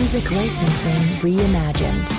Music licensing reimagined.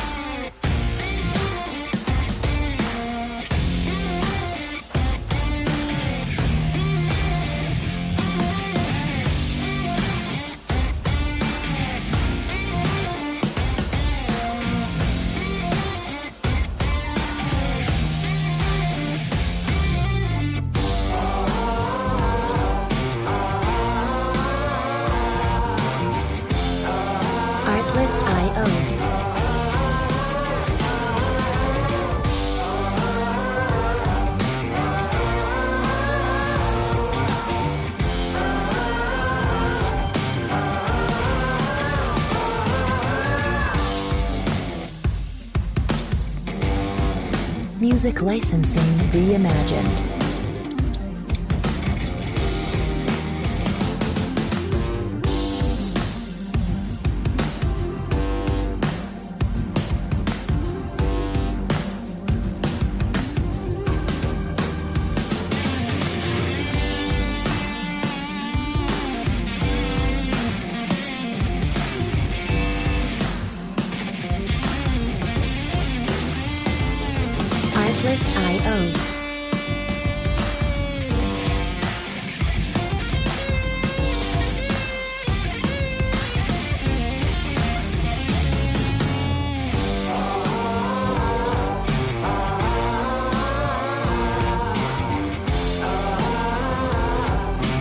Music licensing reimagined.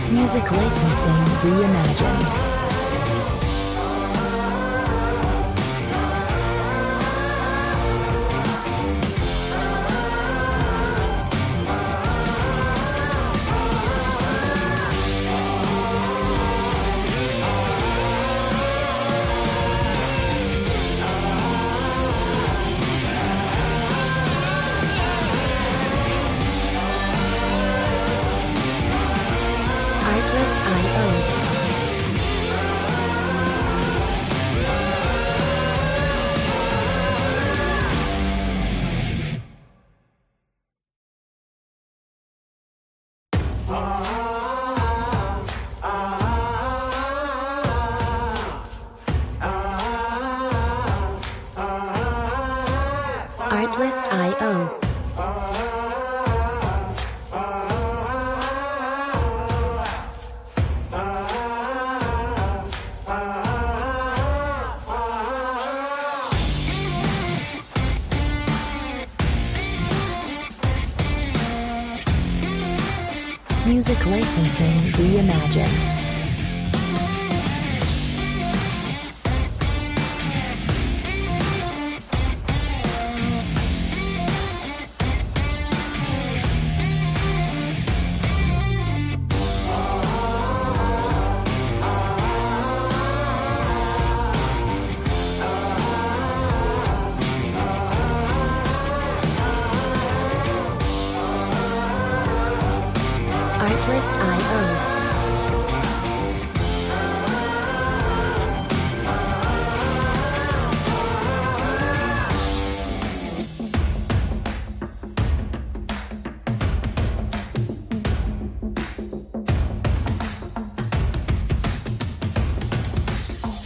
Music licensing reimagined. Artlist.io. Music licensing reimagined. Artlist.io.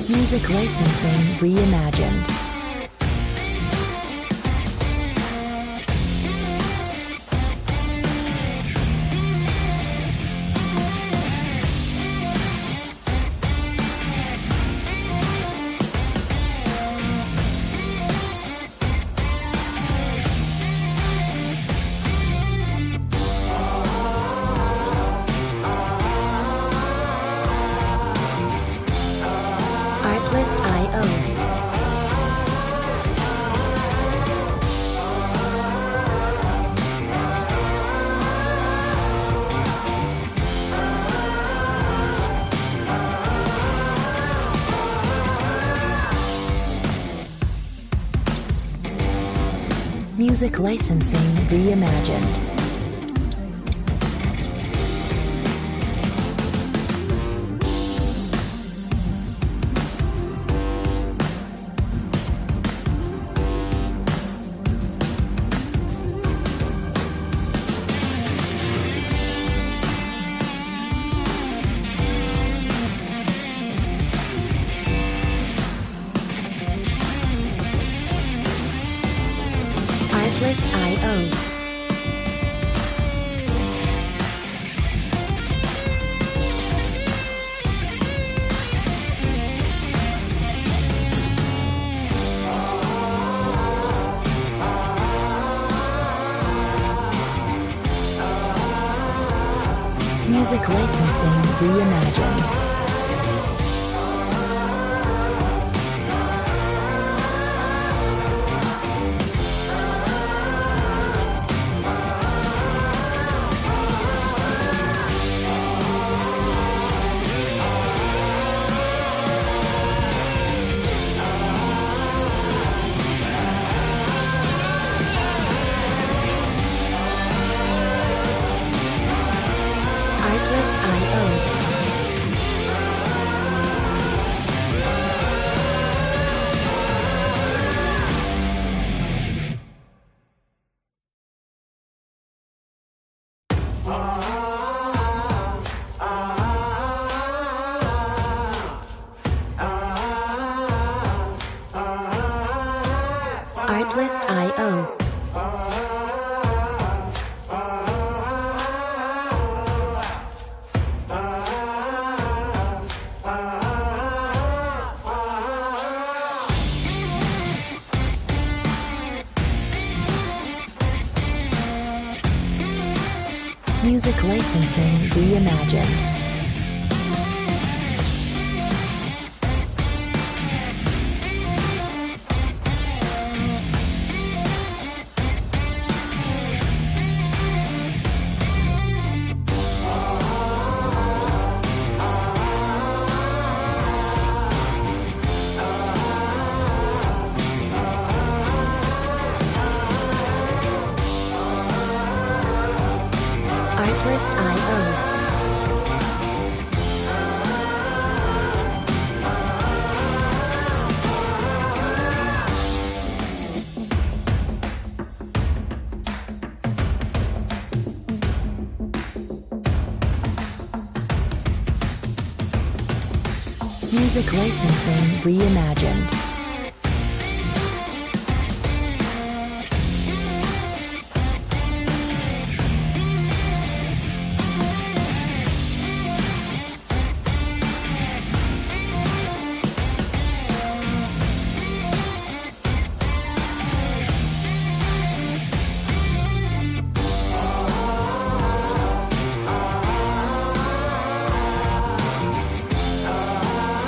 Music licensing reimagined. Artlist.io. Music licensing reimagined. Artlist.io. Music licensing reimagined. Artlist.io. Music licensing reimagined. Artlist.io. Music licensing reimagined.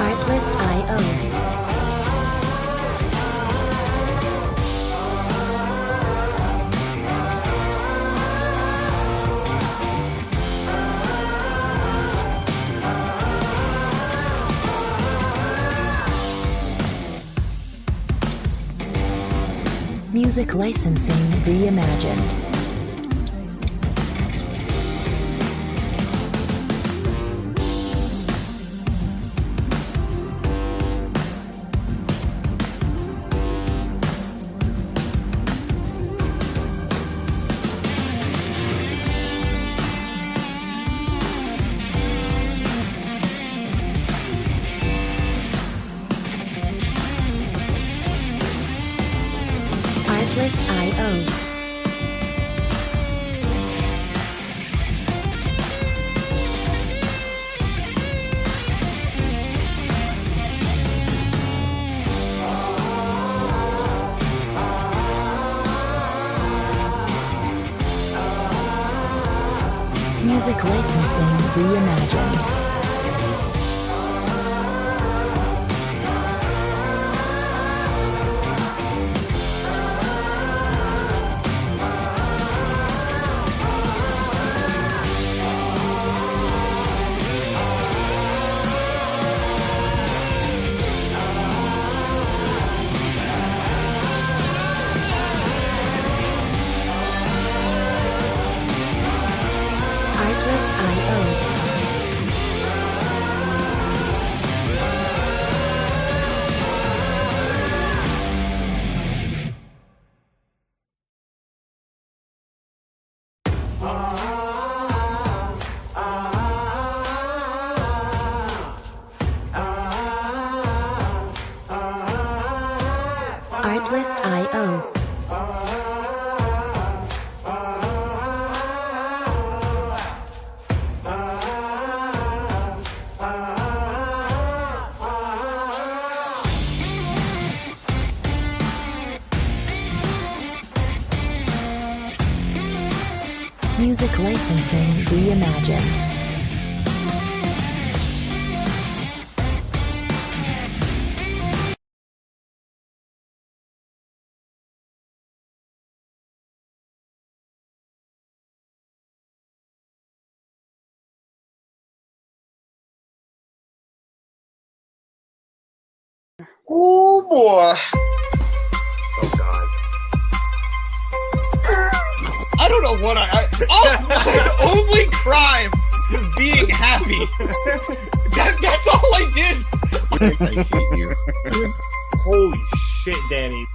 Artlist.io. Music licensing reimagined. Artlist.io. Music licensing reimagined. Artlist.io. Music licensing reimagined. Oh boy. Oh God. I don't know what my only crime is being happy. That's all I did. I hate you. Holy shit, Danny.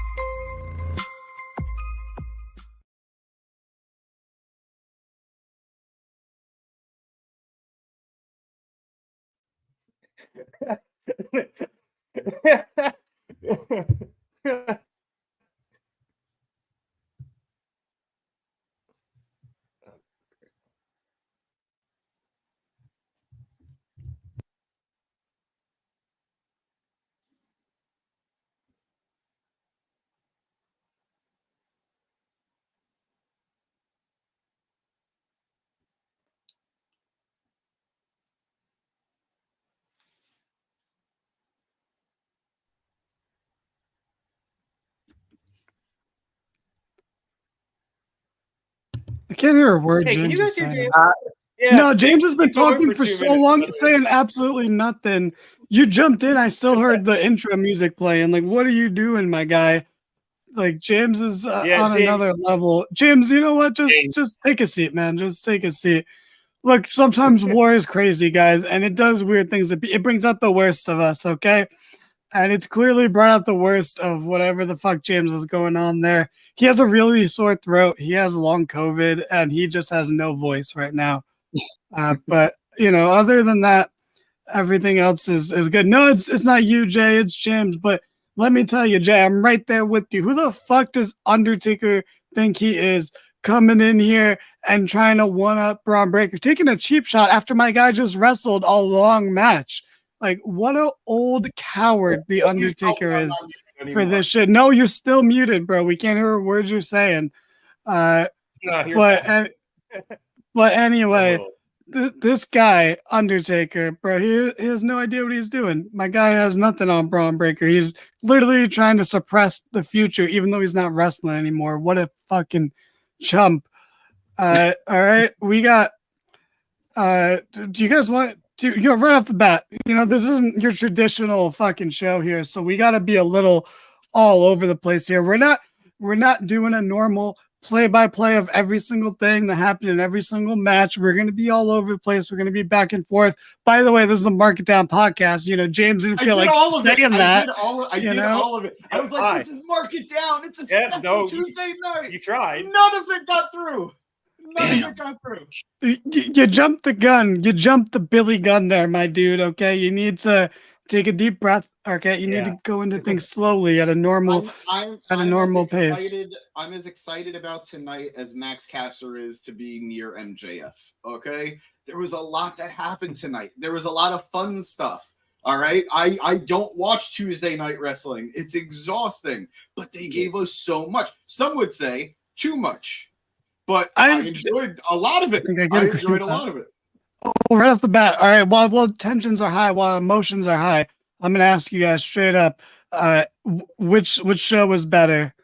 I can't hear a word Hey, can James you is guys hear saying. James? Yeah. No, James has been Keep going talking for 2 so minutes. long, saying absolutely nothing. You jumped in, I still heard the intro music playing. Like, what are you doing, my guy? Like, James is Yeah, on James. another level. James, you know what? James. Just take a seat, man. Just take a seat. Look, sometimes war is crazy, guys, and it does weird things. It brings out the worst of us, okay? And it's clearly brought out the worst of whatever the fuck James is going on there. He has a really sore throat. He has long COVID, and he just has no voice right now. But you know, other than that, everything else is good. No, it's not you, Jay. It's James. But let me tell you, Jay, I'm right there with you. Who the fuck does Undertaker think he is, coming in here and trying to one up Braun Breaker, taking a cheap shot after my guy just wrestled a long match? Like, what an old coward the Undertaker is for this shit. No, you're still muted, bro. We can't hear words you're saying. No, you're But anyway, Oh. this guy, Undertaker, bro, he has no idea what he's doing. My guy has nothing on Braun Breaker. He's literally trying to suppress the future, even though he's not wrestling anymore. What a fucking chump. All right, we got. Do you guys want to? You know, right off the bat, you know, this isn't your traditional fucking show here, so we got to be a little all over the place here. We're not doing a normal play-by-play of every single thing that happened in every single match. We're going to be all over the place. We're going to be back and forth. By the way, this is the Mark It Down podcast. You know, James didn't feel like saying that. I did all of it. I was like, this is Mark It Down. It's a special Tuesday night. You tried. None of it got through. None of it got through. You jumped the gun. You jumped the Billy gun there, my dude. Okay, you need to take a deep breath. Okay, you need to go into things slowly at a normal pace. I'm as excited about tonight as Max Caster is to be near MJF. Okay, there was a lot that happened tonight. There was a lot of fun stuff. All right, I don't watch Tuesday night wrestling. It's exhausting, but they gave us so much. Some would say too much. But I enjoyed a lot of it. I enjoyed a lot of it. Well, right off the bat, all right. While tensions are high, while emotions are high, I'm gonna ask you guys straight up, which show was better?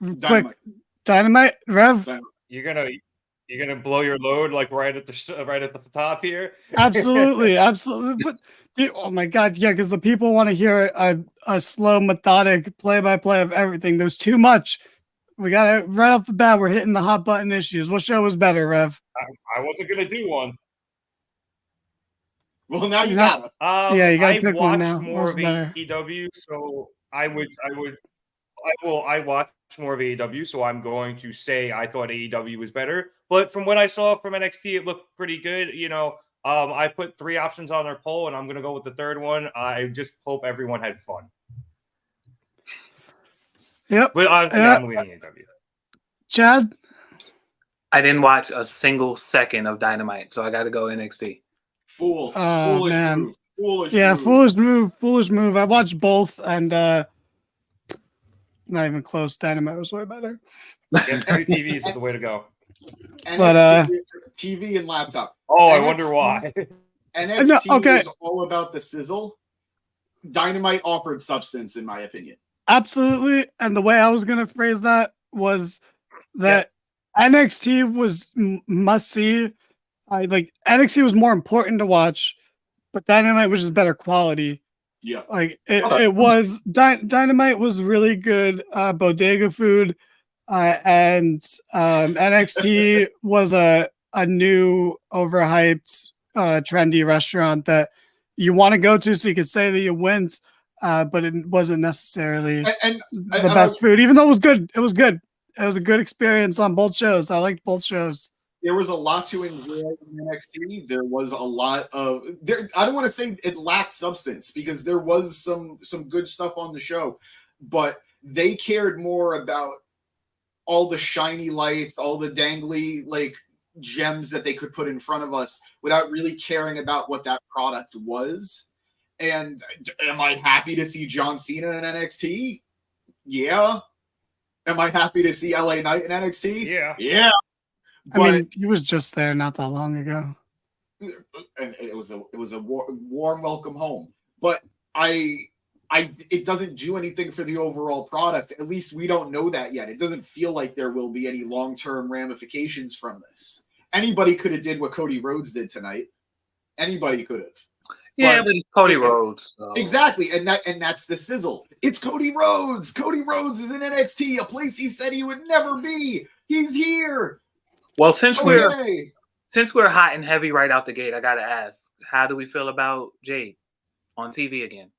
Dynamite. Quick, Dynamite, Rev. Dynamite. You're gonna blow your load like right at the top here. Absolutely. But, oh my god, yeah, because the people want to hear a slow, methodic play-by-play of everything. There's too much. We got it right off the bat. We're hitting the hot button issues. What show was better, Rev? I wasn't gonna do one. Well, now you got it. Yeah, you got to pick one now. More of AEW, so I watch more of AEW, so I'm going to say I thought AEW was better. But from what I saw from NXT, it looked pretty good. You know, I put 3 options on their poll, and I'm gonna go with the third one. I just hope everyone had fun. Yep. But I'm leaning AEW. Chad? I didn't watch a single second of Dynamite, so I got to go NXT. Foolish move. Foolish move. I watched both, and not even close. Dynamite was way better. Yeah, PPVs is the way to go. But TV and laptop. Oh, I wonder why. NXT is all about the sizzle. Dynamite offered substance, in my opinion. absolutely. And the way I was gonna phrase that was that NXT was must see. NXT was more important to watch, but Dynamite was just better quality. Yeah, Like it was. Dynamite was really good bodega food, and NXT was a new overhyped trendy restaurant that you want to go to so you could say that you went, but it wasn't necessarily the best food, even though it was good. It was good. It was a good experience on both shows. I liked both shows. There was a lot to enjoy in NXT. There was a lot of there. I don't want to say it lacked substance because there was some good stuff on the show, but they cared more about all the shiny lights, all the dangly gems that they could put in front of us without really caring about what that product was. And am I happy to see John Cena in NXT? Yeah. Am I happy to see LA Knight in NXT? Yeah. Yeah. I mean, he was just there not that long ago. And it was a warm welcome home. But it doesn't do anything for the overall product. At least we don't know that yet. It doesn't feel like there will be any long-term ramifications from this. Anybody could have did what Cody Rhodes did tonight. Anybody could have. Yeah, but it's Cody Rhodes. So. Exactly, and that's the sizzle. It's Cody Rhodes. Cody Rhodes is in NXT, a place he said he would never be. He's here. Well, since we're hot and heavy right out the gate, I gotta ask, how do we feel about Jade on TV again?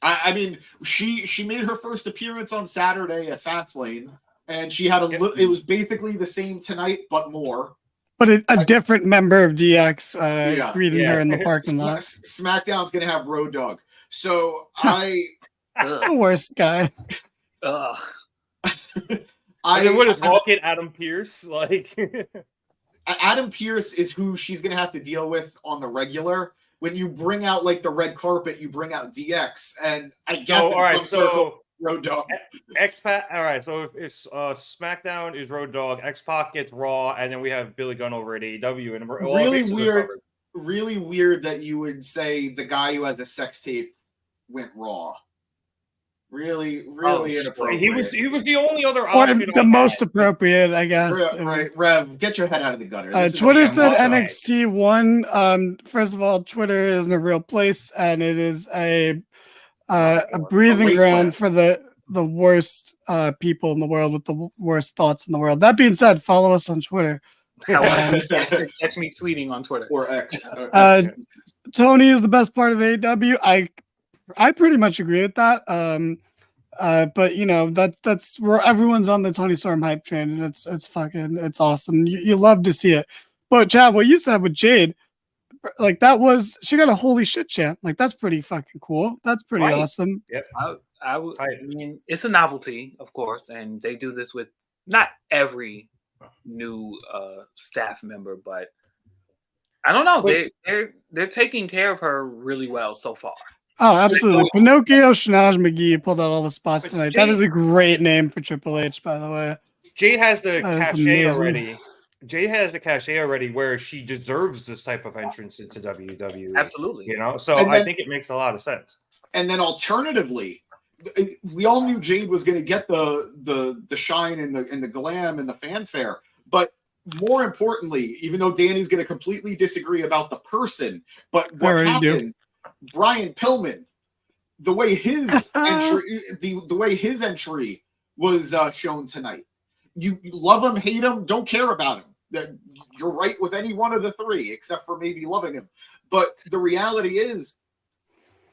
I mean, she made her first appearance on Saturday at Fastlane, and she had it was basically the same tonight, but more. But a different member of DX greeting her in the parking lot. SmackDown's going to have Road Dogg. So the worst guy. Ugh. What is Rocket Adam Pearce? Adam Pearce is who she's going to have to deal with on the regular. When you bring out the red carpet, you bring out DX. And I guess circle, Road Dogg. X-Pac. All right, so if SmackDown is Road Dogg, X-Pac gets Raw, and then we have Billy Gunn over at AEW. And really weird that you would say the guy who has a sex tape went Raw. Really inappropriate. He was the only other option. Or the most appropriate, I guess. Right, Rev, get your head out of the gutter. Twitter said NXT won. First of all, Twitter isn't a real place, and it is a breathing ground for the worst people in the world with the worst thoughts in the world. That being said, follow us on Twitter. Catch me tweeting on Twitter or X. Tony is the best part of AEW. I pretty much agree with that. But that's where everyone's on the Tony Storm hype train, and it's awesome. You love to see it. But Chad, what you said with Jade, she got a holy shit chant. That's pretty fucking cool. That's pretty awesome. Yep. I mean, it's a novelty, of course, and they do this with not every new staff member, but I don't know. They're taking care of her really well so far. Oh, absolutely. Pinocchio Shenaj McGee pulled out all the spots tonight. That is a great name for Triple H, by the way. Jade has the cachet already. Jade has the cachet already where she deserves this type of entrance into WWE. Absolutely. So I think it makes a lot of sense. And then alternatively, we all knew Jade was going to get the shine and the glam and the fanfare. But more importantly, even though Danny's going to completely disagree about the person, but what happened, Brian Pillman, the way his entry was shown tonight. You love him, hate him, don't care about him. That you're right with any one of the three, except for maybe loving him. But the reality is,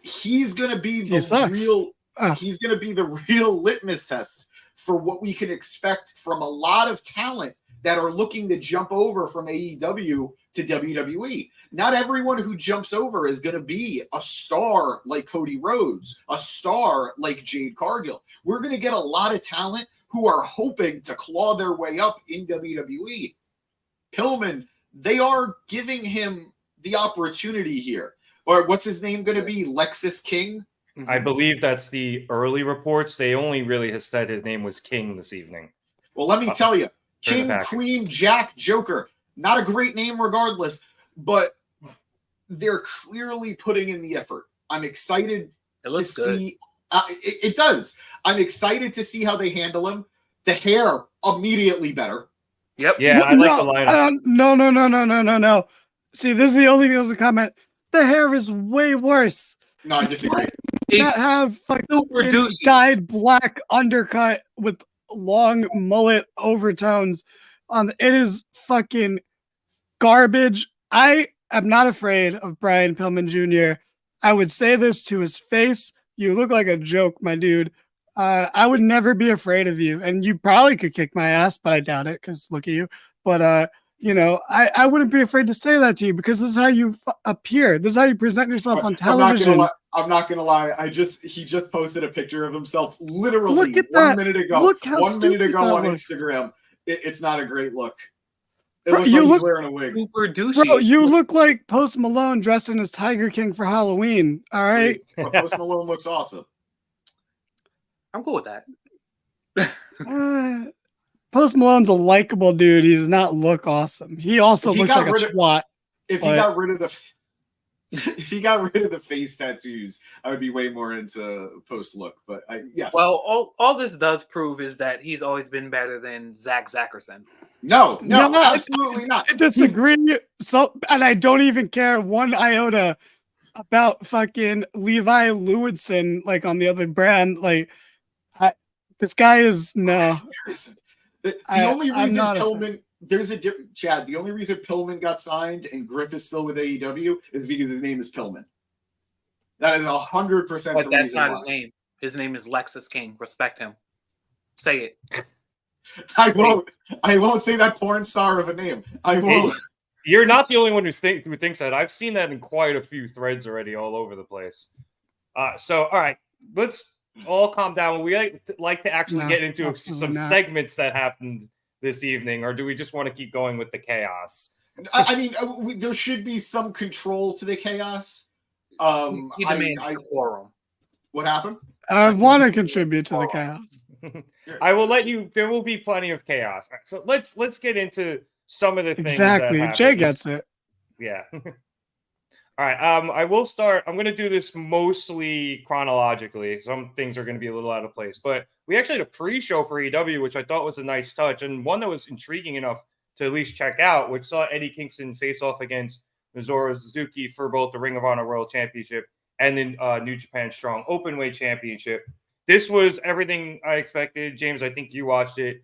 he's going to be the real litmus test for what we can expect from a lot of talent that are looking to jump over from AEW to WWE. Not everyone who jumps over is going to be a star like Cody Rhodes, a star like Jade Cargill. We're going to get a lot of talent who are hoping to claw their way up in WWE. Pillman, they are giving him the opportunity here. Or what's his name going to be? Lexus King? I believe that's the early reports. They only really has said his name was King this evening. Well, let me tell you, King, Queen, Jack, Joker. Not a great name regardless, but they're clearly putting in the effort. I'm excited to see. It does. I'm excited to see how they handle him. The hair immediately better. Yep. Yeah, I like the lineup. No. See, this is the only thing I was a comment. The hair is way worse. No, I disagree. That have fucking dyed black undercut with long mullet overtones on. It is fucking garbage. I am not afraid of Brian Pillman Jr. I would say this to his face. You look like a joke, my dude. I would never be afraid of you, and you probably could kick my ass, but I doubt it because look at you. But you know, I wouldn't be afraid to say that to you because this is how you appear. This is how you present yourself on television. I'm not gonna lie. He just posted a picture of himself literally 1 minute ago. Look how 1 minute ago on looks. Instagram. It's not a great look. It Bro, looks like he's wearing a wig. Super douchey. Bro, you look like Post Malone dressing as Tiger King for Halloween. All right. Post Malone looks awesome. I'm cool with that. Post Malone's a likable dude. He does not look awesome. He also looks like a twat. If he got rid of the face tattoos, I would be way more into Post look. But yes. Well, all this does prove is that he's always been better than Zach Zackerson. No, absolutely not. I disagree. And I don't even care one iota about fucking Levi Lewinson, like on the other brand. Like, this guy is no. The only reason Pillman, Chad. The only reason Pillman got signed and Griff is still with AEW is because his name is Pillman. That is 100% the reason. But that's not his name. His name is Lexus King. Respect him. Say it. I won't say that porn star of a name. I won't. You're not the only one who thinks that. I've seen that in quite a few threads already, all over the place. So, all right, let's all calm down. We like to actually get into some segments that happened this evening, or do we just want to keep going with the chaos? I mean, there should be some control to the chaos. He demands quorum. What happened? I want to contribute to the chaos. I will let you. There will be plenty of chaos. So let's get into some of the things. Exactly. Jay gets it. Yeah. All right. I will start. I'm going to do this mostly chronologically. Some things are going to be a little out of place, but we actually had a pre-show for AEW, which I thought was a nice touch and one that was intriguing enough to at least check out, which saw Eddie Kingston face off against Minoru Suzuki for both the Ring of Honor World Championship and the New Japan Strong Openweight Championship. This was everything I expected. James, I think you watched it.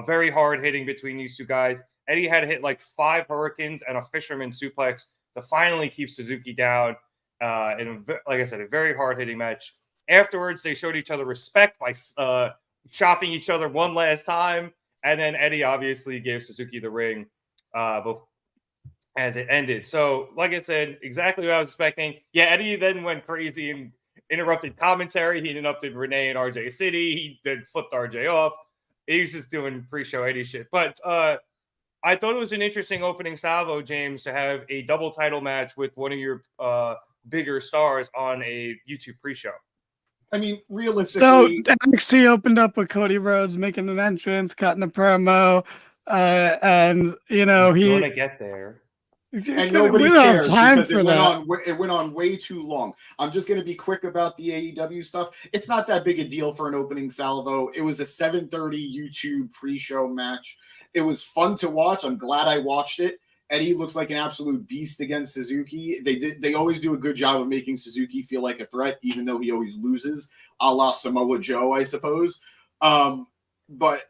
Very hard hitting between these two guys. Eddie had to hit like 5 hurricanes and a fisherman suplex to finally keep Suzuki down. In like I said, a very hard hitting match. Afterwards, they showed each other respect by chopping each other one last time. And then Eddie obviously gave Suzuki the ring as it ended. So, like I said, exactly what I was expecting. Yeah, Eddie then went crazy and interrupted commentary. He interrupted Renee and RJ City. He then flipped RJ off. He was just doing pre-show Eddie shit. But I thought it was an interesting opening salvo, James, to have a double title match with one of your bigger stars on a YouTube pre-show. I mean, realistically... So NXT opened up with Cody Rhodes making an entrance, cutting a promo, and, you know, He's going to get there. And nobody cared because it went on way too long. I'm just going to be quick about the AEW stuff. It's not that big a deal for an opening salvo. It was a 7:30 YouTube pre-show match. It was fun to watch. I'm glad I watched it. Eddie looks like an absolute beast against Suzuki. They always do a good job of making Suzuki feel like a threat, even though he always loses, a la Samoa Joe, I suppose. But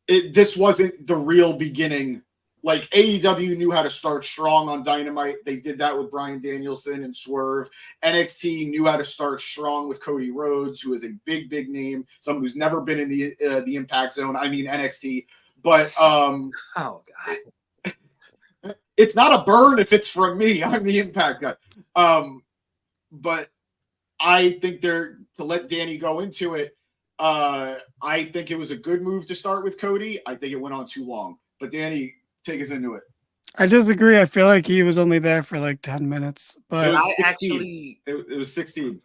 this wasn't the real beginning. Like, AEW knew how to start strong on Dynamite. They did that with Bryan Danielson and Swerve. NXT knew how to start strong with Cody Rhodes, who is a big, big name, someone who's never been in the Impact Zone. I mean, NXT. But oh God, it's not a burn if it's from me. I'm the Impact guy. But I think to let Danny go into it. I think it was a good move to start with Cody. I think it went on too long. But Danny, take us into it. I disagree. I feel like he was only there for like 10 minutes. But it was 16. It was 16.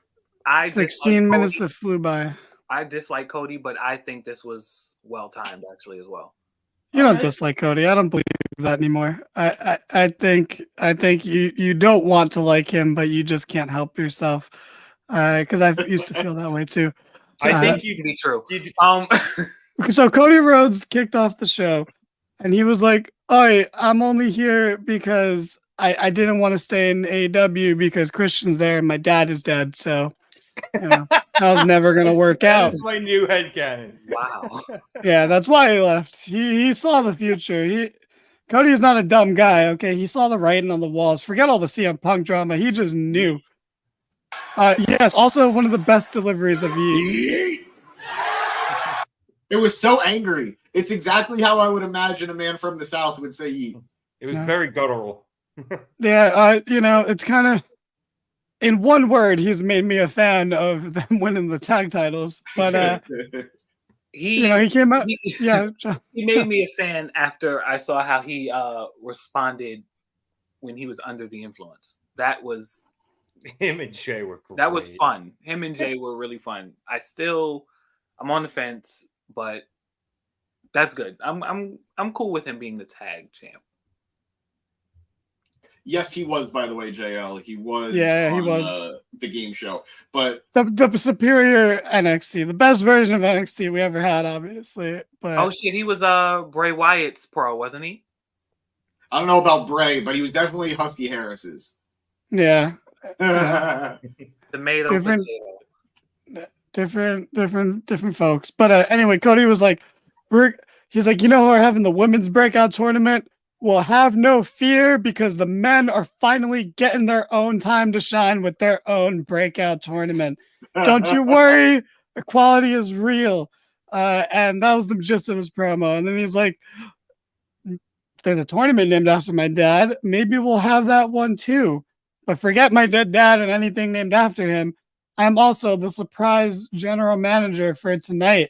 16 minutes that flew by. I dislike Cody, but I think this was well timed actually as well. You don't dislike Cody. I don't believe that anymore. I think you don't want to like him, but you just can't help yourself. Because I used to feel that way too. So, I think you can be true. So Cody Rhodes kicked off the show, and he was like, "Oh, I'm only here because I didn't want to stay in AEW because Christian's there and my dad is dead. So, that was never gonna work out." That is my new headcanon. Wow. Yeah, that's why he left. He saw the future. Cody is not a dumb guy. Okay, he saw the writing on the walls. Forget all the CM Punk drama. He just knew. Yes, also one of the best deliveries of Yeet. It was so angry. It's exactly how I would imagine a man from the South would say yeet. It was very guttural. Yeah, it's kind of, in one word, he's made me a fan of them winning the tag titles. But he came out. He made me a fan after I saw how he responded when he was under the influence. That was him and Jay were great. That was fun. Him and Jay were really fun. I'm on the fence, but that's good. I'm cool with him being the tag champ. Yes, he was, by the way, JL. He was he was the game show. But the superior NXT, the best version of NXT we ever had, obviously. But oh shit, he was Bray Wyatt's pro, wasn't he? I don't know about Bray, but he was definitely Husky Harris's. Yeah. Tomato, different folks. But anyway, Cody was like, he's like, we're having the women's breakout tournament. We'll have no fear because the men are finally getting their own time to shine with their own breakout tournament. Don't you worry, equality is real. And that was the gist of his promo. And then he's like, there's a tournament named after my dad. Maybe we'll have that one too. But forget my dead dad and anything named after him. I'm also the surprise general manager for tonight,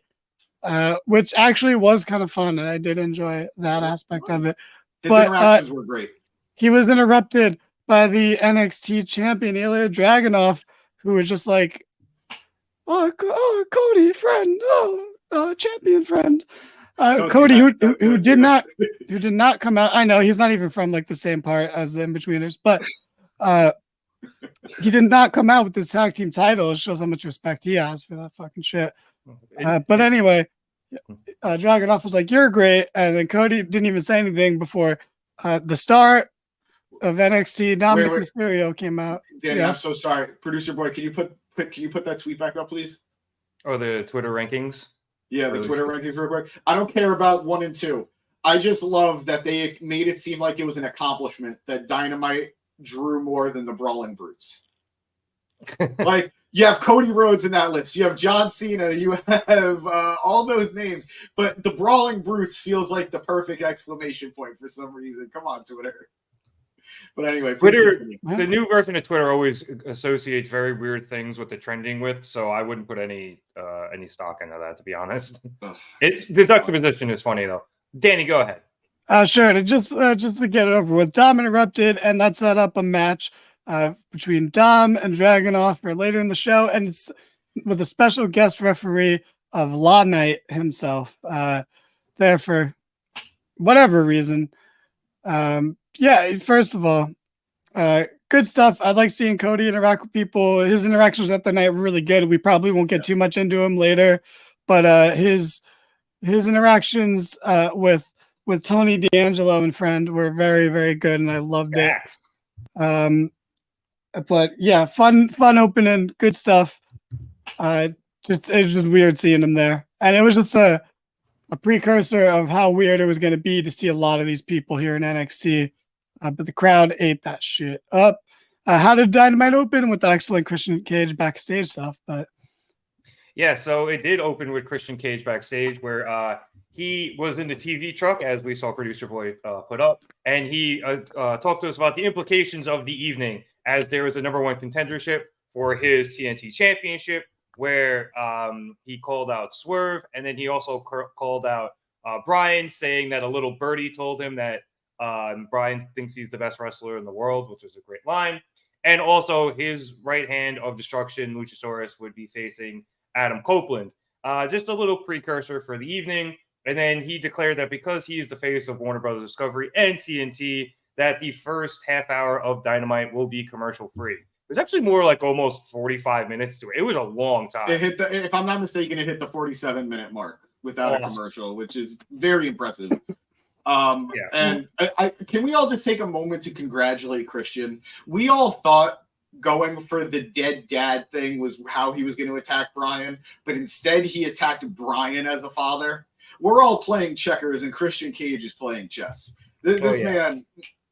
which actually was kind of fun. And I did enjoy that aspect of it. His interactions were great. He was interrupted by the NXT champion, Ilya Dragunov, who was just like, oh Cody, friend. Champion friend. Cody, who did not come out. I know he's not even from like the same part as the In-Betweeners, but he did not come out with this tag team title. It shows how much respect he has for that fucking shit. But anyway, Dragunov was like, "You're great," and then Cody didn't even say anything before the star of NXT, Dominic Mysterio, came out. Danny, I'm so sorry, producer boy. Can you put that tweet back up, please? Oh, the Twitter rankings. Yeah, the Twitter rankings real quick. I don't care about 1 and 2. I just love that they made it seem like it was an accomplishment that Dynamite drew more than the Brawling Brutes. Like, you have Cody Rhodes in that list. You have John Cena. You have all those names. But the Brawling Brutes feels like the perfect exclamation point for some reason. Come on, Twitter. But anyway, Twitter, the new version of Twitter always associates very weird things with the trending with, so I wouldn't put any stock into that, to be honest. It's the juxtaposition is funny though. Danny, go ahead. Sure. To just to get it over with, Dom interrupted, and that set up a match between Dom and Dragunov for later in the show, and it's with a special guest referee of Law Knight himself there for whatever reason. Yeah, first of all, good stuff. I like seeing Cody interact with people. His interactions at the night were really good. We probably won't get too much into him later, but his interactions with Tony D'Angelo and friend were very, very good, and I loved it. But yeah, fun opening, good stuff. It was just weird seeing him there, and it was just a precursor of how weird it was going to be to see a lot of these people here in NXT. But the crowd ate that shit up. How did Dynamite open? With the excellent Christian Cage backstage stuff? But yeah, so it did open with Christian Cage backstage, where he was in the TV truck, as we saw Producer Boy put up, and he talked to us about the implications of the evening, as there was a #1 contendership for his TNT Championship, where he called out Swerve, and then he also called out Brian, saying that a little birdie told him that Brian thinks he's the best wrestler in the world, which is a great line. And also his right hand of destruction, Luchasaurus, would be facing Adam Copeland. Just a little precursor for the evening. And then he declared that because he is the face of Warner Brothers Discovery and TNT, that the first half hour of Dynamite will be commercial free. It was actually more like almost 45 minutes to it. It was a long time. It hit if I'm not mistaken, it hit the 47-minute mark without a commercial, which is very impressive. And can we all just take a moment to congratulate Christian? We all thought going for the dead dad thing was how he was going to attack Brian, but instead he attacked Brian as a father. We're all playing checkers, and Christian Cage is playing chess. This man,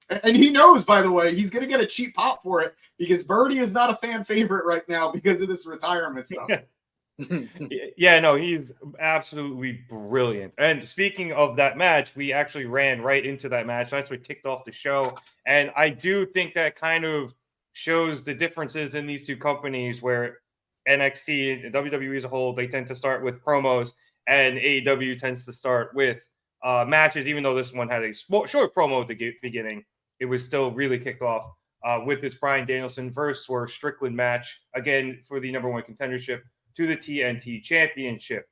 and he knows, by the way, he's going to get a cheap pop for it because Birdie is not a fan favorite right now because of this retirement stuff. Yeah, no, he's absolutely brilliant. And speaking of that match, we actually ran right into that match. That's what kicked off the show. And I do think that kind of shows the differences in these two companies, where NXT and WWE as a whole, they tend to start with promos, and AEW tends to start with matches. Even though this one had a short promo at the beginning, it was still really kicked off with this Bryan Danielson versus Swerve Strickland match, again for the number one contendership to the TNT Championship.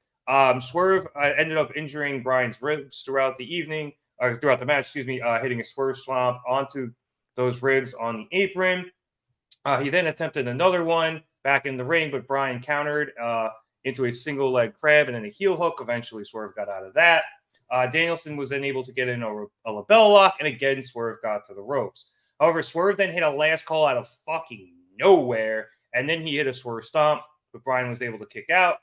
Swerve ended up injuring Bryan's ribs throughout the match, hitting a Swerve Swamp onto those ribs on the apron. He then attempted another one back in the ring, but Bryan countered into a single leg crab and then a heel hook. Eventually, Swerve got out of that. Danielson was then able to get in a label lock, and again, Swerve got to the ropes. However, Swerve then hit a last call out of fucking nowhere, and then he hit a Swerve Stomp, but Bryan was able to kick out.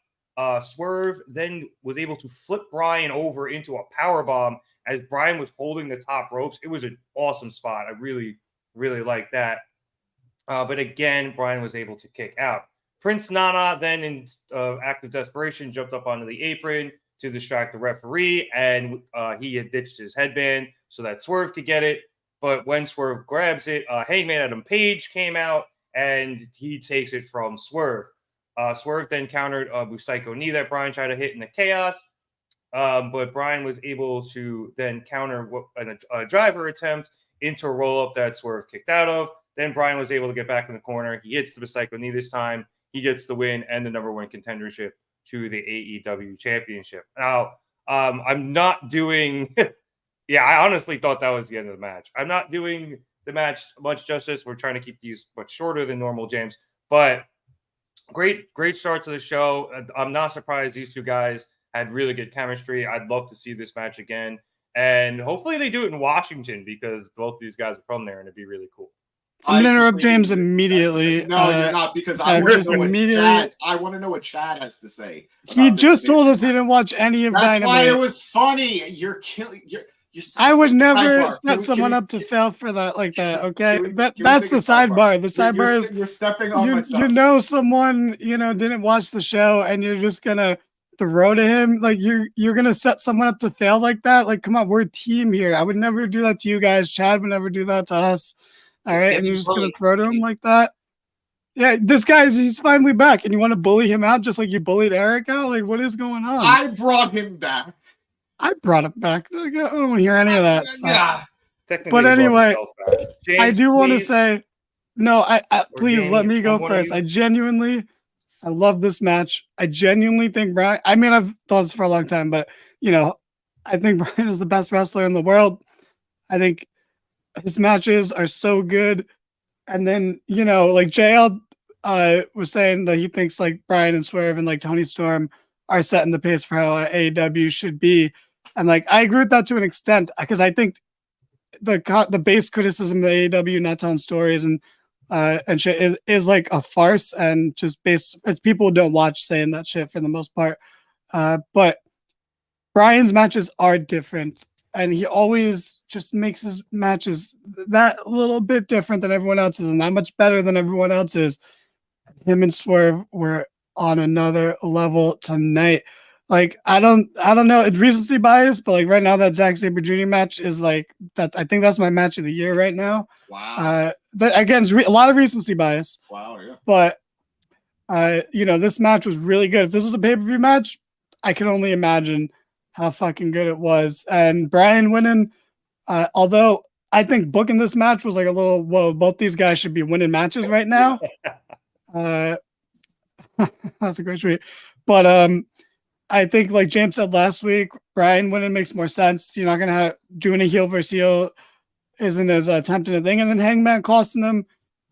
Swerve then was able to flip Bryan over into a powerbomb as Bryan was holding the top ropes. It was an awesome spot. I really, really liked that. But again, Bryan was able to kick out. Prince Nana then, in act of desperation, jumped up onto the apron to distract the referee, and he had ditched his headband so that Swerve could get it. But when Swerve grabs it, Hangman Adam Page came out, and he takes it from Swerve. Swerve then countered a Busaiku knee that Bryan tried to hit in the chaos, but Bryan was able to then counter a driver attempt into a roll-up that Swerve kicked out of. Then Bryan was able to get back in the corner. He hits the Busaiku knee this time. He gets the win and the number one contendership to the AEW Championship. Now, I'm not doing... yeah, I honestly thought that was the end of the match. I'm not doing the match much justice. We're trying to keep these much shorter than normal, James. But great start to the show. I'm not surprised these two guys had really good chemistry. I'd love to see this match again. And hopefully they do it in Washington because both of these guys are from there, and it'd be really cool. I'm going to interrupt James immediately. No, you're not, because I want to know what Chad has to say. He just told us he didn't watch any of Dynamite. That's why it was funny. You're killing... I would never set someone up to fail for that like that. Okay, that's the sidebar. The sidebar is you're stepping on my stuff. You know, someone didn't watch the show, and you're just gonna throw to him. Like you're gonna set someone up to fail like that. Like, come on, we're a team here. I would never do that to you guys. Chad would never do that to us. All right, and you're just gonna throw to him like that. Yeah, this he's finally back, and you want to bully him out just like you bullied Eric out. Like, what is going on? I brought him back. I brought him back. I don't want to hear any of that stuff. Yeah. But anyway, James, I do want to say, no, please let me go first. I love this match. I genuinely think Bryan, I mean, I've thought this for a long time, but, I think Bryan is the best wrestler in the world. I think his matches are so good. And then, like JL was saying that he thinks like Bryan and Swerve and like Tony Storm are setting the pace for how AEW should be. And like, I agree with that to an extent, because I think the base criticism of AEW not telling stories and shit is like a farce, and just based, it's people who don't watch saying that shit for the most part. But Bryan's matches are different, and he always just makes his matches that little bit different than everyone else's, and that much better than everyone else's. Him and Swerve were on another level tonight. Like, I don't know. It's recency bias, but like right now, that Zack Sabre Jr. match is like that. I think that's my match of the year right now. Wow. Again, it's a lot of recency bias. Wow. Yeah. But this match was really good. If this was a pay-per-view match, I can only imagine how fucking good it was. And Bryan winning, although I think booking this match was like a little, whoa, both these guys should be winning matches right now. That's a great tweet. But I think, like James said last week, Brian winning makes more sense. You're not going to have doing a heel versus heel isn't as tempting a thing. And then Hangman costing them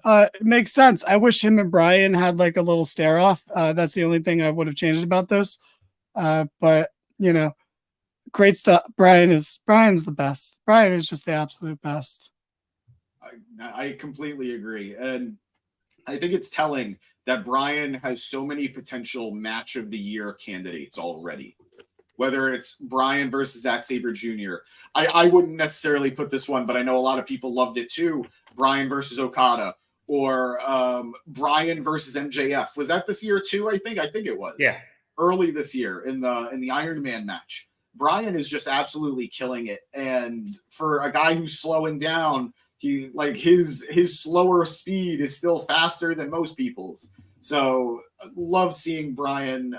it makes sense. I wish him and Brian had like a little stare off. That's the only thing I would have changed about this. But, you know, great stuff. Brian's the best. Brian is just the absolute best. I completely agree. And I think it's telling that Brian has so many potential match of the year candidates already. Whether it's Brian versus Zack Sabre Jr. I wouldn't necessarily put this one, but I know a lot of people loved it too. Brian versus Okada, or Brian versus MJF. Was that this year too? I think it was. Yeah. Early this year in the Iron Man match. Brian is just absolutely killing it. And for a guy who's slowing down, he like his slower speed is still faster than most people's. So loved seeing Brian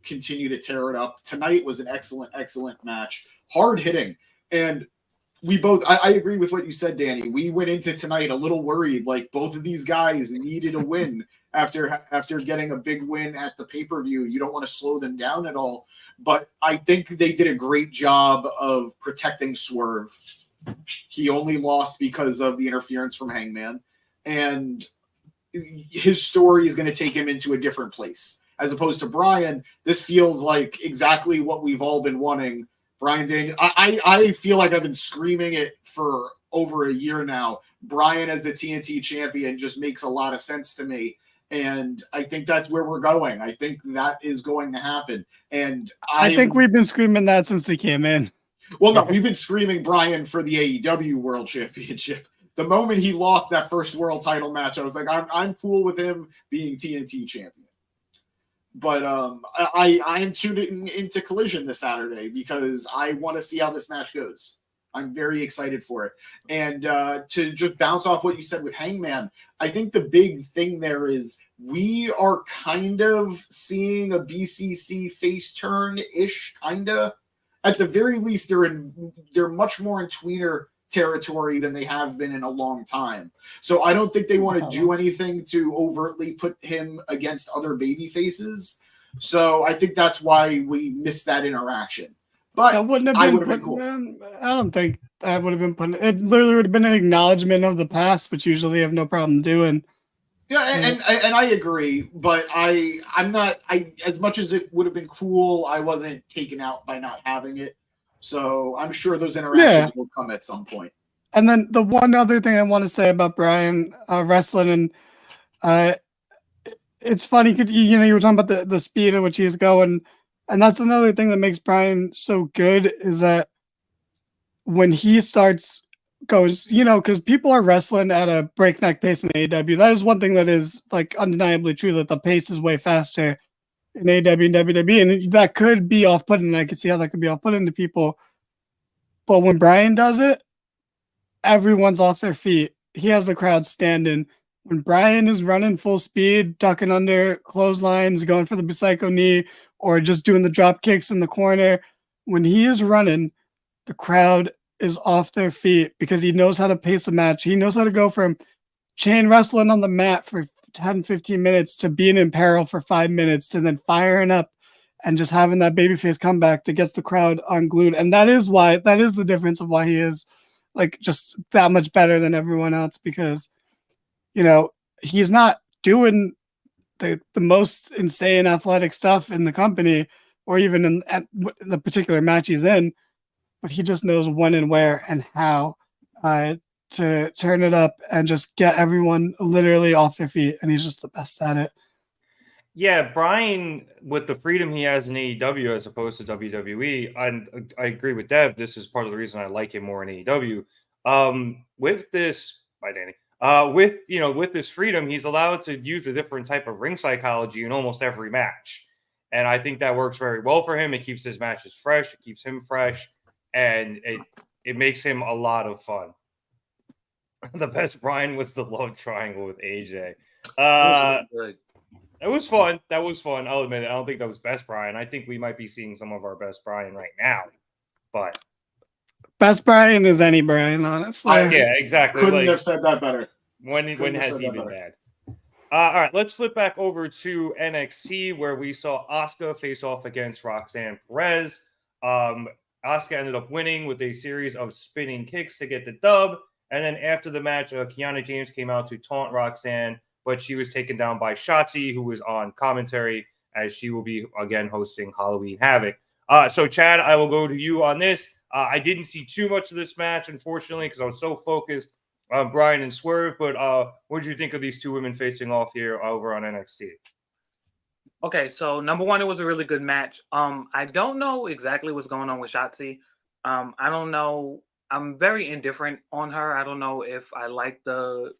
continue to tear it up. Tonight was an excellent match. Hard hitting. And we both, I agree with what you said, Danny. We went into tonight a little worried, like both of these guys needed a win after getting a big win at the pay-per-view. You don't want to slow them down at all. But I think they did a great job of protecting Swerve. He only lost because of the interference from Hangman. And his story is going to take him into a different place. As opposed to Brian, this feels like exactly what we've all been wanting. Brian Daniel, I feel like I've been screaming it for over a year now. Brian as the TNT champion just makes a lot of sense to me. And I think that's where we're going. I think that is going to happen. And I think we've been screaming that since he came in. Well, no, we've been screaming Brian for the AEW World Championship. The moment he lost that first world title match, I was like, I'm cool with him being TNT champion. But I am tuning into Collision this Saturday because I want to see how this match goes. I'm very excited for it. And to just bounce off what you said with Hangman, I think the big thing there is we are kind of seeing a BCC face turn-ish, kind of. At the very least, they're much more in tweener territory than they have been in a long time. So I don't think they want to do anything to overtly put him against other baby faces. So I think that's why we missed that interaction. But that wouldn't have been cool. I don't think that would have been put. It literally would have been an acknowledgement of the past, which usually have no problem doing. Yeah, and I agree, but I'm not. As much as it would have been cool, I wasn't taken out by not having it. So I'm sure those interactions will come at some point. And then the one other thing I want to say about Brian wrestling, and it's funny because you were talking about the speed at which he's going, and that's another thing that makes Brian so good is that when he starts going, because people are wrestling at a breakneck pace in AEW. That is one thing that is like undeniably true, that the pace is way faster in AEW and WWE, and that could be off-putting. I could see how that could be off-putting to people. But when Brian does it, everyone's off their feet. He has the crowd standing. When Brian is running full speed, ducking under clotheslines, going for the psycho knee, or just doing the drop kicks in the corner, when he is running, the crowd is off their feet because he knows how to pace a match. He knows how to go from chain wrestling on the mat for 10, 15 minutes to being in peril for 5 minutes to then firing up and just having that babyface comeback that gets the crowd unglued. And that is the difference of why he is like just that much better than everyone else, because, he's not doing the most insane athletic stuff in the company or even at the particular match he's in, but he just knows when and where and how to turn it up and just get everyone literally off their feet. And he's just the best at it. Yeah, Brian, with the freedom he has in AEW as opposed to WWE, and I agree with Dev. This is part of the reason I like him more in AEW. With this, by Danny, with this freedom, he's allowed to use a different type of ring psychology in almost every match, and I think that works very well for him. It keeps his matches fresh, it keeps him fresh, and it makes him a lot of fun. The best Brian was the love triangle with AJ. It was fun. That was fun. I'll admit it. I don't think that was best Brian. I think we might be seeing some of our best Brian right now. But best Brian is any Brian, honestly. Yeah, exactly. Couldn't have said that better. When has he been bad? All right, let's flip back over to NXT where we saw Asuka face off against Roxanne Perez. Asuka ended up winning with a series of spinning kicks to get the dub. And then after the match, Kiana James came out to taunt Roxanne, but she was taken down by Shotzi, who was on commentary, as she will be again hosting Halloween Havoc. So, Chad, I will go to you on this. I didn't see too much of this match, unfortunately, because I was so focused on Brian and Swerve. But what did you think of these two women facing off here over on NXT? Okay, so number one, it was a really good match. I don't know exactly what's going on with Shotzi. I don't know. I'm very indifferent on her. I don't know if I like the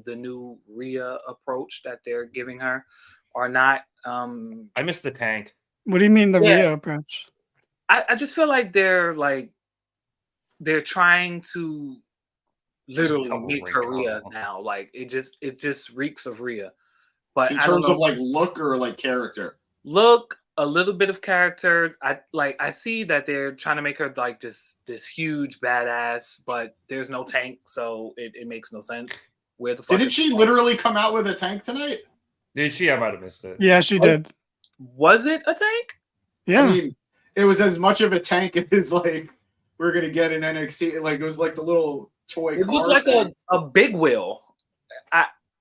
new Rhea approach that they're giving her or not. I missed the tank. What do you mean the Rhea approach? I just feel like they're trying to literally make her Rhea now. Like it just reeks of Rhea. But in terms of like look or like character, look, a little bit of character. I see that they're trying to make her like this huge badass, but there's no tank, so it makes no sense. Where the fuck didn't she literally come out with a tank tonight? Did she? I might have missed it. Yeah, she did. Was it a tank? Yeah. I mean, it was as much of a tank as like we're gonna get in NXT. Like it was like the little toy. It looked like a big wheel.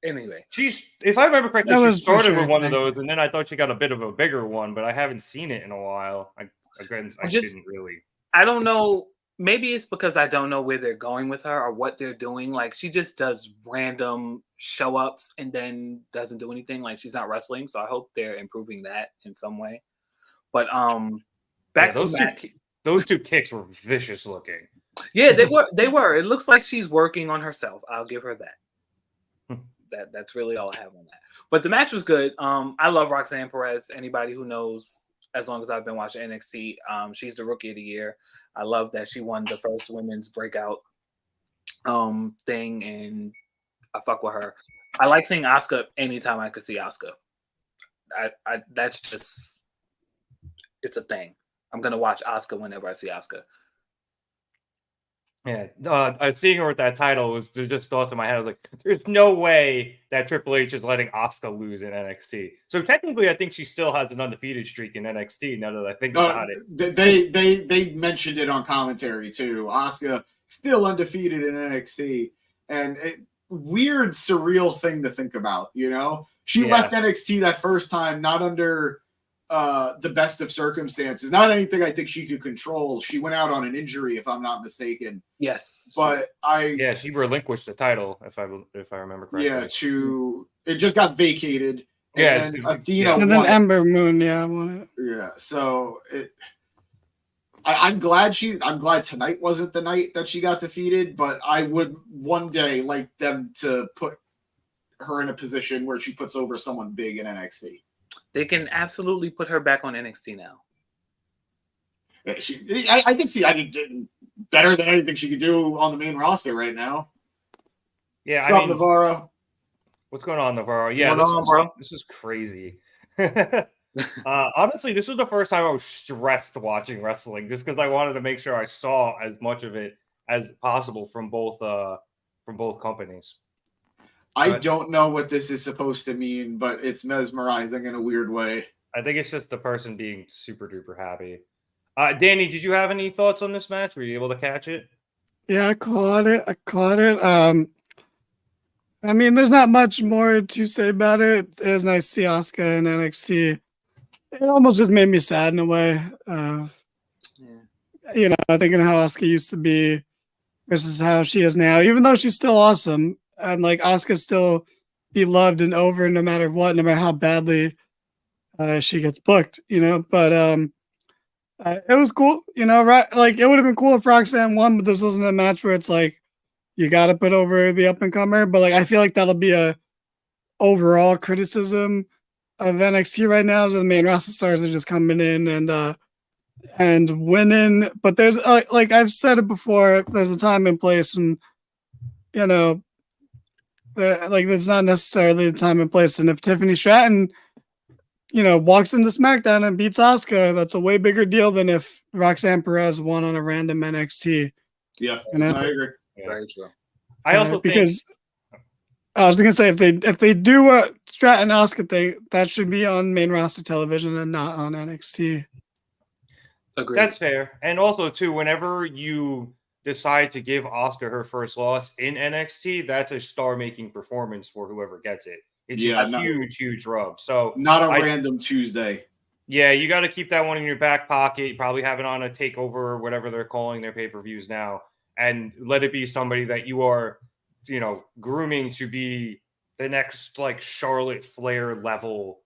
Anyway, if I remember correctly, she started with one of thing. those, and then I thought she got a bit of a bigger one, but I haven't seen it in a while. I didn't really. I don't know. Maybe it's because I don't know where they're going with her or what they're doing. Like she just does random show ups and then doesn't do anything. Like she's not wrestling. So I hope they're improving that in some way. But back to those two kicks were vicious looking. Yeah, they were. It looks like she's working on herself. I'll give her that. That's really all I have on that. But the match was good. I love Roxanne Perez. Anybody who knows, as long as I've been watching NXT, she's the Rookie of the Year. I love that she won the first women's breakout thing, and I fuck with her. I like seeing Asuka anytime I could see Asuka. That's just, it's a thing. I'm gonna watch Asuka whenever I see Asuka. Yeah, seeing her with that title was just thoughts in my head. I was like, "There's no way that Triple H is letting Asuka lose in NXT." So technically, I think she still has an undefeated streak in NXT. Now that I think about it, they mentioned it on commentary too. Asuka still undefeated in NXT, and weird, surreal thing to think about. You know, she left NXT that first time not under the best of circumstances, not anything I think she could control. She went out on an injury, if I'm not mistaken. Yes, but she relinquished the title, if I remember correctly. Yeah, it just got vacated. And then Athena and then Ember Moon, won it. Yeah, so I'm glad tonight wasn't the night that she got defeated, but I would one day like them to put her in a position where she puts over someone big in NXT. They can absolutely put her back on NXT now. I can see. I mean, better than anything she could do on the main roster right now. Yeah, what's up, Navarro? What's going on, Navarro? Yeah, this is crazy. Honestly, this was the first time I was stressed watching wrestling, just because I wanted to make sure I saw as much of it as possible from both companies. I don't know what this is supposed to mean, but it's mesmerizing in a weird way. I think it's just the person being super duper happy. Danny, did you have any thoughts on this match? Were you able to catch it? Yeah, I caught it. I mean, there's not much more to say about it. It was nice to see Asuka in NXT. It almost just made me sad in a way. You know, thinking how Asuka used to be versus how she is now, even though she's still awesome. And like Asuka still be loved and over no matter what, no matter how badly she gets booked, you know. But it was cool, you know, right? Like it would have been cool if Roxanne won, but this isn't a match where it's like you got to put over the up and comer. But like I feel like that'll be a overall criticism of NXT right now, is the main roster stars are just coming in and winning. But there's like I've said it before, there's a time and place, and you know. Like it's not necessarily the time and place. And if Tiffany Stratton, you know, walks into SmackDown and beats Asuka, that's a way bigger deal than if Roxanne Perez won on a random NXT. Yeah, you know? I agree. Yeah. Very true. I also because I was gonna say if they do a Strat and Asuka thing, that should be on main roster television and not on NXT. Agreed. That's fair. And also, too, whenever you decide to give Asuka her first loss in NXT, that's a star-making performance for whoever gets it. It's a huge rub. So not a random Tuesday. Yeah, you got to keep that one in your back pocket. Probably have it on a takeover or whatever they're calling their pay-per-views now, and let it be somebody that you are, grooming to be the next like Charlotte Flair level,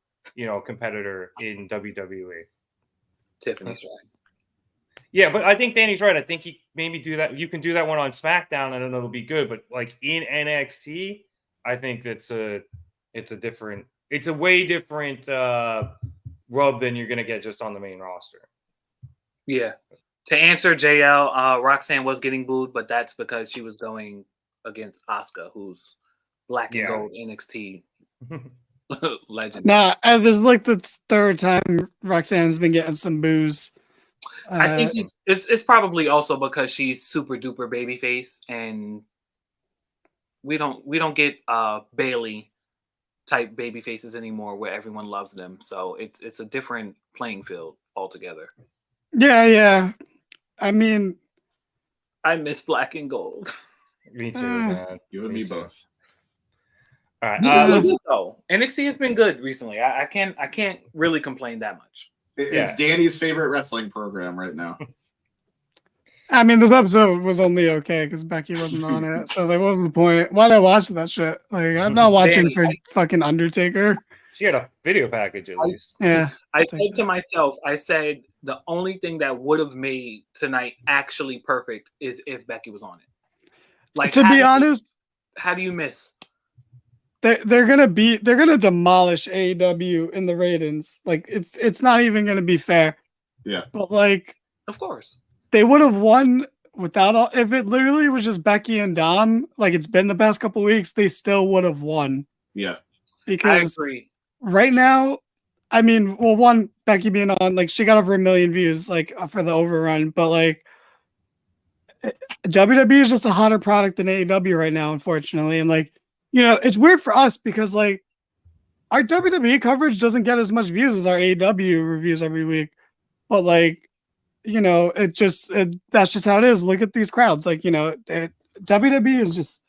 competitor in WWE. Tiffany's right. Yeah, but I think Danny's right. I think he maybe do that. You can do that one on SmackDown, and it'll be good. But like in NXT, I think it's a way different rub than you're gonna get just on the main roster. Yeah. To answer JL, Roxanne was getting booed, but that's because she was going against Asuka, who's black and gold NXT legend. Nah, this is like the third time Roxanne's been getting some boos. I think it's probably also because she's super duper babyface, and we don't get Bailey type baby faces anymore where everyone loves them. So it's a different playing field altogether. Yeah. I mean, I miss black and gold. Me too, man. You and me both. All right. NXT has been good recently. I can't really complain that much. It's Danny's favorite wrestling program right now. I mean, this episode was only okay because Becky wasn't on it. So I was like, what was the point? Why did I watch that shit? Like, I'm not watching for fucking Undertaker. She had a video package at least. Yeah. I said to myself, the only thing that would have made tonight actually perfect is if Becky was on it. Like, to be honest, how do you miss? They're gonna demolish AEW in the ratings. Like it's not even gonna be fair. Yeah. But like, of course, they would have won without all. If it literally was just Becky and Dom, like it's been the past couple weeks, they still would have won. Yeah. Because I agree. Right now, I mean, well, one, Becky being on, like she got over 1 million views, like for the overrun, but like WWE is just a hotter product than AEW right now, unfortunately, and like. It's weird for us because like our WWE coverage doesn't get as much views as our AEW reviews every week. But like, that's just how it is. Look at these crowds. Like, WWE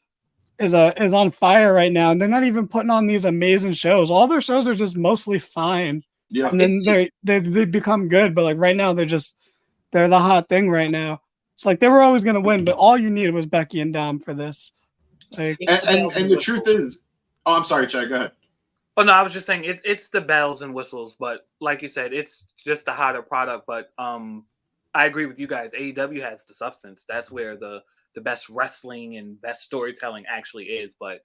is on fire right now, and they're not even putting on these amazing shows. All their shows are just mostly fine. Yeah. And then they become good, but like right now they're the hot thing right now. It's like they were always gonna win, but all you needed was Becky and Dom for this. Like, and the truth is, I'm sorry, Chad, go ahead. Oh no, I was just saying it's the bells and whistles, but like you said, it's just a hotter product. But I agree with you guys. AEW has the substance. That's where the best wrestling and best storytelling actually is. But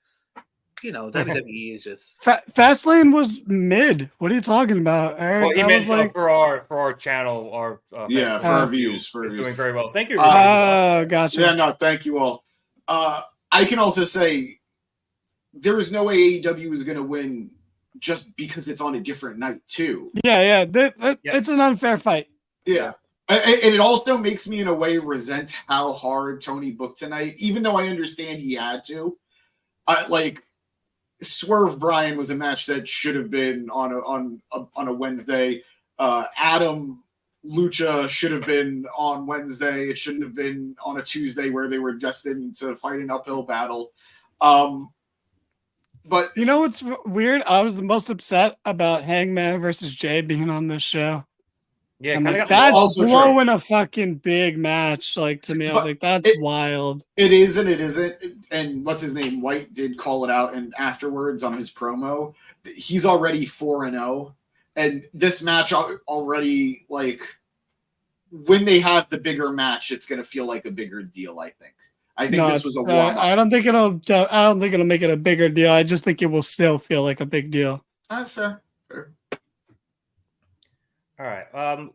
WWE is just Fastlane was mid. What are you talking about, Eric? Well, he meant like for our channel, for our views, it's doing very well. Thank you. Gotcha. Yeah, no, thank you all. I can also say there is no way AEW is going to win just because it's on a different night too. Yeah. It's an unfair fight. Yeah. And it also makes me in a way resent how hard Tony booked tonight, even though I understand he had to. Like Swerve Bryan was a match that should have been on a Wednesday. Adam Lucha should have been on Wednesday. It shouldn't have been on a Tuesday where they were destined to fight an uphill battle. But you know what's weird? I was the most upset about Hangman versus Jay being on this show. Yeah, like, that's blowing a fucking big match. Like to me, I was like, that's wild. It is and it isn't. And what's his name? White did call it out, and afterwards on his promo, he's already 4-0. And this match already, like, when they have the bigger match, it's going to feel like a bigger deal. I think this was a warm-up. I don't think it'll make it a bigger deal. I just think it will still feel like a big deal. Fair. All right.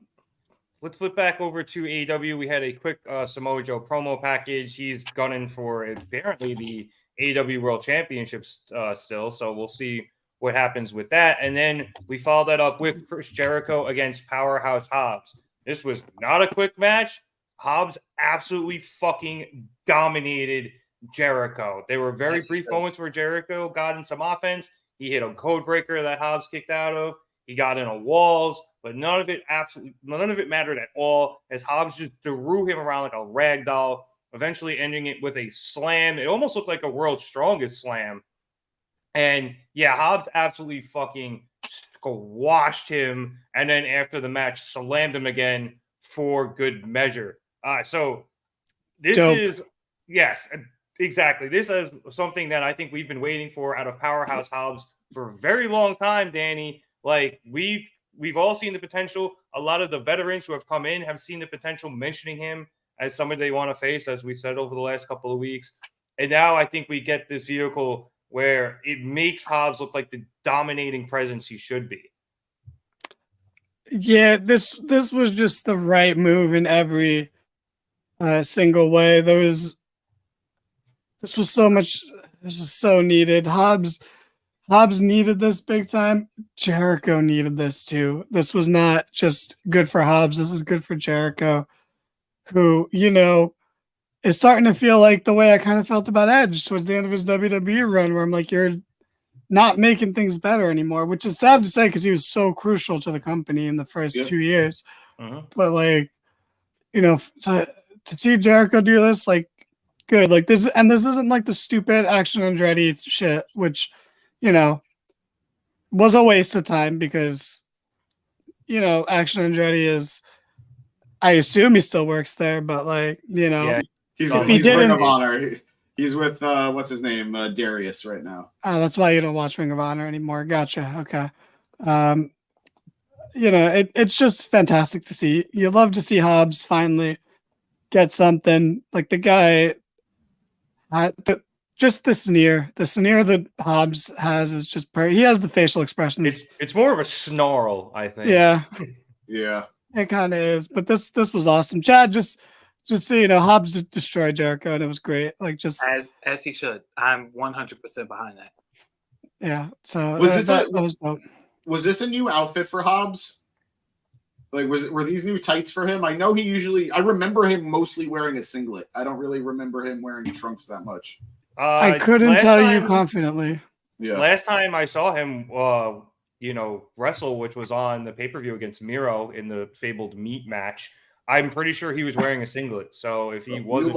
Let's flip back over to AEW. We had a quick Samoa Joe promo package. He's gunning for apparently the AEW World Championship still, so we'll see what happens with that. And then we followed that up with Chris Jericho against Powerhouse Hobbs. This was not a quick match. Hobbs absolutely fucking dominated Jericho. They were very brief moments where Jericho got in some offense. He hit a code breaker that Hobbs kicked out of. He got in a walls, but none of it mattered at all as Hobbs just threw him around like a rag doll, eventually ending it with a slam. It almost looked like a world's strongest slam. And yeah, Hobbs absolutely fucking squashed him. And then after the match, slammed him again for good measure. So this is, yes, exactly. This is something that I think we've been waiting for out of Powerhouse Hobbs for a very long time, Danny. Like we've all seen the potential. A lot of the veterans who have come in have seen the potential, mentioning him as somebody they want to face, as we said over the last couple of weeks. And now I think we get this vehicle where it makes Hobbs look like the dominating presence he should be. Yeah, this was just the right move in every single way. This was so much. This was so needed. Hobbs needed this big time. Jericho needed this too. This was not just good for Hobbs. This is good for Jericho, who, is starting to feel like the way I kind of felt about Edge towards the end of his WWE run, where I'm like, you're not making things better anymore, which is sad to say because he was so crucial to the company in the first 2 years. But like, to see Jericho do this, like, good. Like this isn't like the stupid Action Andretti shit, which, was a waste of time because, Action Andretti is, I assume he still works there, but like, Yeah. He's Ring of Honor. He's with what's his name, Darius right now. Oh, that's why you don't watch Ring of Honor anymore. Gotcha. Okay. It's just fantastic to see. You love to see Hobbs finally get something. Like the guy, just the sneer that Hobbs has is just he has the facial expressions. It's more of a snarl, I think. Yeah. Yeah. It kind of is, but this was awesome. Chad, just so Hobbs just destroyed Jericho, and it was great. Like just as he should. I'm 100% behind that. Yeah. So that was dope. Was this a new outfit for Hobbs? Like, were these new tights for him? I know I remember him mostly wearing a singlet. I don't really remember him wearing trunks that much. I couldn't tell you confidently. Yeah. Last time I saw him, wrestle, which was on the pay-per-view against Miro in the fabled meat match, I'm pretty sure he was wearing a singlet. So if he wasn't,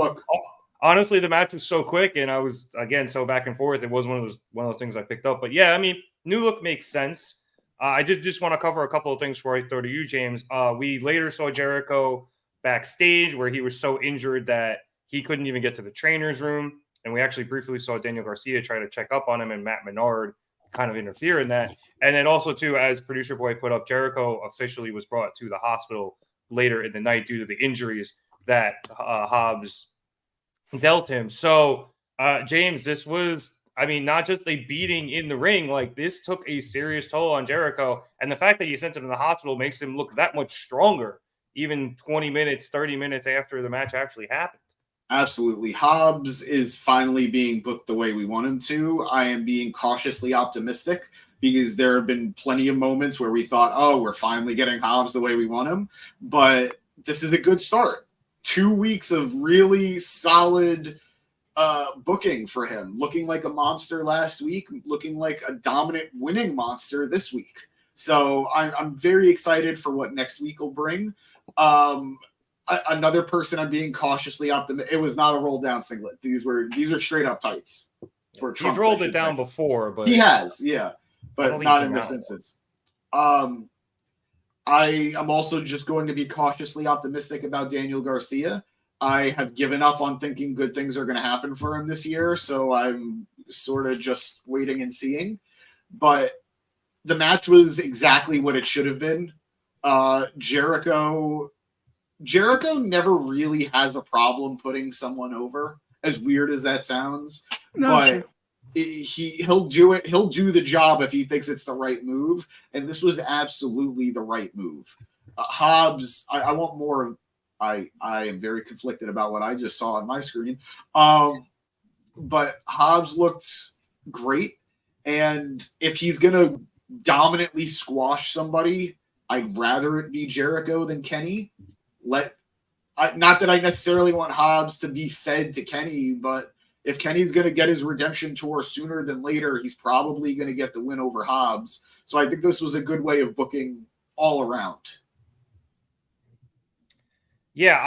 honestly, the match was so quick, and I was again so back and forth. It was one of those things I picked up. But yeah, I mean, new look makes sense. I did just want to cover a couple of things before I throw to you, James. We later saw Jericho backstage where he was so injured that he couldn't even get to the trainer's room. And we actually briefly saw Daniel Garcia try to check up on him, and Matt Menard kind of interfere in that. And then also, too, as Producer Boy put up, Jericho officially was brought to the hospital later in the night due to the injuries that Hobbs dealt him. So, James, this was, not just a beating in the ring. Like, this took a serious toll on Jericho. And the fact that you sent him to the hospital makes him look that much stronger, even 20 minutes, 30 minutes after the match actually happened. Absolutely. Hobbs is finally being booked the way we want him to. I am being cautiously optimistic because there have been plenty of moments where we thought, oh, we're finally getting Hobbs the way we want him. But this is a good start. 2 weeks of really solid booking for him. Looking like a monster last week, looking like a dominant winning monster this week. So I'm very excited for what next week will bring. Another person I'm being cautiously optimistic. It was not a roll down singlet. These were straight up tights. He's rolled it down before, but he has, yeah, but not in this instance. I am also just going to be cautiously optimistic about Daniel Garcia. I have given up on thinking good things are going to happen for him this year, so I'm sort of just waiting and seeing. But the match was exactly what it should have been. Jericho never really has a problem putting someone over, as weird as that sounds. No, but he'll do it. He'll do the job if he thinks it's the right move. And this was absolutely the right move. Hobbs, I want more of. I am very conflicted about what I just saw on my screen. But Hobbs looked great. And if he's going to dominantly squash somebody, I'd rather it be Jericho than Kenny. Not that I necessarily want Hobbs to be fed to Kenny, but if Kenny's going to get his redemption tour sooner than later, he's probably going to get the win over Hobbs. So I think this was a good way of booking all around. Yeah,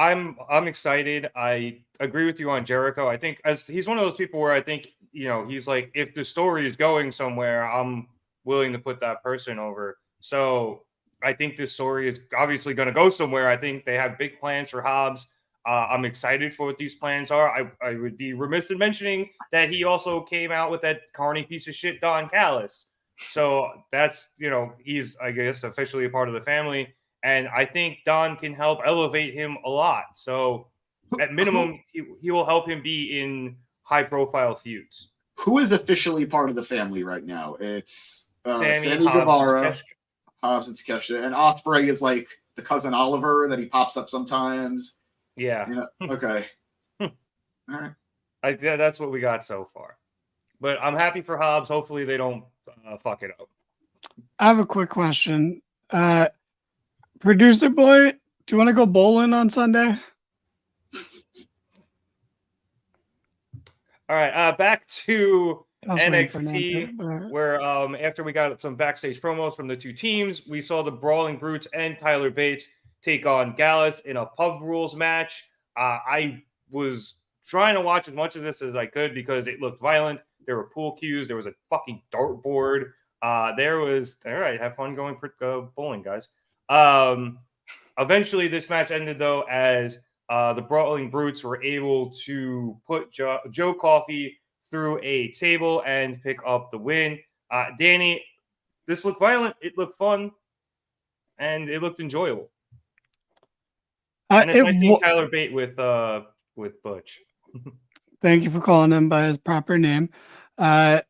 I'm excited. I agree with you on Jericho. I think as he's one of those people where I think, he's like, if the story is going somewhere, I'm willing to put that person over. So I think this story is obviously going to go somewhere. I think they have big plans for Hobbs. I'm excited for what these plans are. I would be remiss in mentioning that he also came out with that corny piece of shit, Don Callis. So that's, he's, I guess, officially a part of the family. And I think Don can help elevate him a lot. So at minimum, he will help him be in high-profile feuds. Who is officially part of the family right now? It's Sammy Hobbs, Guevara, Hobbs and Takeshita. And Ospreay is like the cousin Oliver that he pops up sometimes. Yeah. Okay. All right. That's what we got so far. But I'm happy for Hobbs. Hopefully they don't fuck it up. I have a quick question. Producer boy, do you want to go bowling on Sunday? All right, back to NXT, where after we got some backstage promos from the two teams, we saw the Brawling Brutes and Tyler Bates take on Gallus in a pub rules match. I was trying to watch as much of this as I could because it looked violent. There were pool cues. There was a fucking dartboard. All right, have fun going bowling, guys. Eventually, this match ended, though, as the Brawling Brutes were able to put Joe Coffey through a table and pick up the win. Danny, this looked violent. It looked fun. And it looked enjoyable. And it's nice seeing Tyler Bate with Butch. Thank you for calling him by his proper name. It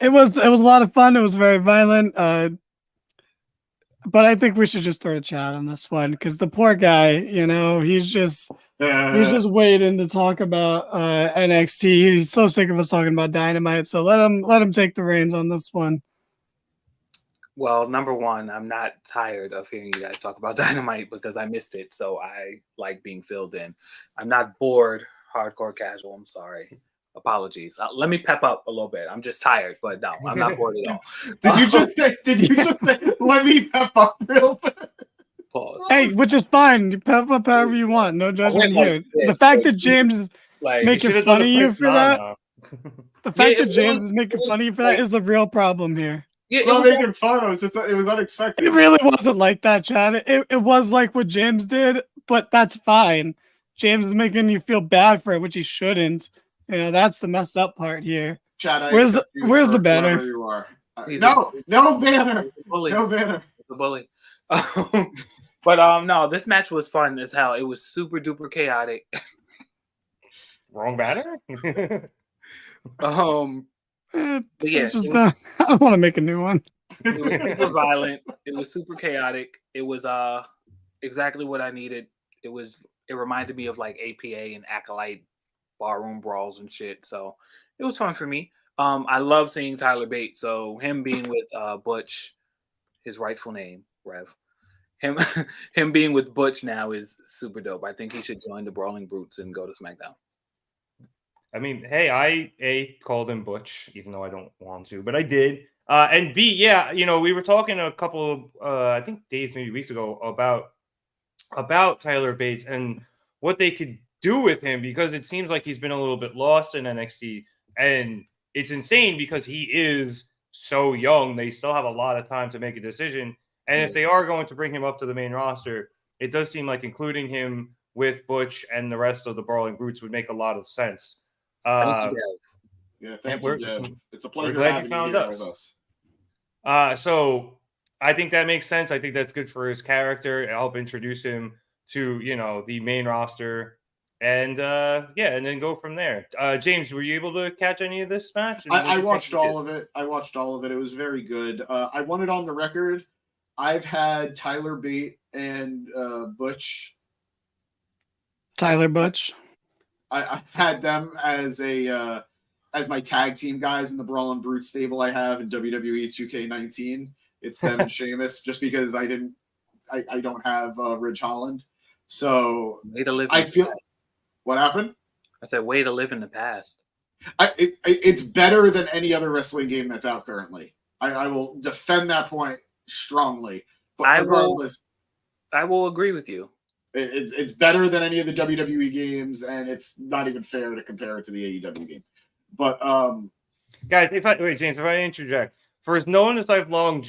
was a lot of fun. It was very violent. But I think we should just throw a chat on this one because the poor guy, he's just waiting to talk about NXT. He's so sick of us talking about Dynamite. So let him take the reins on this one. Well, number one, I'm not tired of hearing you guys talk about Dynamite because I missed it. So I like being filled in. I'm not bored, hardcore casual. I'm sorry. Apologies. Let me pep up a little bit. I'm just tired, but no, I'm not bored at all. Did you just say, let me pep up real bit? Pause. Hey, which is fine. You pep up however you want. No judgment here. The fact that James is making fun of you for that, the fact that James is making fun of you for that is the real problem here. Yeah, not making fun. It was unexpected. It really wasn't like that, Chad. It was like what James did, but that's fine. James is making you feel bad for it, which he shouldn't. That's the messed up part here. Chad, where's the banner? You are. No banner. No banner. The bully. But no, this match was fun as hell. It was super duper chaotic. Wrong banner. Yeah, I don't want to make a new one. It was super violent. It was super chaotic. It was exactly what I needed. It reminded me of like APA and Acolyte barroom brawls and shit. So it was fun for me. I love seeing Tyler Bate. So him being with Butch, his rightful name, Rev. Him being with Butch now is super dope. I think he should join the Brawling Brutes and go to SmackDown. I mean, hey, I called him Butch, even though I don't want to, but I did. And B, yeah, we were talking a couple of, I think days, maybe weeks ago about Tyler Bates and what they could do with him because it seems like he's been a little bit lost in NXT. And it's insane because he is so young. They still have a lot of time to make a decision. And if they are going to bring him up to the main roster, it does seem like including him with Butch and the rest of the Brawling Brutes would make a lot of sense. Thank you, Dev. It's a pleasure having you found us. So I think that makes sense. I think that's good for his character. It'll help introduce him to, the main roster. And and then go from there. James, were you able to catch any of this match? I watched all of it. It was very good. I want it on the record. I've had Tyler Bate and Butch. Tyler Butch. I've had them as my tag team guys in the Brawling Brute stable I have in WWE 2K19. It's them and Sheamus, just because I don't have Ridge Holland. So I feel. What happened? I said, way to live in the past. It's better than any other wrestling game that's out currently. I will defend that point strongly. But regardless, I will agree with you. It's better than any of the WWE games, and it's not even fair to compare it to the AEW game. But guys, James, if I interject, for as long as I've known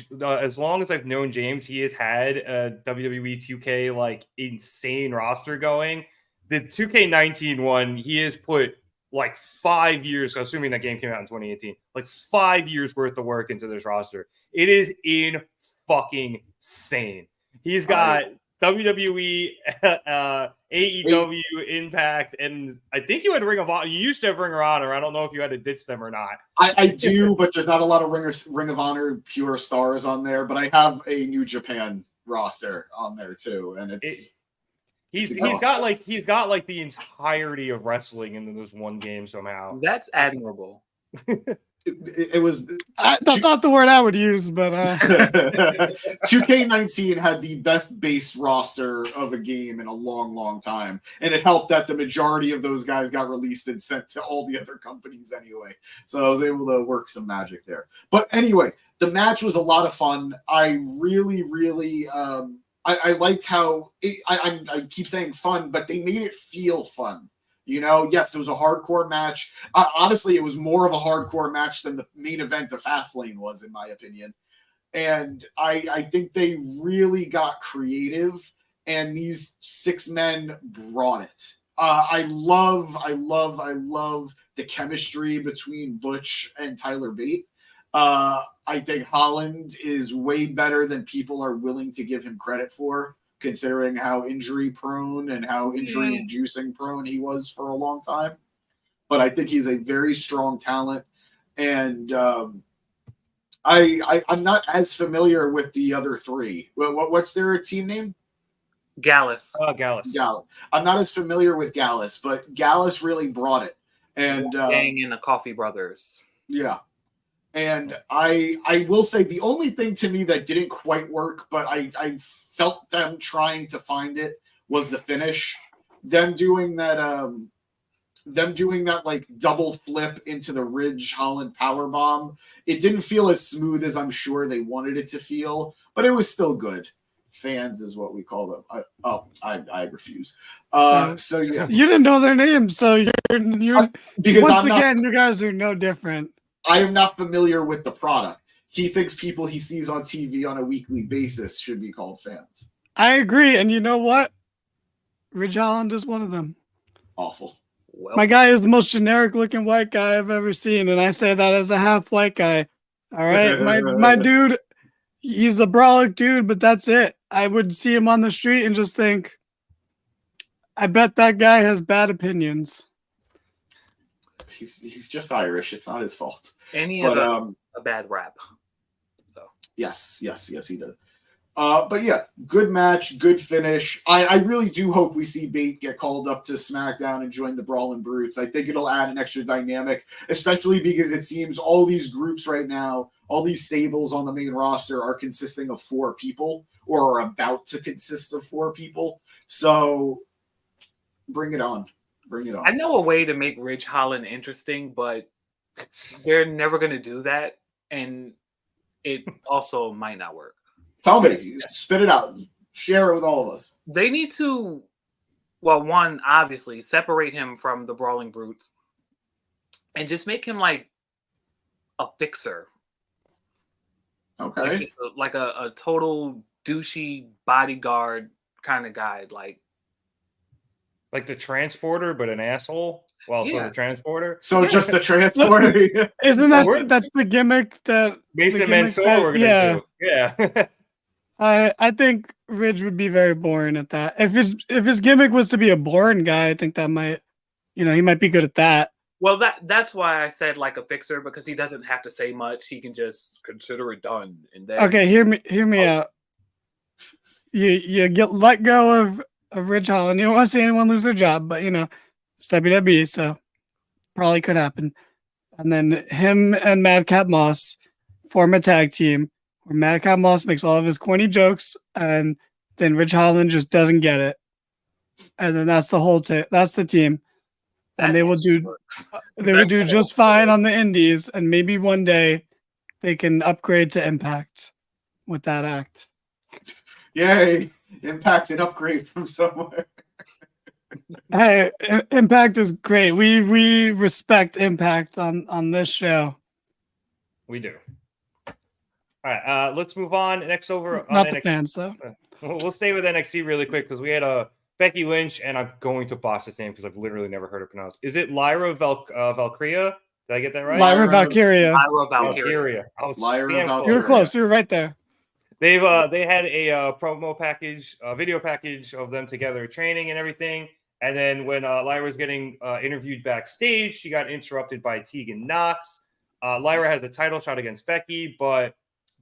James, he has had a WWE 2K like insane roster going. The 2K19 one, he has put like 5 years, assuming that game came out in 2018, like 5 years worth of work into this roster. It is in fucking insane. He's got WWE, AEW, Impact, and I think you had Ring of Honor. You used to have Ring of Honor. I don't know if you had to ditch them or not. I do, but there's not a lot of Ring of Honor pure stars on there. But I have a New Japan roster on there too, and he's got like the entirety of wrestling in this one game somehow. That's admirable. It was that's not the word I would use, but 2K19 had the best base roster of a game in a long time, and it helped that the majority of those guys got released and sent to all the other companies anyway, so I was able to work some magic there. But anyway, the match was a lot of fun. I really I liked how I keep saying fun, but they made it feel fun. You know, yes, it was a hardcore match. Honestly, it was more of a hardcore match than the main event of Fastlane was, in my opinion. And I think they really got creative, and these 6 men brought it. I love the chemistry between Butch and Tyler Bate. I think Holland is way better than people are willing to give him credit for, considering how injury prone and how injury inducing prone he was for a long time. But I think he's a very strong talent. And I'm not as familiar with the other 3. What's their team name? Gallus. Gallus. I'm not as familiar with Gallus, but Gallus really brought it. And Gang and the Coffee Brothers. Yeah. And I will say the only thing to me that didn't quite work, but I felt them trying to find it, was the finish. Them doing that like double flip into the Ridge Holland powerbomb. It didn't feel as smooth as I'm sure they wanted it to feel, but it was still good. Fans is what we call them. I refuse. So yeah. You didn't know their names, so you're because once again, you guys are no different. I am not familiar with the product. He thinks people he sees on TV on a weekly basis should be called fans. I agree, and you know what? Ridge Holland is one of them. Awful. Well, my guy is the most generic-looking white guy I've ever seen, and I say that as a half white guy. All right, my dude, he's a brolic dude, but that's it. I would see him on the street and just think, I bet that guy has bad opinions. He's just Irish. It's not his fault. And he has a bad rap. So yes, he does. But yeah, good match, good finish. I really do hope we see Bate get called up to SmackDown and join the Brawling Brutes. I think it'll add an extra dynamic, especially because it seems all these groups right now, all these stables on the main roster are consisting of 4 people, or are about to consist of 4 people. So bring it on. I know a way to make Ridge Holland interesting, but they're never going to do that, and it also might not work. Tell me, spit it out, share it with all of us. They need to, well, one, obviously separate him from the Brawling Brutes, and just make him like a fixer. Okay, like a total douchey bodyguard kind of guy, like the transporter, but an asshole. Well, for the transporter. So just the transporter. Isn't that's the gimmick that Mason Mansoor we're gonna do? Yeah. I think Ridge would be very boring at that. If his gimmick was to be a boring guy, I think that might, he might be good at that. Well, that's why I said like a fixer, because he doesn't have to say much. He can just consider it done. And then okay, hear me out. You get let go of Ridge Holland. You don't want to see anyone lose their job, but it's WWE, so probably could happen. And then him and Madcap Moss form a tag team where Madcap Moss makes all of his corny jokes, and then Ridge Holland just doesn't get it. And then that's the whole that's the team. and they will do just fine on the indies, and maybe one day they can upgrade to Impact with that act. Yay! Impact's an upgrade from somewhere. Hey, Impact is great. We respect Impact on this show. We do. All right, let's move on. Next over on Not NXT. the fans though. We'll stay with NXT really quick because we had Becky Lynch, and I'm going to botch this name because I've literally never heard it pronounced. Is it Lyra Valkyria? Did I get that right? Lyra Valkyria. Valkyria. You were close. You were right there. They had a promo package, a video package of them together training and everything. And then when Lyra was getting interviewed backstage, she got interrupted by Tegan Nox. Lyra has a title shot against Becky, but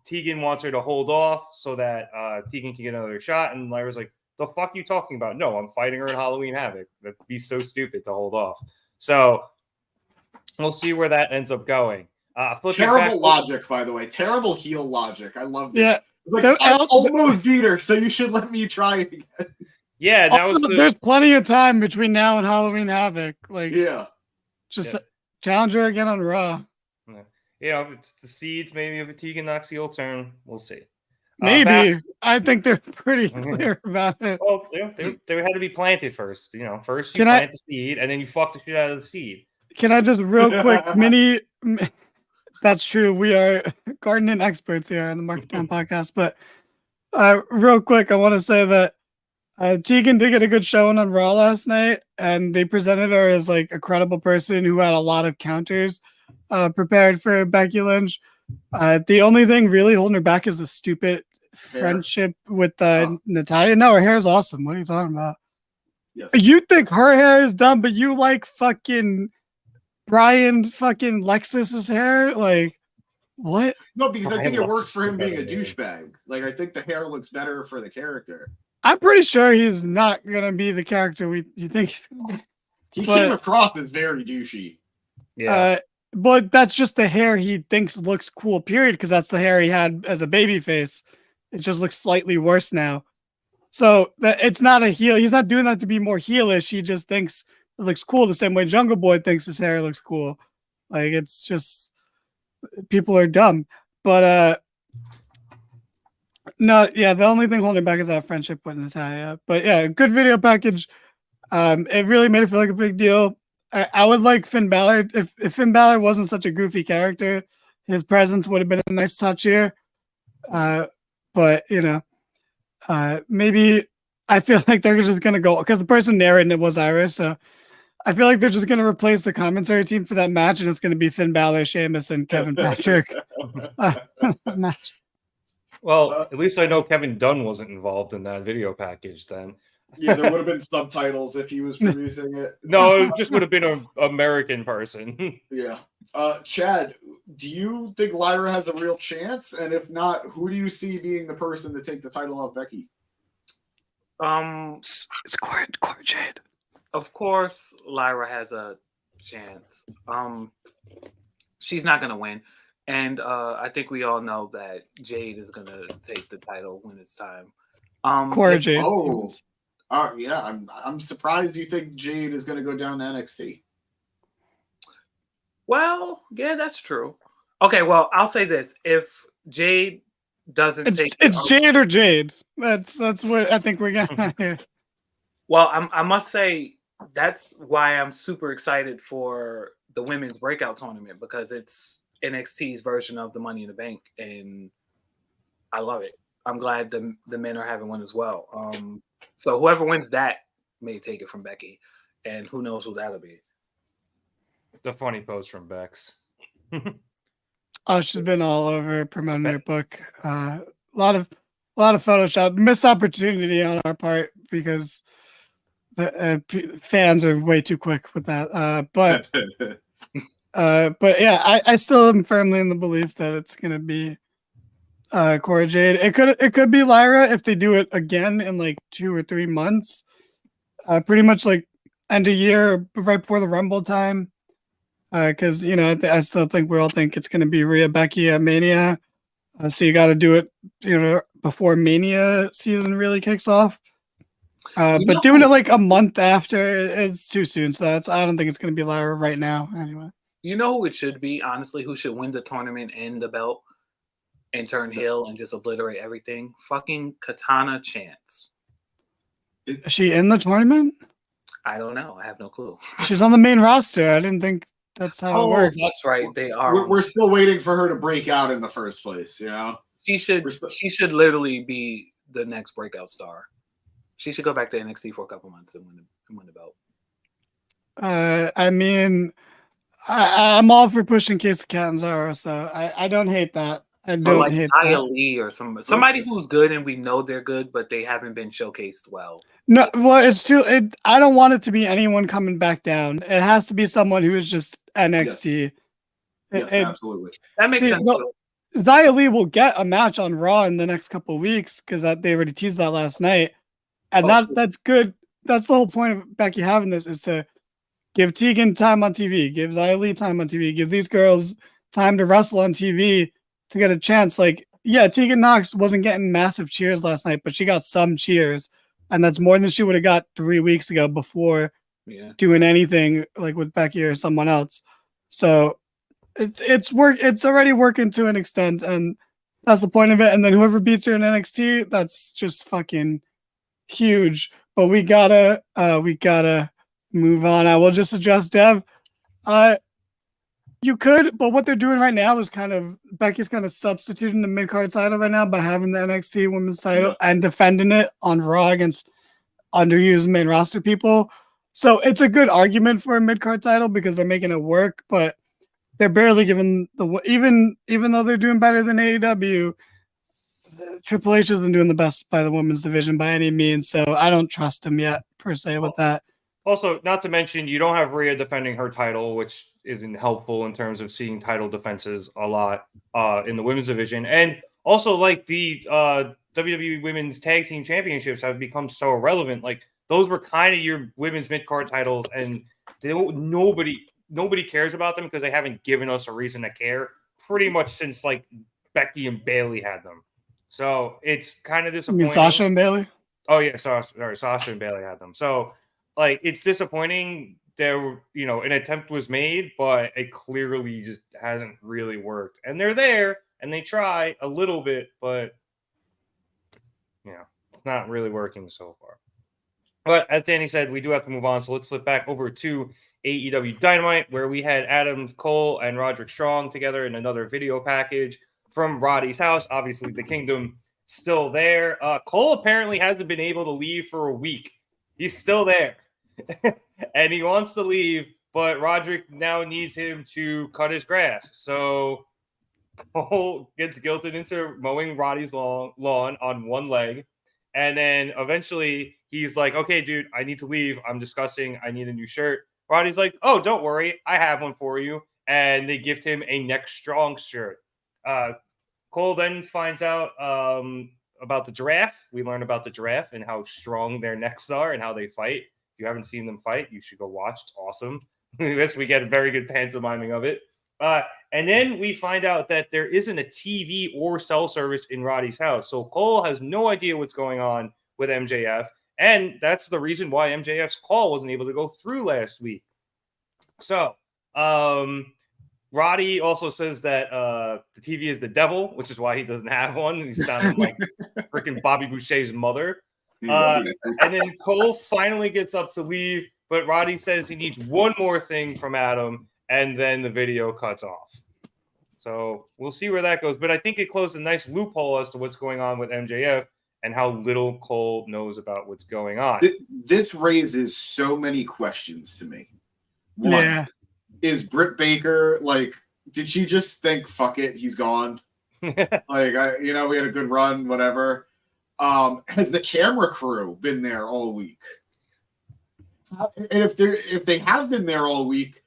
Tegan wants her to hold off so that Tegan can get another shot. And Lyra's like, the fuck you talking about? No, I'm fighting her in Halloween Havoc. That'd be so stupid to hold off. So we'll see where that ends up going. Terrible logic, by the way. Terrible heel logic. I loved it. Yeah. Like, I almost beat her, so you should let me try again. Yeah, that also, there's plenty of time between now and Halloween Havoc. Like, just challenge her again on Raw. You know, it's the seeds maybe of a Tegan Nox heel turn. We'll see. Maybe. I think they're pretty clear about it. Well, they had to be planted first. You know, first you plant the seed, and then you fuck the shit out of the seed. Can I just real quick That's true. We are gardening experts here on the Markdown podcast. But real quick, I want to say that Tegan did get a good showing on Raw last night, and they presented her as like a credible person who had a lot of counters prepared for Becky Lynch. The only thing really holding her back is the stupid friendship with Natalya. No, her hair is awesome. What are you talking about? Yes. You think her hair is dumb, but you like fucking Brian fucking Lexus's hair? Like, what? No, because I think it works for him being a douchebag. Like, I think the hair looks better for the character. I'm pretty sure he's not gonna be the character you think he's gonna be. He came across as very douchey. Yeah. But that's just the hair he thinks looks cool, period, because that's the hair he had as a baby face. It just looks slightly worse now. So it's not a heel. He's not doing that to be more heelish. He just thinks it looks cool the same way Jungle Boy thinks his hair looks cool. Like, it's just, people are dumb. But no, yeah, the only thing holding back is that friendship with Natalya. But yeah, good video package. It really made it feel like a big deal. I would like Finn Balor. If Finn Balor wasn't such a goofy character, his presence would have been a nice touch here. But, you know, maybe I feel like they're just going to go, because the person narrating it was Iris. So I feel like they're just going to replace the commentary team for that match, and it's going to be Finn Balor, Sheamus, and Kevin Patrick. Match. Well, at least I know Kevin Dunn wasn't involved in that video package then. Yeah, there would have been subtitles if he was producing it. No, it just would have been an American person. Yeah. Chad, do you think Lyra has a real chance? And if not, who do you see being the person to take the title off Becky? It's Cora Jade. Of course, Lyra has a chance. She's not gonna win. And I think we all know that Jade is gonna take the title when it's time. Cora Jade. Yeah, I'm surprised you think Jade is going to go down to NXT. Well, yeah, that's true. Okay, well, I'll say this: if Jade doesn't it's Jade or Jade. That's what I think we're gonna hear. Well, I must say that's why I'm super excited for the women's breakout tournament, because it's NXT's version of the Money in the Bank, and I love it. I'm glad the men are having one as well. So whoever wins that may take it from Becky, and who knows who that'll be. The funny post from Bex. Oh, she's been all over promoting her book. A lot of Photoshop, missed opportunity on our part because fans are way too quick with that. But yeah, I still am firmly in the belief that it's gonna be Cora Jade. It could be Lyra if they do it again in like 2 or 3 months. Pretty much like end of year, right before the Rumble time. Because you know, I still think we all think it's going to be Rhea Becky at Mania. So you got to do it, you know, before Mania season really kicks off. But doing it like a month after, it's too soon. So I don't think it's going to be Lyra right now. Anyway, you know who it should be, honestly, who should win the tournament and the belt and turn heel and just obliterate everything? Fucking Katana Chance. Is she in the tournament? I don't know. I have no clue. She's on the main roster. I didn't think that's how it worked. That's right. They are. We're still waiting for her to break out in the first place. You know, she should literally be the next breakout star. She should go back to NXT for a couple months and win the belt. I mean, I'm all for pushing Case of Catanzaro, so I don't hate that. I don't hate Nia Lee or somebody who's good and we know they're good, but they haven't been showcased well. No, well, I don't want it to be anyone coming back down. It has to be someone who is just NXT. Yes, absolutely. That makes sense. Well, Xia Li will get a match on Raw in the next couple of weeks because they already teased that last night, and that's good. That's the whole point of Becky having this, is to give Tegan time on TV, give Xia Li time on TV, give these girls time to wrestle on TV to get a chance. Like, yeah, Tegan Nox wasn't getting massive cheers last night, but she got some cheers, and that's more than she would have got 3 weeks ago before doing anything like with Becky or someone else. So it's already working to an extent, and that's the point of it. And then whoever beats her in NXT, that's just fucking huge. But we gotta move on. I will just address Dev. You could, but what they're doing right now is Becky's kind of substituting the mid-card title right now by having the NXT women's title and defending it on Raw against underused main roster people. So it's a good argument for a mid-card title because they're making it work, but they're barely giving even though they're doing better than AEW, Triple H isn't doing the best by the women's division by any means. So I don't trust him yet per se with that. Also, not to mention, you don't have Rhea defending her title, which isn't helpful in terms of seeing title defenses a lot in the women's division. And also, like, the WWE Women's Tag Team Championships have become so irrelevant. Like, those were kind of your women's mid-card titles, and nobody cares about them because they haven't given us a reason to care pretty much since, like, Becky and Bayley had them. So it's kind of disappointing. You mean Sasha and Bayley? Oh, yeah, Sasha and Bayley had them. So, like, it's disappointing. An attempt was made, but it clearly just hasn't really worked. And they're there, and they try a little bit, but it's not really working so far. But as Danny said, we do have to move on. So let's flip back over to AEW Dynamite, where we had Adam Cole and Roderick Strong together in another video package from Roddy's house. Obviously, the Kingdom still there. Cole apparently hasn't been able to leave for a week. He's still there. And he wants to leave, but Roderick now needs him to cut his grass. So Cole gets guilted into mowing Roddy's lawn on one leg. And then eventually he's like, okay, dude, I need to leave. I'm disgusting. I need a new shirt. Roddy's like, oh, don't worry. I have one for you. And they gift him a Neck Strong shirt. Cole then finds out about the giraffe. We learn about the giraffe and how strong their necks are and how they fight. If you haven't seen them fight, you should go watch. It's awesome. Yes, we get a very good pantomiming of it. And then we find out that there isn't a TV or cell service in Roddy's house. So Cole has no idea what's going on with MJF. And that's the reason why MJF's call wasn't able to go through last week. So Roddy also says that the TV is the devil, which is why he doesn't have one. He's sounding like freaking Bobby Boucher's mother. And then Cole finally gets up to leave, but Roddy says he needs one more thing from Adam, and then the video cuts off. So we'll see where that goes. But I think it closed a nice loophole as to what's going on with MJF and how little Cole knows about what's going on. This raises so many questions to me. One, is Britt Baker, like, did she just think, fuck it, he's gone? We had a good run, whatever. Has the camera crew been there all week? And if they have been there all week,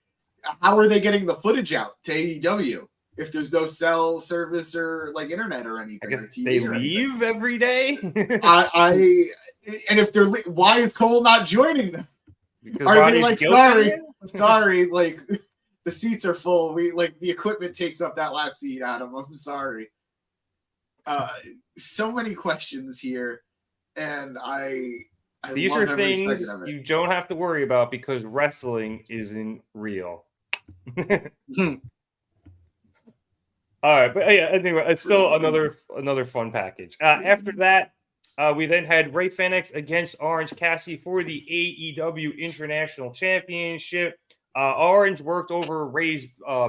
how are they getting the footage out to AEW if there's no cell service or like internet or anything? I guess they leave every day. And if they're, why is Cole not joining them? Because are Roddy's they like, sorry, like the seats are full. We like the equipment takes up that last seat, Adam. I'm sorry. So many questions here, and I These love are every second things of it. you don't have to worry about because wrestling isn't real. All right, but yeah, anyway, it's still another fun package. After that, we then had Rey Fenix against Orange Cassidy for the AEW International Championship. Orange worked over Rey's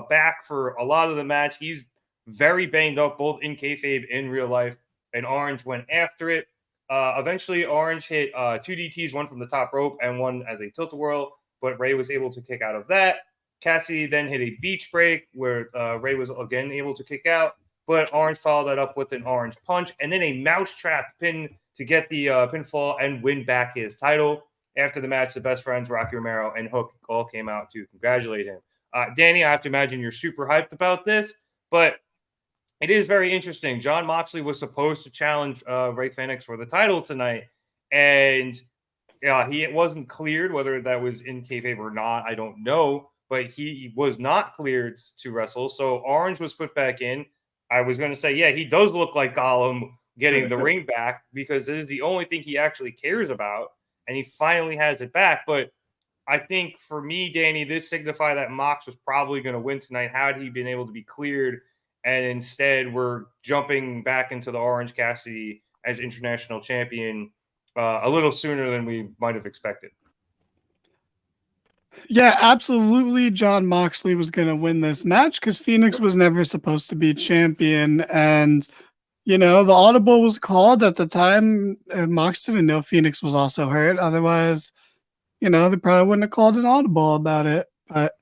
back for a lot of the match. He's very banged up, both in kayfabe and in real life, and Orange went after it. Eventually, Orange hit 2 DTs, one from the top rope and one as a tilt-a-whirl, but Rey was able to kick out of that. Cassidy then hit a beach break where Rey was again able to kick out, but Orange followed that up with an orange punch and then a mousetrap pin to get the pinfall and win back his title. After the match, the best friends, Rocky Romero and Hook, all came out to congratulate him. Danny, I have to imagine you're super hyped about this, but it is very interesting. Jon Moxley was supposed to challenge Rey Fenix for the title tonight, and he wasn't cleared, whether that was in kayfabe or not, I don't know. But he was not cleared to wrestle. So Orange was put back in. I was going to say, yeah, he does look like Gollum getting the ring back because it is the only thing he actually cares about. And he finally has it back. But I think for me, Danny, this signified that Mox was probably going to win tonight had he been able to be cleared. And instead, we're jumping back into the Orange Cassidy as international champion a little sooner than we might have expected. Yeah, absolutely. Jon Moxley was going to win this match because Phoenix was never supposed to be champion. And, the audible was called at the time. Mox didn't know Phoenix was also hurt. Otherwise, they probably wouldn't have called an audible about it. But,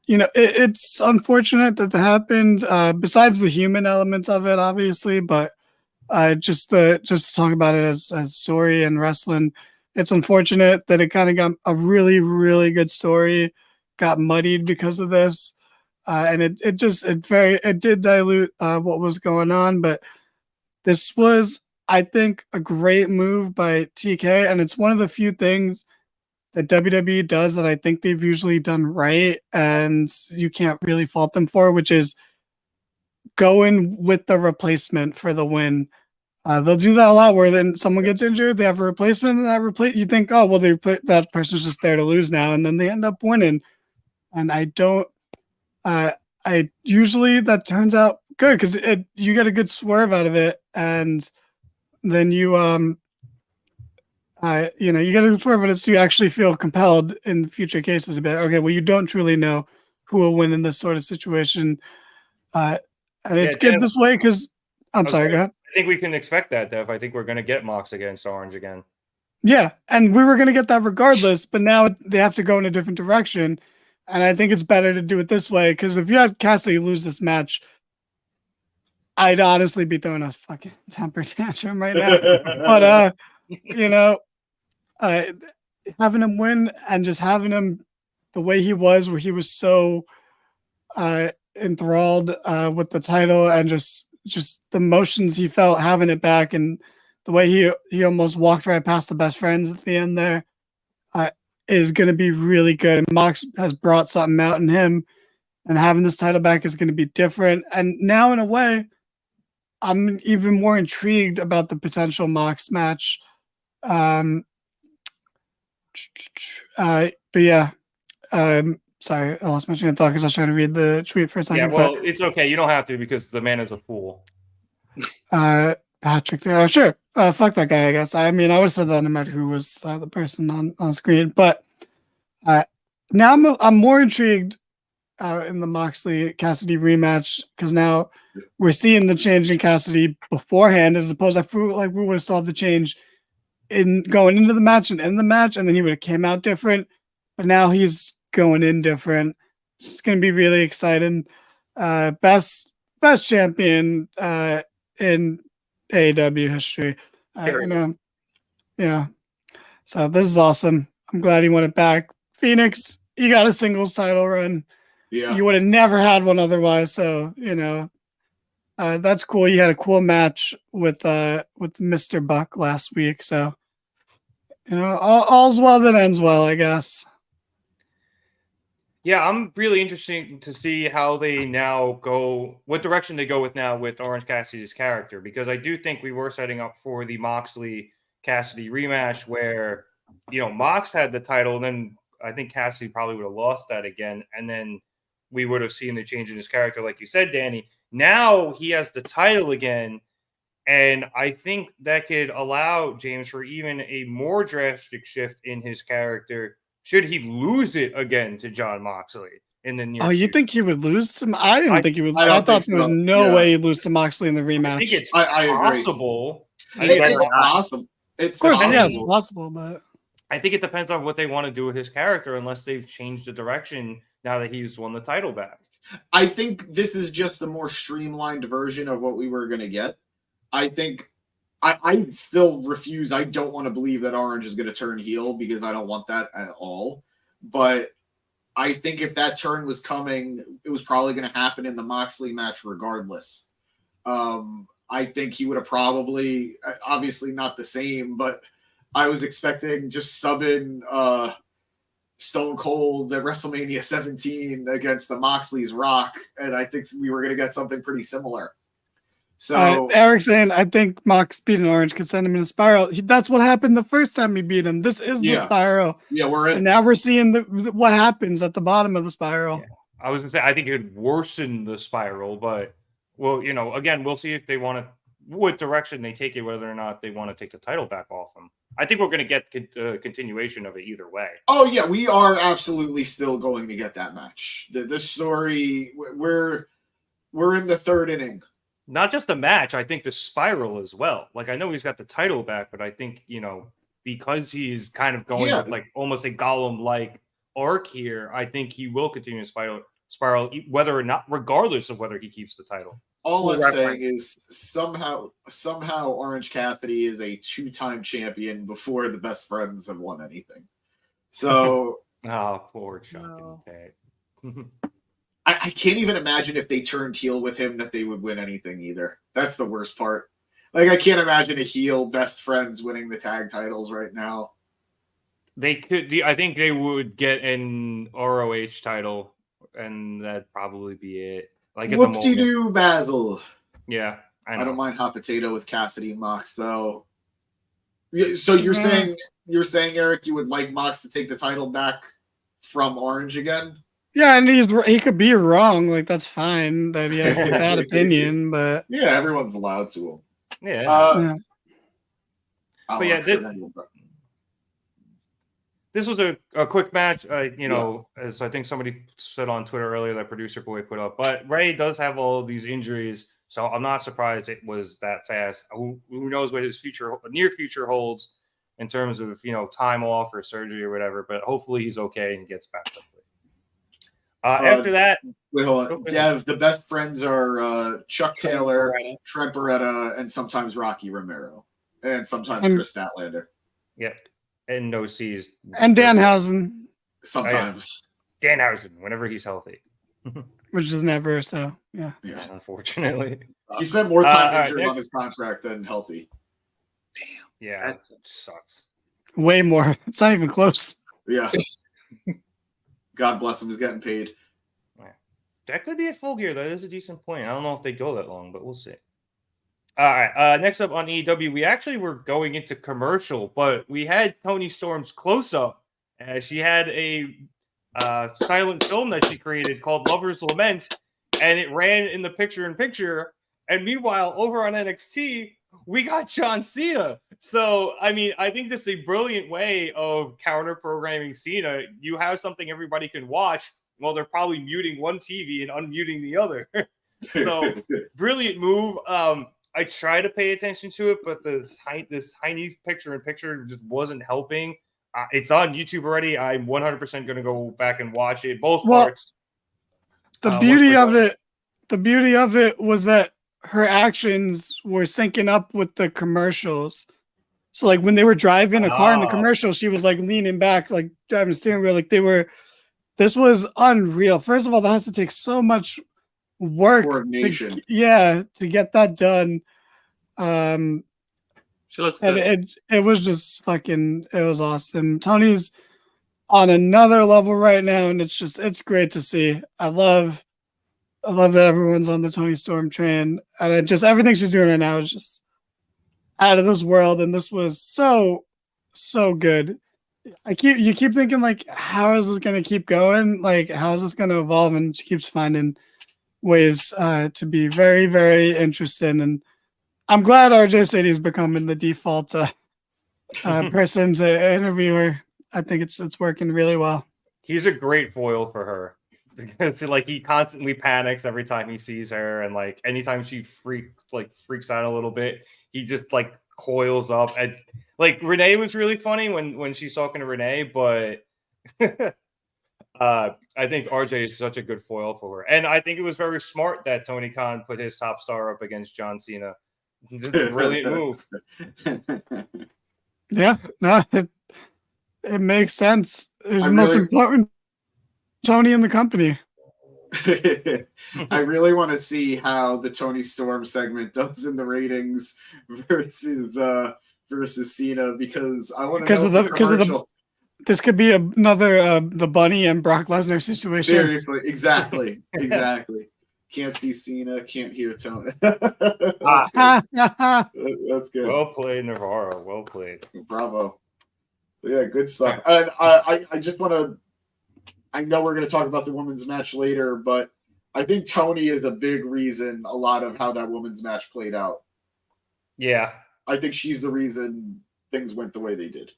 it's unfortunate that happened, besides the human elements of it, obviously. But just to talk about it as story and wrestling, it's unfortunate that it kind of got a really, really good story, got muddied because of this. And it did dilute what was going on. But this was, I think, a great move by TK. And it's one of the few things that WWE does that I think they've usually done right. And you can't really fault them for, which is going with the replacement for the win. They'll do that a lot where then someone gets injured, they have a replacement, and that you think, oh, well, that person's just there to lose now, and then they end up winning. And I usually that turns out good because you get a good swerve out of it, and then you get a swerve out of it so you actually feel compelled in future cases about, okay, well, you don't truly know who will win in this sort of situation. And it's good this way because, I'm sorry, go ahead. I think we can expect that, Dev. I think we're going to get Mox against Orange again. Yeah, and we were going to get that regardless, but now they have to go in a different direction. And I think it's better to do it this way because if you had Cassidy lose this match, I'd honestly be throwing a fucking temper tantrum right now. But, having him win and just having him the way he was, where he was so enthralled with the title and just the emotions he felt having it back and the way he almost walked right past the best friends at the end there is going to be really good. And Mox has brought something out in him, and having this title back is going to be different. And now, in a way, I'm even more intrigued about the potential Mox match. But yeah, sorry, I lost my train of thought because I was trying to read the tweet for a second. Yeah, well, it's okay. You don't have to because the man is a fool. Patrick, oh, sure. Fuck that guy, I guess. I mean, I would have said that no matter who was the person on screen. But now I'm more intrigued in the Moxley Cassidy rematch because now we're seeing the change in Cassidy beforehand, as opposed I feel like we would have saw the change in going into the match and in the match, and then he would have came out different. But now he's going in different. It's going to be really exciting. Best champion in AEW history. Yeah. So this is awesome. I'm glad he won it back. Phoenix, you got a singles title run. Yeah. You would have never had one otherwise. So, that's cool. You had a cool match with Mr. Buck last week. So, all's well that ends well, I guess. Yeah, I'm really interested to see how they now go, what direction they go with now with Orange Cassidy's character, because I do think we were setting up for the Moxley Cassidy rematch where, Mox had the title, and then I think Cassidy probably would have lost that again, and then we would have seen the change in his character, like you said, Danny. Now he has the title again, and I think that could allow James for even a more drastic shift in his character should he lose it again to Jon Moxley in the near future. You think he would lose to? I didn't think he would. I thought think there was so. no way he'd lose to Moxley in the rematch. I think it's I agree. possible. It's possible. Of course, yeah, it's possible, but I think it depends on what they want to do with his character, unless they've changed the direction now that he's won the title back. I think this is just a more streamlined version of what we were going to get. I think I still refuse. I don't want to believe that Orange is going to turn heel because I don't want that at all. But I think if that turn was coming, it was probably going to happen in the Moxley match regardless. I think he would have probably, obviously not the same, but I was expecting just subbing Stone Cold at WrestleMania 17 against the Moxley's Rock, and I think we were going to get something pretty similar. So Eric's saying, I think Mox beating Orange could send him in a spiral. That's what happened the first time he beat him. This is the spiral. Yeah, we're in. And now we're seeing what happens at the bottom of the spiral. Yeah. I was going to say, I think it would worsen the spiral, but, well, again, we'll see if they want to, what direction they take it, whether or not they want to take the title back off him. I think we're going to get a continuation of it either way. Oh, yeah, we are absolutely still going to get that match. The story, we're in the third inning. Not just the match, I think the spiral as well. Like, I know he's got the title back, but I think, because he's kind of going like almost a Gollum-like arc here, I think he will continue to spiral, whether or not, regardless of whether he keeps the title. All I'm saying is somehow Orange Cassidy is a 2-time champion before the Best Friends have won anything. So, oh, poor Chuck. I can't even imagine if they turned heel with him that they would win anything either. That's the worst part. Like, I can't imagine a heel Best Friends winning the tag titles right now. They could. I think they would get an ROH title, and that'd probably be it. Like, whoop-de-doo, Basil. Yeah, I know. I don't mind hot potato with Cassidy and Mox, though. So you're saying, Eric, you would like Mox to take the title back from Orange again? Yeah, and he could be wrong. Like, that's fine that he has that opinion, but yeah, everyone's allowed to. Yeah. But yeah, this was a quick match. As I think somebody said on Twitter earlier, that producer boy put up. But Ray does have all of these injuries, so I'm not surprised it was that fast. Who knows what his near future holds in terms of time off or surgery or whatever. But hopefully he's okay and gets back quickly. After that, wait, hold on. Dev, the Best Friends are Chuck Taylor, Trent Beretta, and sometimes Rocky Romero, and sometimes Chris Statlander. Yep, and no C's. And Danhausen. Sometimes. Danhausen, whenever he's healthy. Which is never, so, yeah. Unfortunately. He spent more time injured on his contract than healthy. Damn. Yeah, that sucks. Way more. It's not even close. Yeah. God bless him, he's getting paid. That could be at Full Gear. That is a decent point. I don't know if they go that long, but we'll see. All right. Next up on AEW, we actually were going into commercial, but we had Toni Storm's close-up. She had a silent film that she created called Lover's Lament, and it ran in the picture-in-picture. And meanwhile, over on NXT, we got John Cena. So, I mean, I think just a brilliant way of counter-programming Cena. You have something everybody can watch while they're probably muting one TV and unmuting the other. So, brilliant move. I try to pay attention to it, but this tiny picture-in-picture just wasn't helping. It's on YouTube already. I'm 100% going to go back and watch it. Both parts. The beauty of it was that her actions were syncing up with the commercials. So like when they were driving a car in the commercial, she was like leaning back, like driving the steering wheel. Like this was unreal. First of all, that has to take so much work to get that done. She looks good. It was just it was awesome. Tony's on another level right now, and it's great to see. I love that everyone's on the Toni Storm train, and everything she's doing right now is just out of this world, and this was so good. You keep thinking like, how is this gonna keep going? Like, how is this gonna evolve? And she keeps finding ways to be very, very interesting. And I'm glad RJ City is becoming the default person to interviewer. I think it's working really well. He's a great foil for her. It's like he constantly panics every time he sees her, and like anytime she freaks out a little bit, he just like coils up. And like Renee was really funny when she's talking to Renee, but I think RJ is such a good foil for her, and I think it was very smart that Tony Khan put his top star up against John Cena. It's a brilliant move. Yeah, no, it makes sense. It's the most important Tony in the company. I really want to see how the Tony Storm segment does in the ratings versus Cena, because I want to know because of the this could be another the Bunny and Brock Lesnar situation. Seriously, exactly. Can't see Cena, can't hear Tony. That's good. Well played, Navarro. Well played. Bravo. Yeah, good stuff. And I just want to. I know we're going to talk about the women's match later, but I think Tony is a big reason a lot of how that women's match played out. Yeah. I think she's the reason things went the way they did.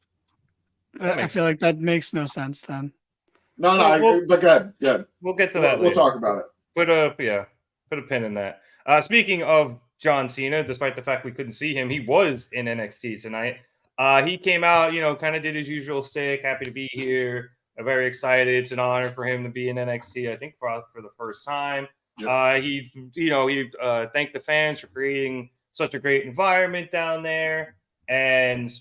I feel like that makes no sense then. No, but good. We'll get to that later. We'll talk about it. Put a pin in that. Speaking of John Cena, despite the fact we couldn't see him, he was in NXT tonight. He came out, kind of did his usual stick, happy to be here. Very excited. It's an honor for him to be in NXT, I think, for the first time. Yep. He thanked the fans for creating such a great environment down there. And,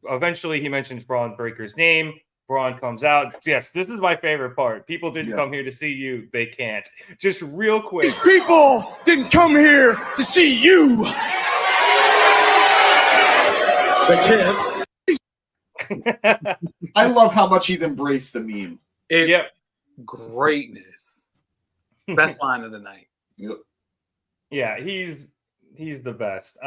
eventually he mentions Braun Breaker's name. Braun comes out. Yes, this is my favorite part. People didn't come here to see you. They can't. Just real quick. These people didn't come here to see you. They can't. I love how much he's embraced the meme. Greatness. Best line of the night. Yep. Yeah, he's the best.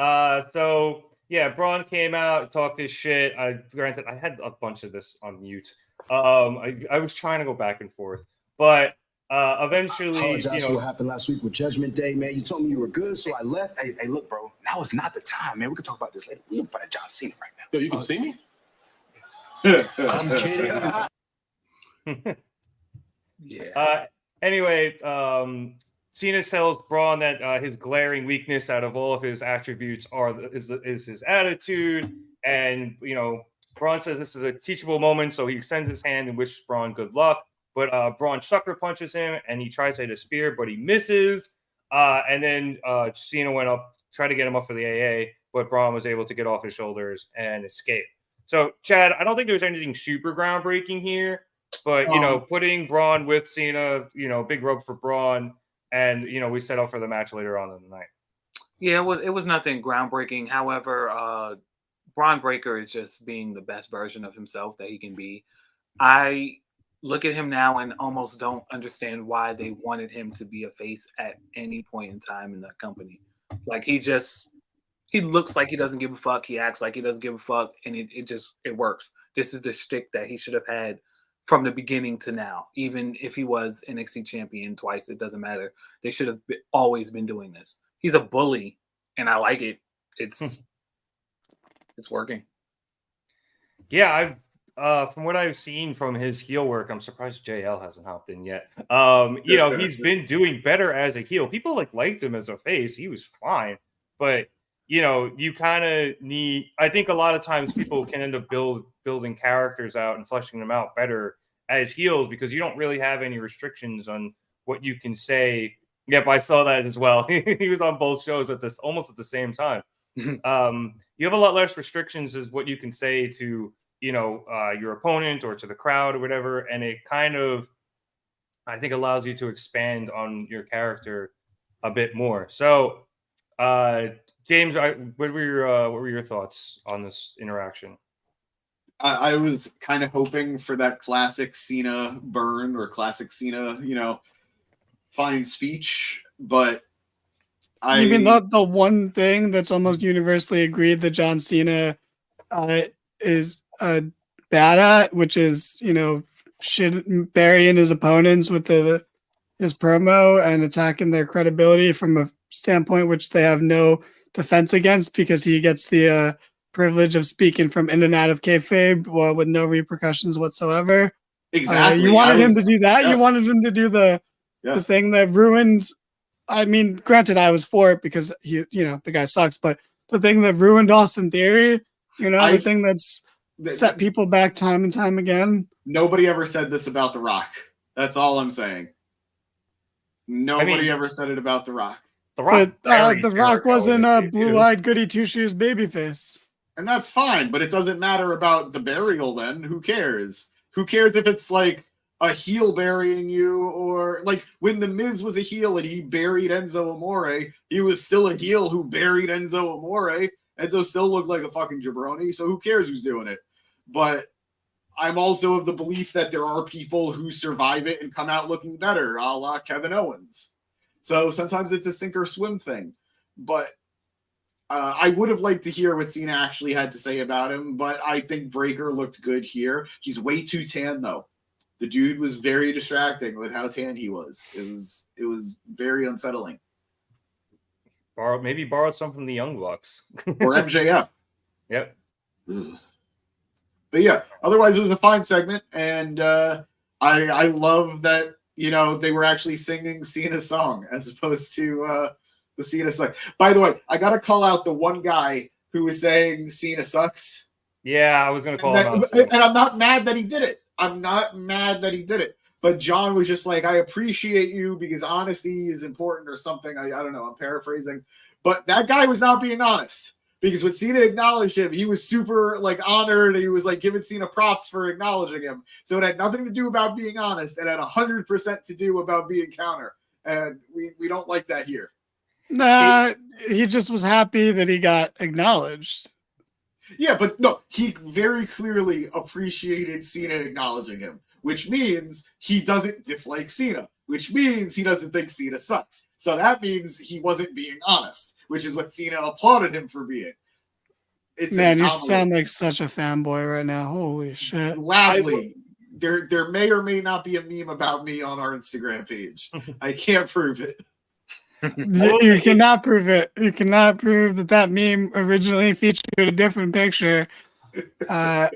So yeah, Braun came out, talked his shit. Granted, I had a bunch of this on mute. I was trying to go back and forth, but eventually, I apologize for what happened last week with Judgment Day, man. You told me you were good, so I left. Hey, look, bro. Now is not the time, man. We can talk about this later. We can fight John Cena right now. Yo, you can see me? I'm kidding. Yeah. Anyway, Cena tells Braun that his glaring weakness out of all of his attributes is his attitude, and Braun says this is a teachable moment, so he extends his hand and wishes Braun good luck. But Braun sucker punches him, and he tries to hit a spear, but he misses. And then Cena went up, tried to get him up for the AA, but Braun was able to get off his shoulders and escape. So, Chad, I don't think there's anything super groundbreaking here, but, putting Braun with Cena, big rope for Braun, and, we set up for the match later on in the night. Yeah, it was nothing groundbreaking. However, Braun Breaker is just being the best version of himself that he can be. I look at him now and almost don't understand why they wanted him to be a face at any point in time in the company. Like, he looks like he doesn't give a fuck. He acts like he doesn't give a fuck, and it works. This is the shtick that he should have had from the beginning to now. Even if he was NXT champion twice, it doesn't matter. They should have always been doing this. He's a bully, and I like it. It's working. Yeah, from what I've seen from his heel work, I'm surprised JL hasn't hopped in yet. He's been doing better as a heel. People liked him as a face. He was fine, but you kind of need. I think a lot of times people can end up building characters out and fleshing them out better as heels because you don't really have any restrictions on what you can say. Yep, I saw that as well. He was on both shows almost at the same time. You have a lot less restrictions as what you can say to your opponent or to the crowd or whatever, and it kind of, I think, allows you to expand on your character a bit more. So, James, what were your thoughts on this interaction? I was kind of hoping for that classic Cena burn or classic Cena, fine speech, but You mean the one thing that's almost universally agreed that John Cena is bad at, which is, burying his opponents with his promo and attacking their credibility from a standpoint which they have no defense against, because he gets the privilege of speaking from in and out of kayfabe with no repercussions whatsoever. Exactly. You wanted him to do that. Yes. You wanted him to do the thing that ruined. I mean, granted, I was for it because the guy sucks, but the thing that ruined Austin Theory, the thing that's set people back time and time again. Nobody ever said this about The Rock. That's all I'm saying. Nobody ever said it about The Rock. The Rock, the Rock wasn't a blue-eyed goody two-shoes babyface. And that's fine, but it doesn't matter about the burial then. Who cares? Who cares if it's like a heel burying you, or like when The Miz was a heel and he buried Enzo Amore, he was still a heel who buried Enzo Amore. Enzo still looked like a fucking jabroni, so who cares who's doing it? But I'm also of the belief that there are people who survive it and come out looking better, a la Kevin Owens. So sometimes it's a sink or swim thing. But I would have liked to hear what Cena actually had to say about him, but I think Breakker looked good here. He's way too tan, though. The dude was very distracting with how tan he was. It was very unsettling. Maybe borrowed some from the Young Bucks. Or MJF. Yep. Ugh. But yeah, otherwise it was a fine segment, and I love that they were actually singing Cena's song as opposed to the Cena sucks. By the way, I gotta call out the one guy who was saying Cena sucks. Yeah, I was gonna call him out. And I'm not mad that he did it. But John was just like, I appreciate you because honesty is important or something. I don't know. I'm paraphrasing. But that guy was not being honest. Because when Cena acknowledged him, he was super honored. He was giving Cena props for acknowledging him. So it had nothing to do about being honest. It had 100% to do about being counter. And we don't like that here. Nah, he just was happy that he got acknowledged. Yeah, but no, he very clearly appreciated Cena acknowledging him, which means he doesn't dislike Cena, which means he doesn't think Cena sucks. So that means he wasn't being honest, which is what Cena applauded him for being. Man, you sound like such a fanboy right now. Holy shit. Gladly. There may or may not be a meme about me on our Instagram page. I can't prove it. You cannot prove it. You cannot prove that meme originally featured a different picture. And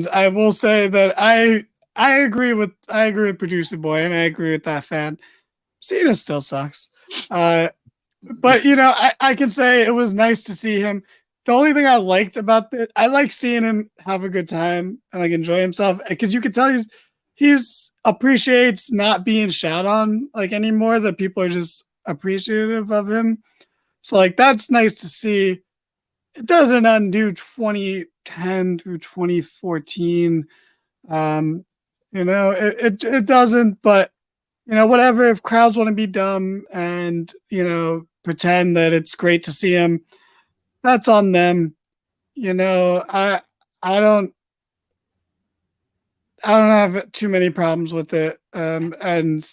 I will say that I agree with Producer Boy, and I agree with that fan. Cena still sucks. But I can say it was nice to see him. The only thing I liked about this, I like seeing him have a good time and enjoy himself, because you can tell he's appreciates not being shat on anymore, that people are just appreciative of him. So that's nice to see. It doesn't undo 2010 through 2014. It doesn't, but whatever. If crowds want to be dumb and pretend that it's great to see him, that's on them. I don't have too many problems with it. And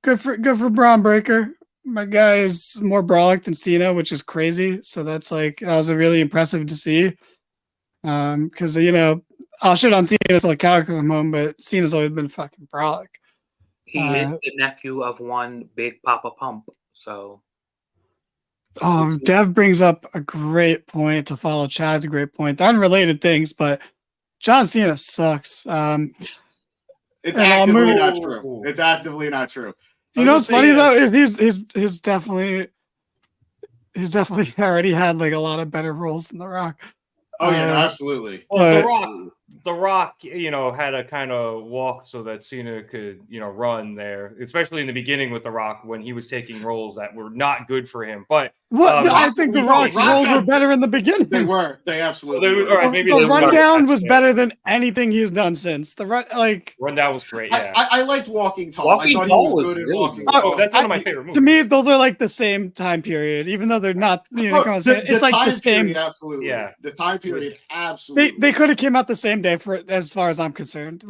good for Braun Breaker. My guy is more brawlic than Cena, which is crazy. So that's that was really impressive to see. Because I'll shit on Cena until the cow comes home, but Cena's always been fucking brawlic. He is the nephew of one Big Papa Pump. So. Oh, Dev brings up a great point to follow Chad's great point. They're unrelated things, but John Cena sucks. It's actively not true. It's actively not true. What's funny though is he's definitely already had a lot of better roles than The Rock. Oh yeah, absolutely. Well, The Rock, had a kind of walk so that Cena could, run there, especially in the beginning with The Rock when he was taking roles that were not good for him. But I think The Rock's roles were better in the beginning. They were. They absolutely were. All right, maybe the rundown was better than anything he's done since. The rundown was great. Yeah, I liked Walking Tall. I thought he was good at Walking Tall. That's one of my favorite movies. To me, those are the same time period, even though they're not. It's the same. Period, absolutely. Yeah, the time period, absolutely. They could have came out the same day as far as I'm concerned.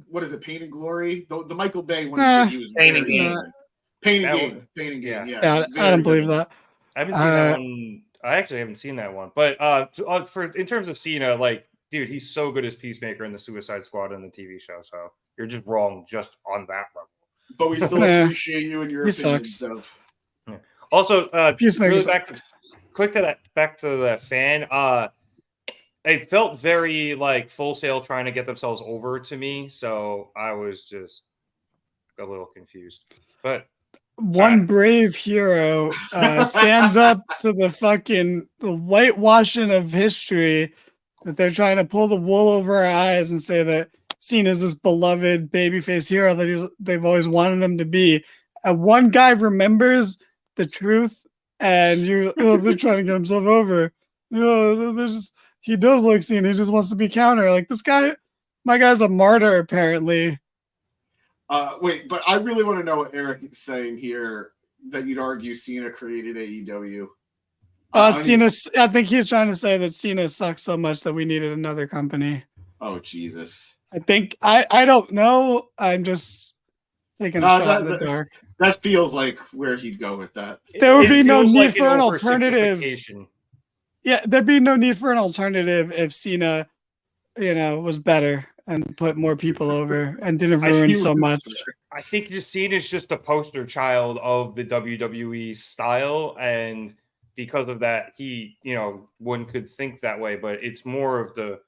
what is it? Pain and Glory. The Michael Bay one. He was Pain and very Gain. good. Pain and That Gain. one- Pain and Gain. yeah. Yeah. I don't believe that. I haven't seen that one. I actually haven't seen that one. But in terms of Cena, like, dude, he's so good as Peacemaker in the Suicide Squad and the TV show. So you're just wrong just on that level. But we still appreciate you and your He opinions. sucks. So. Peacemaker's Also, really okay. back to the fan. It felt very like Full Sail trying to get themselves over to me, so I was just a little confused. But one brave hero stands up to the whitewashing of history that they're trying to pull the wool over our eyes and say that Cena's this beloved babyface hero that they've always wanted him to be. And one guy remembers the truth, and they're trying to get himself over. He does look Cena. He just wants to be counter. Like, this guy, my guy's a martyr apparently. Wait, but I really want to know what Eric is saying here. That you'd argue Cena created AEW. Cena. I think he's trying to say that Cena sucks so much that we needed another company. Oh Jesus! I think I don't know. I'm just taking a shot in the dark. That feels like where he'd go with that. There would be no need for an alternative. Yeah, there'd be no need for an alternative if Cena, was better and put more people over and didn't ruin so much. I think Cena's just a poster child of the WWE style, and because of that, he, one could think that way, but it's more of the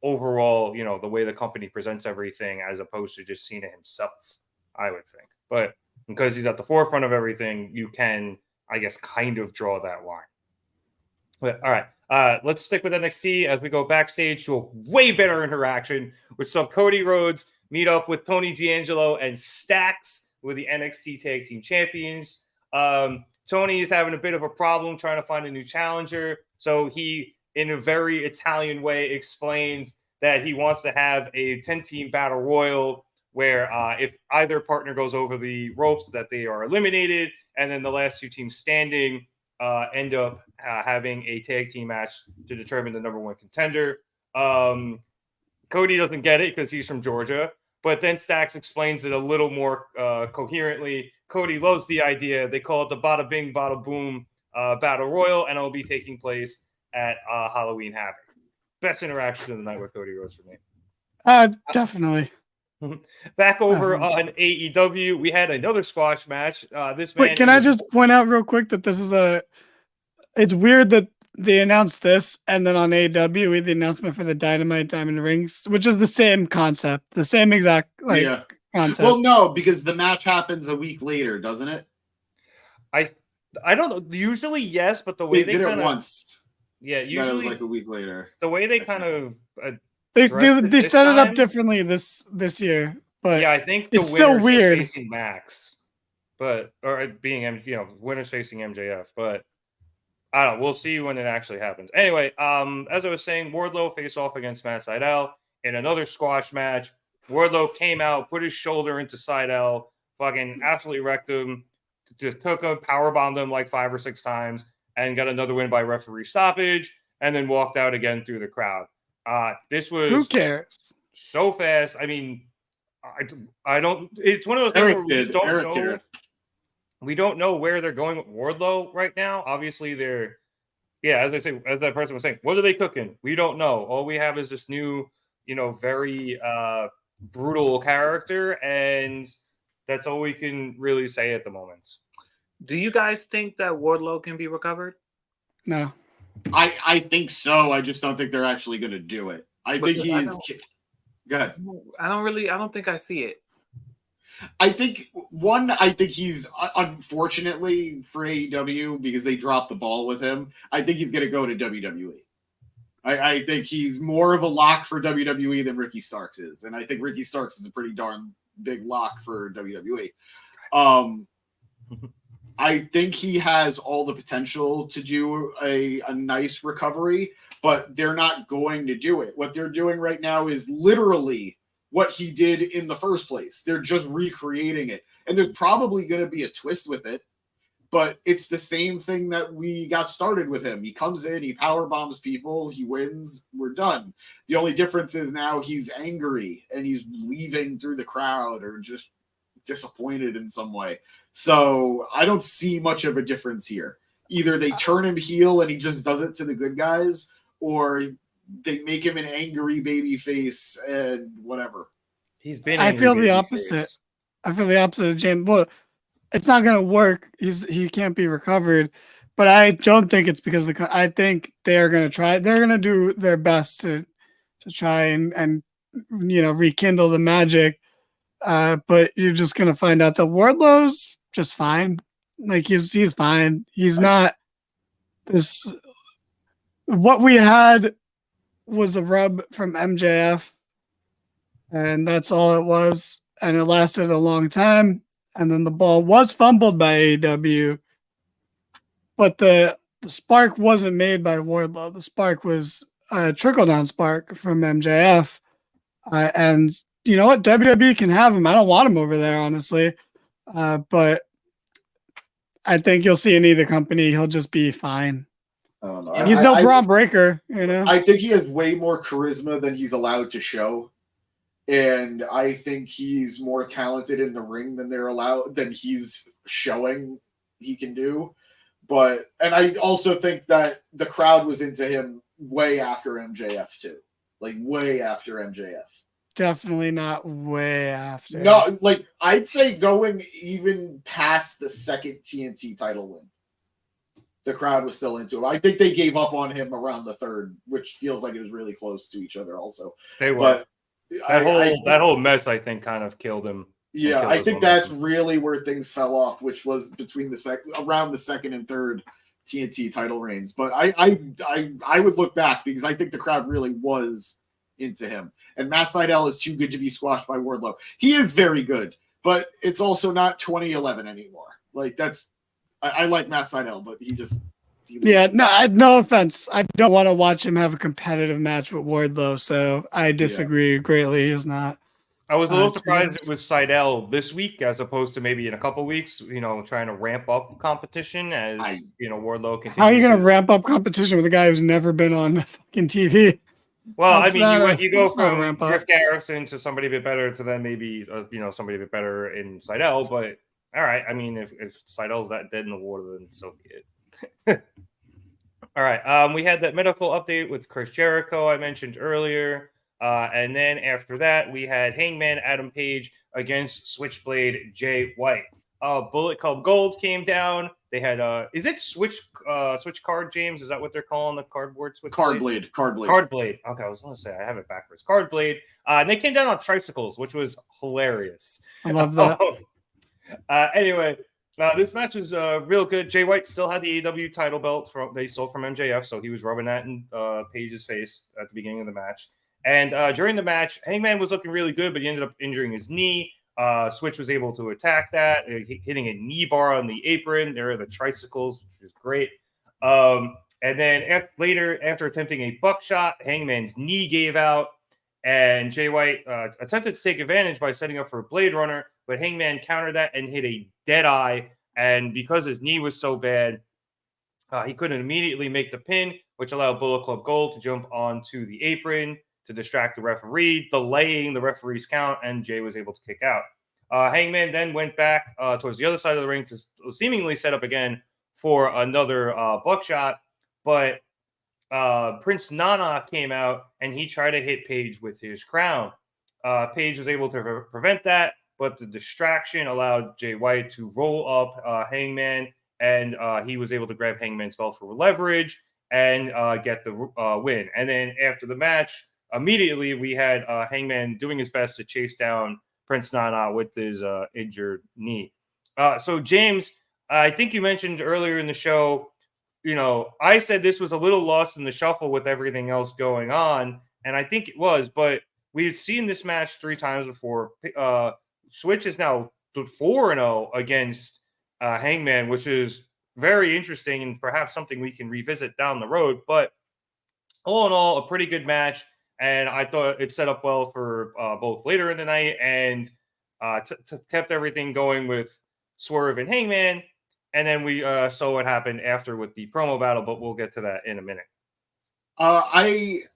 overall, the way the company presents everything as opposed to just Cena himself, I would think. But because he's at the forefront of everything, you can, I guess, kind of draw that line. But all right, let's stick with NXT as we go backstage to a way better interaction with some Cody Rhodes meet up with Tony D'Angelo and Stax with the NXT Tag Team Champions. Tony is having a bit of a problem trying to find a new challenger, so he, in a very Italian way, explains that he wants to have a 10-team battle royal where if either partner goes over the ropes, that they are eliminated, and then the last two teams standing end up having a tag team match to determine the number one contender. Cody doesn't get it because he's from Georgia, but then Stax explains it a little more coherently. Cody loves the idea. They call it the Bada Bing, Bada Boom Battle Royal, and it'll be taking place at Halloween Havoc. Best interaction of the night with Cody Rhodes for me. Definitely. Back over on AEW, we had another squash match. Wait, can I just point out real quick that this is it's weird that they announced this, and then on AEW, we had the announcement for the Dynamite Diamond Rings, which is the same concept, the same exact concept. Well, no, because the match happens a week later, doesn't it? I don't know. Usually, yes, but the way they did it once. Yeah, usually it was like a week later. The way they kind of they set it up differently this year, but yeah, I think the it's still weird. Facing Max, or being winners facing MJF, but I don't know. We'll see when it actually happens. Anyway, as I was saying, Wardlow faced off against Matt Sydal in another squash match. Wardlow came out, put his shoulder into Sydal, fucking absolutely wrecked him, just took him, powerbombed him like 5 or 6 times, and got another win by referee stoppage, and then walked out again through the crowd. This was who cares? So fast. I mean, I don't. It's one of those things where we just don't know. We don't know where they're going with Wardlow right now. Obviously, they're as that person was saying, what are they cooking? We don't know. All we have is this new, very brutal character, and that's all we can really say at the moment. Do you guys think that Wardlow can be recovered? No. I think so. I just don't think they're actually going to do it. I think he's. Go ahead. I don't think I see it. I think he's, unfortunately for AEW, because they dropped the ball with him, I think he's going to go to WWE. I think he's more of a lock for WWE than Ricky Starks is. And I think Ricky Starks is a pretty darn big lock for WWE. I think he has all the potential to do a nice recovery, but they're not going to do it. What they're doing right now is literally what he did in the first place. They're just recreating it. And there's probably going to be a twist with it, But it's the same thing that we got started with him. He comes in, he power bombs people, he wins, we're done. The only difference is now he's angry and he's leaving through the crowd or just disappointed in some way. So I don't see much of a difference here. Either they turn him heel and he just does it to the good guys, or they make him an angry baby face and whatever. He's been. I feel the opposite. I feel the opposite of James. Well, it's not going to work. He can't be recovered. But I don't think it's because I think they're going to try. They're going to do their best to try and rekindle the magic. But you're just going to find out that Wardlow's just fine. Like he's fine. He's not this. What we had was a rub from MJF, and that's all it was. And it lasted a long time. And then the ball was fumbled by AEW, but the spark wasn't made by Wardlow. The spark was a trickle-down spark from MJF. And you know what? WWE can have him. I don't want him over there, honestly. But I think you'll see in either company, he'll just be fine. I don't know. He's no Braun Breaker, you know? I think he has way more charisma than he's allowed to show. And I think he's more talented in the ring than he's showing he can do. And I also think that the crowd was into him way after MJF too. Like way after MJF. Definitely not way after. No, like I'd say going even past the second TNT title win. The crowd was still into him. I think they gave up on him around the third, which feels like it was really close to each other also. They were. But that whole mess, I think, kind of killed him. Yeah, I think that's really where things fell off, which was between around the second and third TNT title reigns. But I would look back because I think the crowd really was into him. And Matt Sydal is too good to be squashed by Wardlow. He is very good, but it's also not 2011 anymore. Like I like Matt Sydal, but no offense. I don't want to watch him have a competitive match with Wardlow, so I disagree greatly. He's not. I was a little surprised it was Sydal this week as opposed to maybe in a couple weeks, trying to ramp up competition as, Wardlow continues. How are you going to ramp up competition with a guy who's never been on fucking TV? Well, you go from Griff Garrison to somebody a bit better to then maybe, somebody a bit better in Sydal, but all right. I mean, if Sydal's that dead in the water, then so be it. All right. We had that medical update with Chris Jericho I mentioned earlier. And then after that, we had Hangman Adam Page against Switchblade Jay White. Bullet Club Gold came down. They had is it Switch Card, James? Is that what they're calling the cardboard switch? Cardblade. Okay, I was gonna say I have it backwards. Cardblade. And they came down on tricycles, which was hilarious. I love that. Anyway, this match was real good. Jay White still had the AEW title belt they stole from MJF, so he was rubbing that in Page's face at the beginning of the match. And during the match, Hangman was looking really good, but he ended up injuring his knee. Switch was able to attack that, hitting a knee bar on the apron. There are the tricycles, which was great. And then later, after attempting a buckshot, Hangman's knee gave out, and Jay White attempted to take advantage by setting up for a Blade Runner, but Hangman countered that and hit a dead eye. And because his knee was so bad, he couldn't immediately make the pin, which allowed Bullet Club Gold to jump onto the apron to distract the referee, delaying the referee's count, and Jay was able to kick out. Hangman then went back towards the other side of the ring to seemingly set up again for another buckshot, but Prince Nana came out, and he tried to hit Page with his crown. Page was able to prevent that, but the distraction allowed Jay White to roll up Hangman, and he was able to grab Hangman's belt for leverage and get the win. And then after the match, immediately we had Hangman doing his best to chase down Prince Nana with his injured knee. So, James, I think you mentioned earlier in the show, I said this was a little lost in the shuffle with everything else going on, and I think it was, but we had seen this match 3 times before. Switch is now 4-0 against Hangman, which is very interesting and perhaps something we can revisit down the road. But all in all, a pretty good match. And I thought it set up well for both later in the night and kept everything going with Swerve and Hangman. and then we saw what happened after with the promo battle, but we'll get to that in a minute. I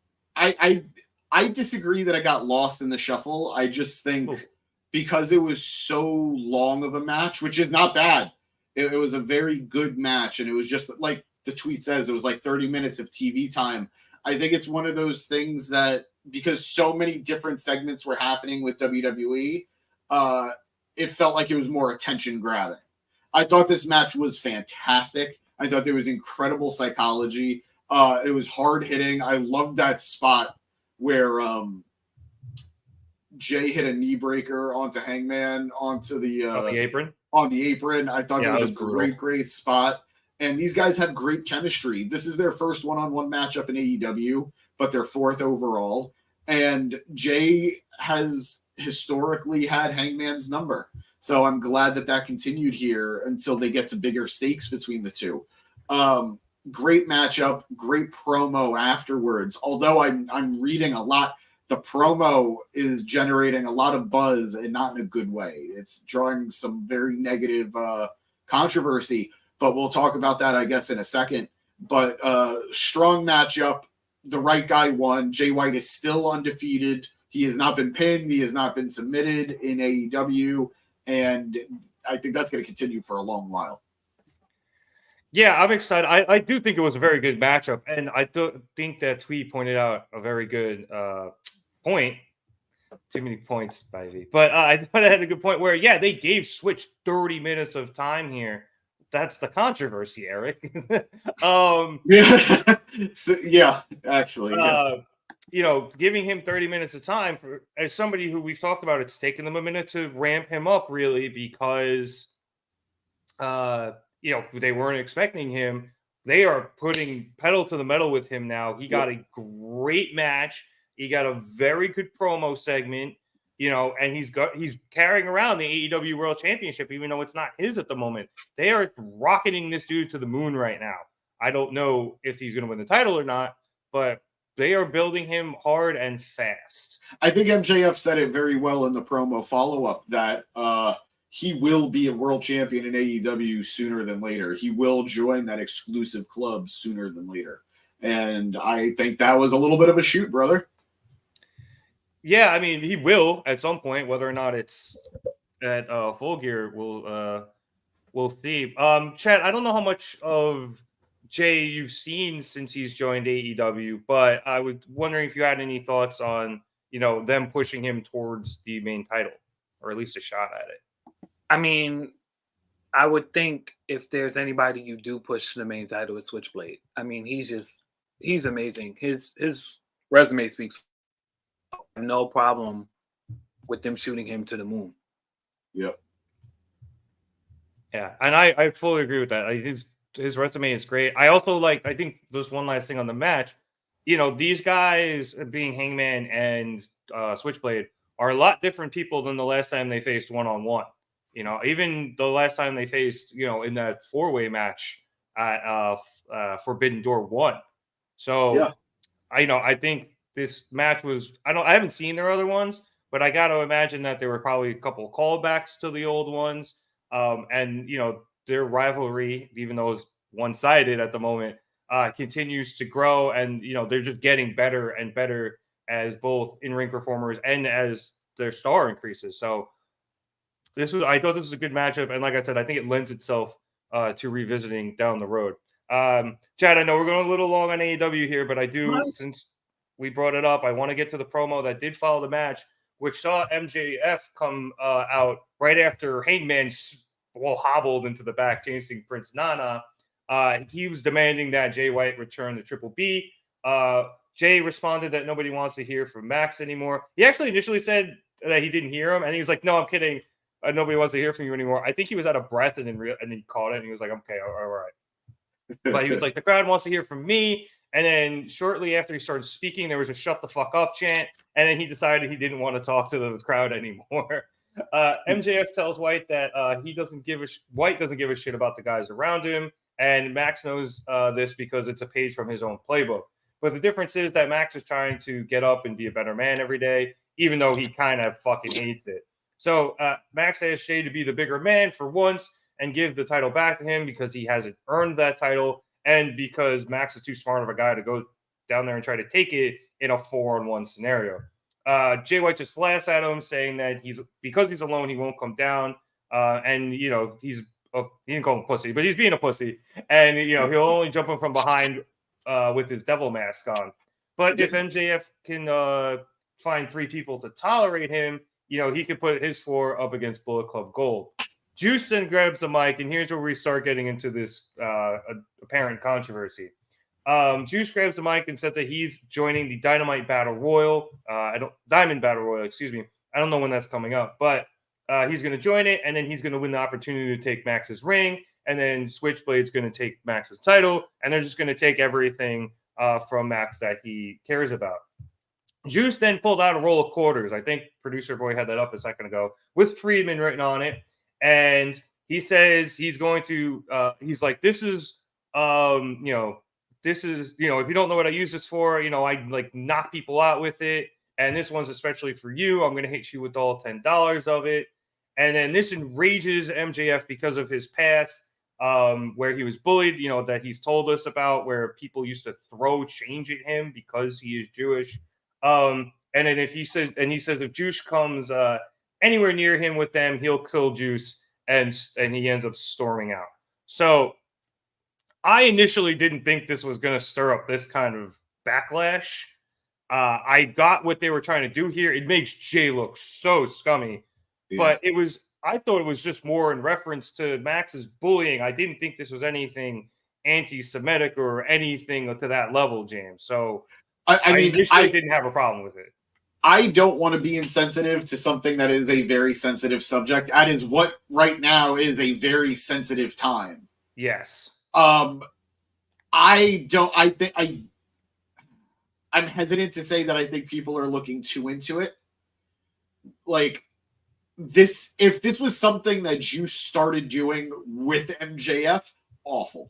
disagree that I got lost in the shuffle. I just think because it was so long of a match, which is not bad. It was a very good match, and it was just like the tweet says, it was like 30 minutes of TV time. I think it's one of those things that because so many different segments were happening with WWE, it felt like it was more attention grabbing. I thought this match was fantastic. I thought there was incredible psychology. It was hard hitting. I loved that spot where Jay hit a knee breaker onto Hangman onto the apron. On the apron. I thought that was a brutal. great spot. And these guys have great chemistry. This is their first one-on-one matchup in AEW, but their fourth overall. And Jay has historically had Hangman's number. So I'm glad that continued here until they get to bigger stakes between the two. Great matchup, great promo afterwards. Although I'm reading a lot, the promo is generating a lot of buzz and not in a good way. It's drawing some very negative controversy, but we'll talk about that, I guess, in a second. But strong matchup. The right guy won. Jay White is still undefeated. He has not been pinned. He has not been submitted in AEW. And I think that's going to continue for a long while. Yeah, I'm excited. I do think it was a very good matchup. And I think that tweet pointed out a very good point. Too many points, Ivy. But I thought I had a good point where, yeah, they gave Switch 30 minutes of time here. That's the controversy, Eric. Yeah. So, yeah, actually. Yeah. Giving him 30 minutes of time as somebody who we've talked about, it's taken them a minute to ramp him up, really, because they weren't expecting him. They are putting pedal to the metal with him now. He got a great match. He got a very good promo segment, and he's carrying around the AEW World Championship, even though it's not his at the moment. They are rocketing this dude to the moon right now. I don't know if he's going to win the title or not, but they are building him hard and fast. I think MJF said it very well in the promo follow-up that he will be a world champion in AEW sooner than later. He will join that exclusive club sooner than later. And I think that was a little bit of a shoot, brother. Yeah, I mean, he will at some point. Whether or not it's at Full Gear, we'll see. Chad, I don't know how much of Jay you've seen since he's joined AEW, but I was wondering if you had any thoughts on, them pushing him towards the main title, or at least a shot at it. I mean, I would think if there's anybody you do push to the main title, it's Switchblade. I mean, he's amazing. His resume speaks. No problem with them shooting him to the moon. Yep. Yeah, and I fully agree with that. His resume is great. I also I think there's one last thing on the match. These guys being Hangman and Switchblade are a lot different people than the last time they faced one-on-one. Even the last time they faced, in that four-way match at Forbidden Door 1. So, yeah. I think this match was, I haven't seen their other ones, but I got to imagine that there were probably a couple of callbacks to the old ones. And, their rivalry, even though it's one-sided at the moment, continues to grow. And, they're just getting better and better as both in-ring performers and as their star increases. So I thought this was a good matchup. And like I said, I think it lends itself to revisiting down the road. Chad, I know we're going a little long on AEW here, but I do, since we brought it up, I want to get to the promo that did follow the match, which saw MJF come out right after Hangman hobbled into the back, chasing Prince Nana. He was demanding that Jay White return to Triple B. Jay responded that nobody wants to hear from Max anymore. He actually initially said that he didn't hear him, and he's like, "No, I'm kidding. Nobody wants to hear from you anymore." I think he was out of breath, and then he caught it, and he was like, "Okay, all right." But he was like, "The crowd wants to hear from me." And then shortly after he started speaking, there was a "shut the fuck up" chant, and then he decided he didn't want to talk to the crowd anymore. MJF tells White that White doesn't give a shit about the guys around him, and Max knows this because it's a page from his own playbook. But the difference is that Max is trying to get up and be a better man every day, even though he kind of fucking hates it. So Max asked Jay to be the bigger man for once, and give the title back to him because he hasn't earned that title, and because Max is too smart of a guy to go down there and try to take it in a 4-on-1 scenario. Jay White just laughs at him, saying that because he's alone, he won't come down. And he didn't call him a pussy, but he's being a pussy. And he'll only jump him from behind with his devil mask on. But if MJF can find 3 people to tolerate him, he could put his 4 up against Bullet Club Gold. Juice then grabs the mic, and here's where we start getting into this apparent controversy. Juice grabs the mic and says that he's joining the Dynamite Battle Royal. Diamond Battle Royal, excuse me. I don't know when that's coming up, but he's going to join it, and then he's going to win the opportunity to take Max's ring, and then Switchblade's going to take Max's title, and they're just going to take everything from Max that he cares about. Juice then pulled out a roll of quarters. I think Producer Boy had that up a second ago with Friedman written on it. And he says he's going to, he's like, this is, if you don't know what I use this for, I like knock people out with it. And this one's especially for you. I'm going to hit you with all $10 of it. And then this enrages MJF because of his past, where he was bullied, that he's told us about, where people used to throw change at him because he is Jewish. And then he says if Juice comes anywhere near him with them, he'll kill Juice, and he ends up storming out. So I initially didn't think this was going to stir up this kind of backlash. I got what they were trying to do here. It makes Jay look so scummy, but I thought it was just more in reference to Max's bullying. I didn't think this was anything anti-Semitic or anything to that level, James. So I didn't have a problem with it. I don't want to be insensitive to something that is a very sensitive subject. That is what right now is a very sensitive time. Yes. I'm hesitant to say that I think people are looking too into it. Like this, if this was something that Juice started doing with MJF, awful.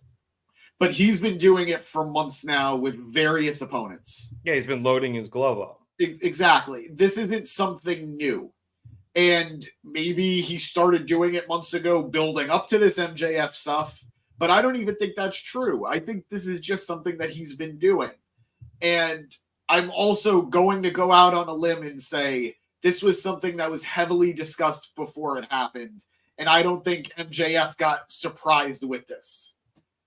But he's been doing it for months now with various opponents. Yeah, he's been loading his glove up. Exactly. This isn't something new. And maybe he started doing it months ago, building up to this MJF stuff. But I don't even think that's true. I think this is just something that he's been doing. And I'm also going to go out on a limb and say this was something that was heavily discussed before it happened. And I don't think MJF got surprised with this.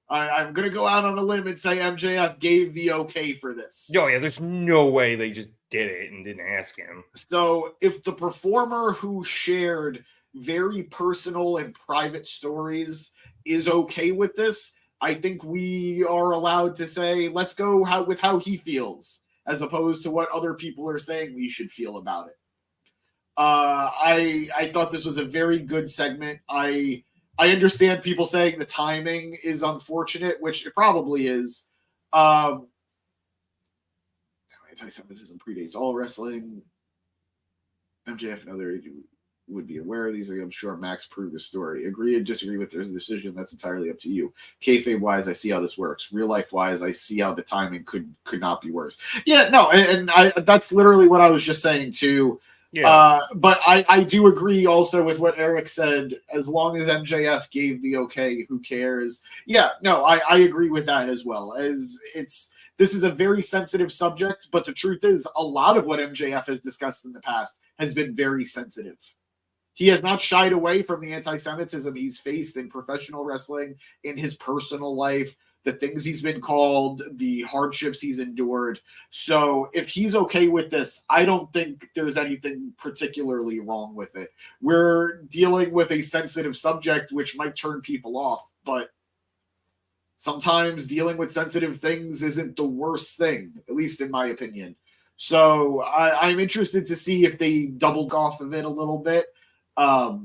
I'm going to go out on a limb and say MJF gave the okay for this. Oh, yeah, there's no way they just did it and didn't ask him. So if the performer who shared very personal and private stories is okay with this, I think we are allowed to say, let's go with how he feels, as opposed to what other people are saying we should feel about it. I thought this was a very good segment. I understand people saying the timing is unfortunate, which it probably is. Anti-Semitism predates all wrestling. MJF and other would be aware of these. I'm sure Max proved the story. Agree or disagree with their decision, that's entirely up to you. Kayfabe-wise, I see how this works. Real life-wise, I see how the timing could not be worse. Yeah, no, and that's literally what I was just saying too. Yeah. But I do agree also with what Eric said. As long as MJF gave the okay, who cares? Yeah, no, I agree with that as well. This is a very sensitive subject, but the truth is a lot of what MJF has discussed in the past has been very sensitive. He has not shied away from the anti-Semitism he's faced in professional wrestling, in his personal life, the things he's been called, the hardships he's endured. So if he's okay with this, I don't think there's anything particularly wrong with it. We're dealing with a sensitive subject, which might turn people off, but sometimes dealing with sensitive things isn't the worst thing, at least in my opinion. So I'm interested to see if they doubled off of it a little bit. I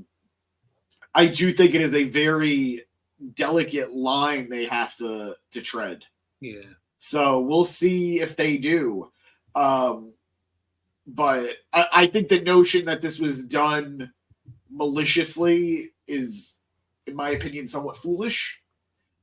do think it is a very delicate line they have to tread. Yeah. So we'll see if they do. But I think the notion that this was done maliciously is, in my opinion, somewhat foolish.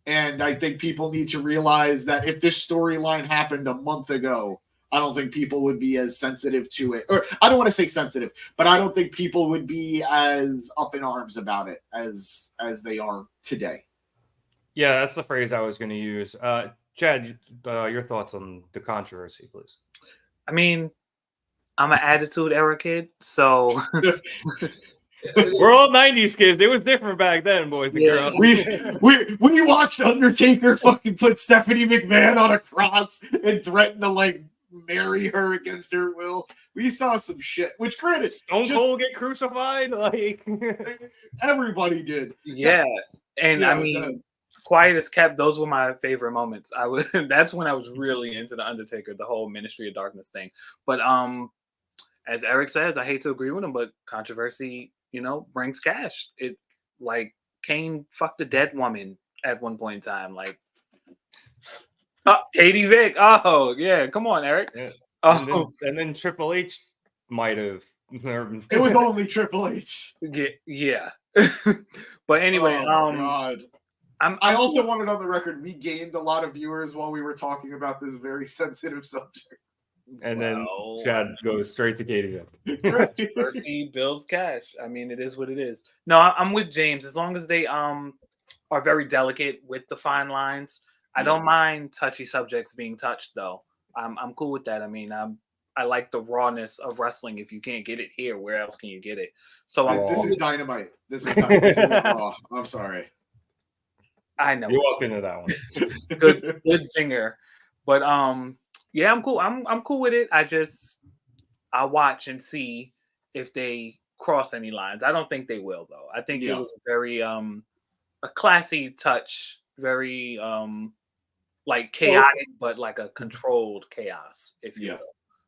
And I think people need to realize that if this storyline happened a month ago, I don't think people would be as sensitive to it. Or I don't want to say sensitive, but I don't think people would be as up in arms about it as they are today. Yeah, that's the phrase I was going to use. Chad, your thoughts on the controversy, please. I mean, I'm an attitude era kid, so we're all 90s kids. It was different back then, boys and girls. We watched Undertaker fucking put Stephanie McMahon on a cross and threaten to like marry her against her will. We saw some shit, which granted, Stone Cold get crucified, like everybody did. Yeah, and I mean, quiet as kept. Those were my favorite moments. That's when I was really into the Undertaker, the whole Ministry of Darkness thing. But as Eric says, I hate to agree with him, but controversy, brings cash. It like Kane fucked a dead woman at one point in time, like. Katie Vick. Oh, yeah. Come on, Eric. Yeah. Oh. And then Triple H might have. It was only Triple H. Yeah. But anyway, God. I also wanted on the record, we gained a lot of viewers while we were talking about this very sensitive subject. And then Chad goes straight to Katie Vick. Mercy builds cash. I mean, it is what it is. No, I'm with James. As long as they are very delicate with the fine lines. I don't mind touchy subjects being touched, though. I'm cool with that. I mean, I like the rawness of wrestling. If you can't get it here, where else can you get it? So this is Dynamite. This is Raw. I'm sorry. I know. You walked into that one. good singer, but yeah, I'm cool. I'm cool with it. I'll watch and see if they cross any lines. I don't think they will, though. I think it was very a classy touch, very like chaotic, but like a controlled chaos, if you will.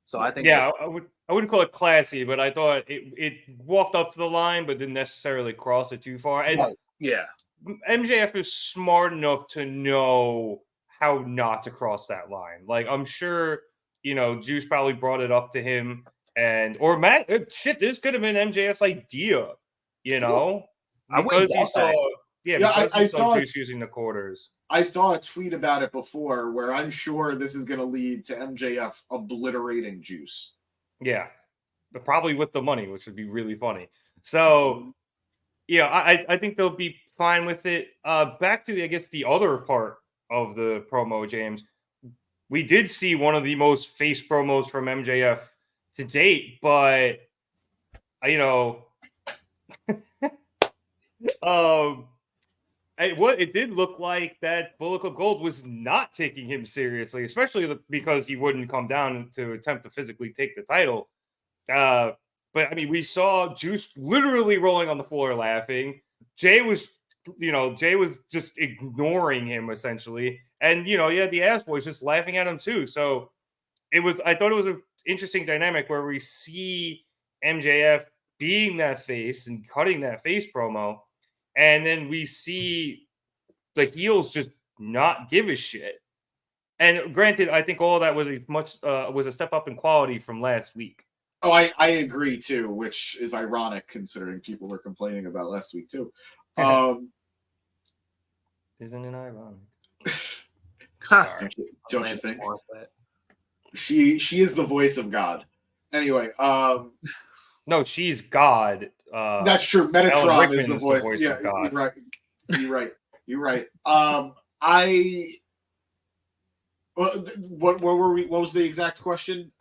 So I think I wouldn't call it classy, but I thought it walked up to the line, but didn't necessarily cross it too far. And MJF is smart enough to know how not to cross that line. Like I'm sure, Juice probably brought it up to him, or Matt. Shit, this could have been MJF's idea, because he saw. I saw Juice using the quarters. I saw a tweet about it before where I'm sure this is going to lead to MJF obliterating Juice. Yeah, but probably with the money, which would be really funny. So, I think they'll be fine with it. Back to, I guess, the other part of the promo, James. We did see one of the most face promos from MJF to date, but, it did look like that Bullet Club Gold was not taking him seriously, especially because he wouldn't come down to attempt to physically take the title. But I mean, we saw Juice literally rolling on the floor laughing. Jay was just ignoring him essentially, and the Ass Boys just laughing at him too. So I thought it was an interesting dynamic where we see MJF being that face and cutting that face promo. And then we see the heels just not give a shit. And granted, I think all that was was a step up in quality from last week. Oh, I agree too, which is ironic considering people were complaining about last week too. Isn't it ironic? Don't you think? She is the voice of God. Anyway, no, she's God. That's true. Metatron is the voice of God. You're right. What were we? What was the exact question?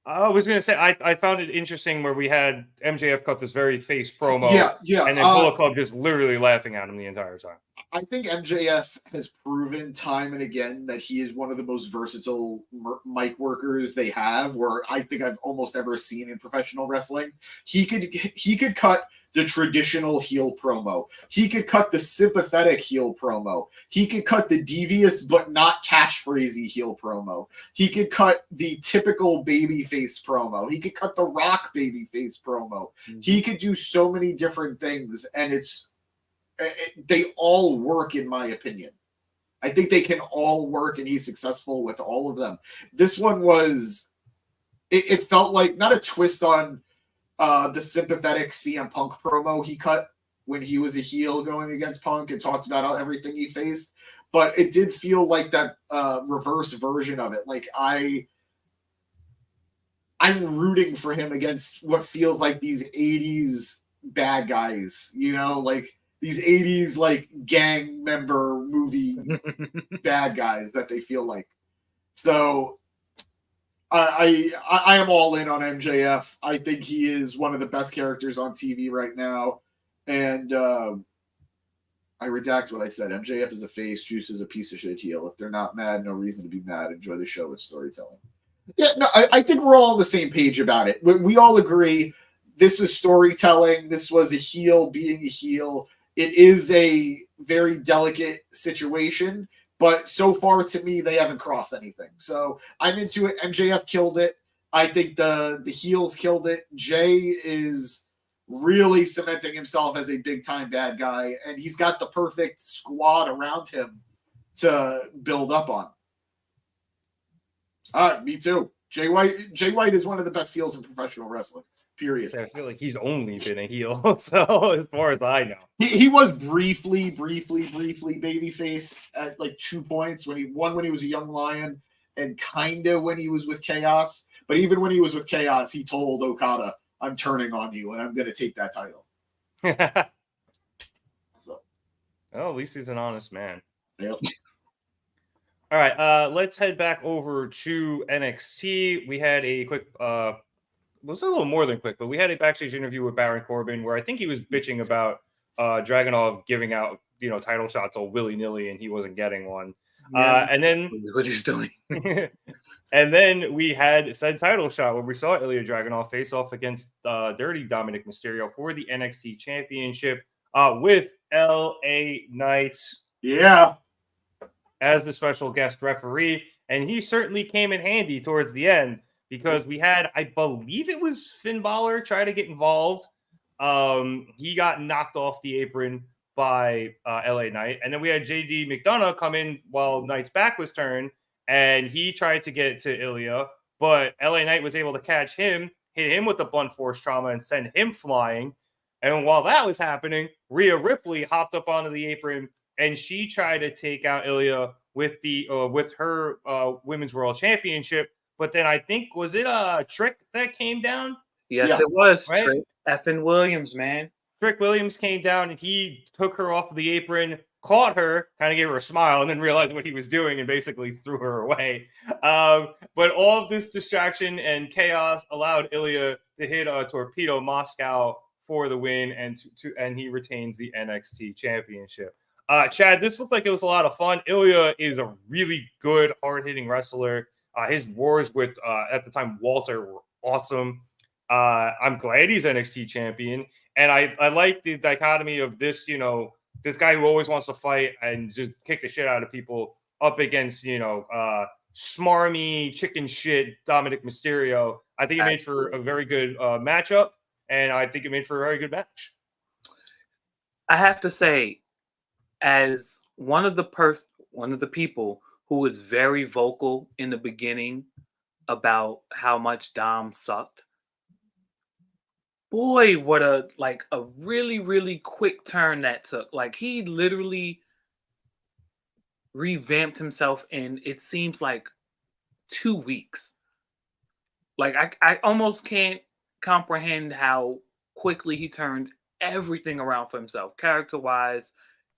I was going to say I found it interesting where we had MJF cut this very face promo, and then Bullet Club just literally laughing at him the entire time. I think MJF has proven time and again that he is one of the most versatile mic workers they have, or I think I've almost ever seen in professional wrestling. He could cut the traditional heel promo. He could cut the sympathetic heel promo. He could cut the devious but not catchphrasey heel promo. He could cut the typical babyface promo. He could cut the Rock babyface promo. Mm-hmm. He could do so many different things, and they all work, in my opinion. I think they can all work, and he's successful with all of them. This one was, it felt like not a twist on the sympathetic CM Punk promo he cut when he was a heel going against Punk and talked about everything he faced, but it did feel like that reverse version of it. Like I'm rooting for him against what feels like these 80s bad guys, you know, like these 80s like gang member movie bad guys that they feel like. So I am all in on MJF. I think he is one of the best characters on TV right now. And I redact what I said. MJF is a face, Juice is a piece of shit heel. If they're not mad, no reason to be mad. Enjoy the show with storytelling. Yeah, no, I think we're all on the same page about it. We all agree this is storytelling. This was a heel being a heel. It is a very delicate situation, but so far to me, they haven't crossed anything. So I'm into it. MJF killed it. I think the heels killed it. Jay is really cementing himself as a big time bad guy, and he's got the perfect squad around him to build up on. Me too. Jay White is one of the best heels in professional wrestling. Period. I feel like he's only been a heel, so as far as I know, he was briefly babyface at like 2 points when he was a young lion, and kind of when he was with Chaos. But even when he was with Chaos, he told Okada, "I'm turning on you, and I'm going to take that title." So. Oh, at least he's an honest man. Yep. All right, let's head back over to NXT. We had a quick, it was a little more than quick, but we had a backstage interview with Baron Corbin where I think he was bitching about Dragunov giving out, title shots all willy-nilly and he wasn't getting one. Yeah, and then what he's doing. and then we had said title shot where we saw Ilya Dragunov face off against Dirty Dominic Mysterio for the NXT Championship with LA Knight. Yeah. As the special guest referee, and he certainly came in handy towards the end because we had, I believe it was Finn Balor try to get involved. He got knocked off the apron by LA Knight, and then we had JD McDonough come in while Knight's back was turned, and he tried to get to Ilya, but LA Knight was able to catch him, hit him with the blunt force trauma, and send him flying. And while that was happening, Rhea Ripley hopped up onto the apron, and she tried to take out Ilya with her Women's World Championship. But then I think, was it a Trick that came down? Yes, yeah. It was. Right? Trick effing Williams, man. Trick Williams came down, and he took her off of the apron, caught her, kind of gave her a smile, and then realized what he was doing and basically threw her away. But all of this distraction and chaos allowed Ilya to hit a Torpedo Moscow for the win, and he retains the NXT Championship. Chad, this looked like it was a lot of fun. Ilya is a really good, hard-hitting wrestler. His wars with, at the time, Walter were awesome. I'm glad he's NXT champion. And I like the dichotomy of this, this guy who always wants to fight and just kick the shit out of people up against, smarmy, chicken shit Dominic Mysterio. I think it made for a very good matchup, and I think it made for a very good match. I have to say, as one of the people who was very vocal in the beginning about how much Dom sucked, boy, what a really, really quick turn that took. Like, he literally revamped himself in, it seems like, 2 weeks. Like, I almost can't comprehend how quickly he turned everything around for himself, character-wise,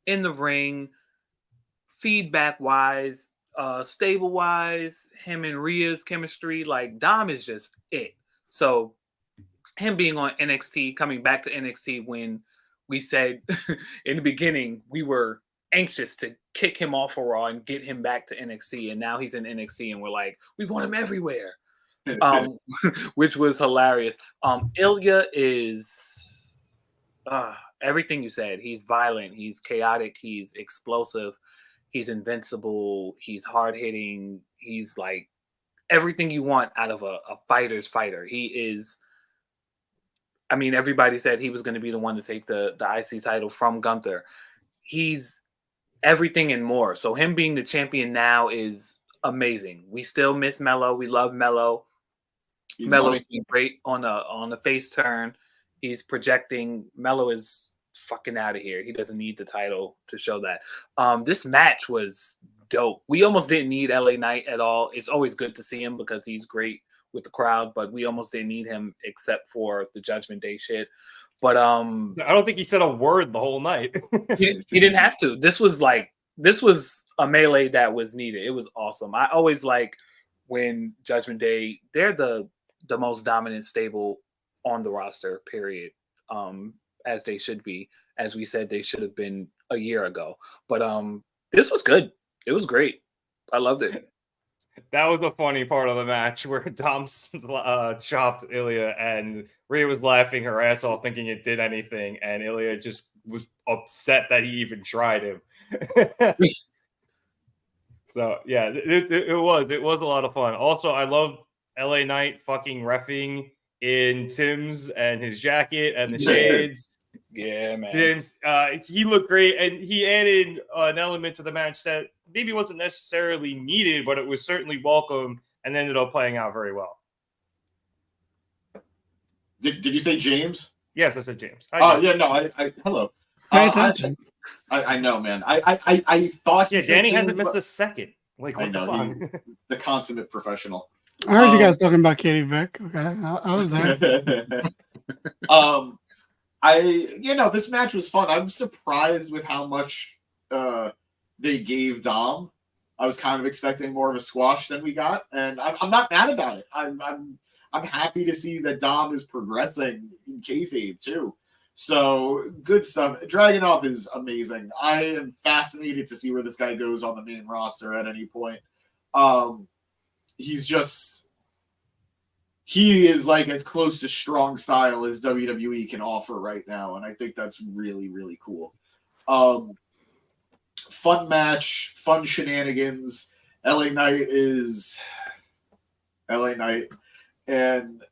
in the ring, feedback-wise, stable-wise, him and Rhea's chemistry. Like, Dom is just it. So him being on NXT, coming back to NXT when we said in the beginning we were anxious to kick him off of Raw and get him back to NXT, and now he's in NXT and we're like, we want him everywhere. Which was hilarious. Ilya is everything you said. He's violent, he's chaotic, he's explosive, he's invincible, he's hard-hitting, he's like everything you want out of a fighter's fighter. He is, I mean, everybody said he was going to be the one to take the IC title from Gunther. He's everything and more. So him being the champion now is amazing. We still miss Mello. We love Mello. Mello's been great on the face turn. He's projecting. Mello is fucking out of here. He doesn't need the title to show that. This match was dope. We almost didn't need LA Knight at all. It's always good to see him because he's great with the crowd, but we almost didn't need him except for the Judgment Day shit. But I don't think he said a word the whole night. he didn't have to. This was a melee that was needed. It was awesome. I always like when Judgment Day, they're the most dominant stable on the roster, period. As they should be. As we said, they should have been a year ago. But this was good. It was great. I loved it. That was the funny part of the match where Dom chopped Ilya and Rhea was laughing her ass off thinking it did anything, and Ilya just was upset that he even tried him. So yeah, it was a lot of fun. Also, I love LA Knight fucking reffing in Tim's and his jacket and the shades. Yeah, man. Tim's, he looked great, and he added an element to the match that maybe wasn't necessarily needed, but it was certainly welcome and ended up playing out very well. Did you say James? Yes, I said James. Oh yeah, no, I hello. Pay attention. I know, man. I thought he said Danny James, hasn't missed but a second. Like, what I know, the fuck? the consummate professional. I heard you guys talking about Katie Vick. Okay, I was there. This match was fun. I'm surprised with how much they gave Dom. I was kind of expecting more of a squash than we got, and I'm not mad about it. I'm happy to see that Dom is progressing in kayfabe too. So good stuff. Dragunov is amazing. I am fascinated to see where this guy goes on the main roster at any point. He is like as close to strong style as WWE can offer right now, and I think that's really, really cool. Fun match, fun shenanigans. LA Knight is LA Knight, and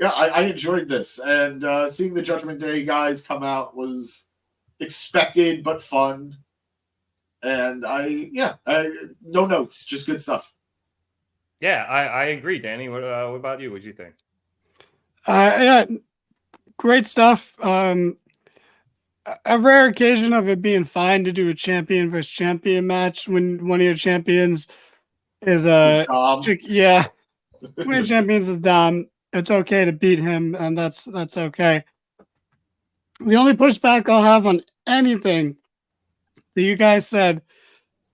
I enjoyed this. And seeing the Judgment Day guys come out was expected but fun. And no notes, just good stuff. Yeah, I agree, Danny. What about you? What do you think? Yeah, great stuff. A rare occasion of it being fine to do a champion versus champion match when one of your champions is Dom. one of your champions is Dom. It's okay to beat him, and that's okay. The only pushback I'll have on anything that you guys said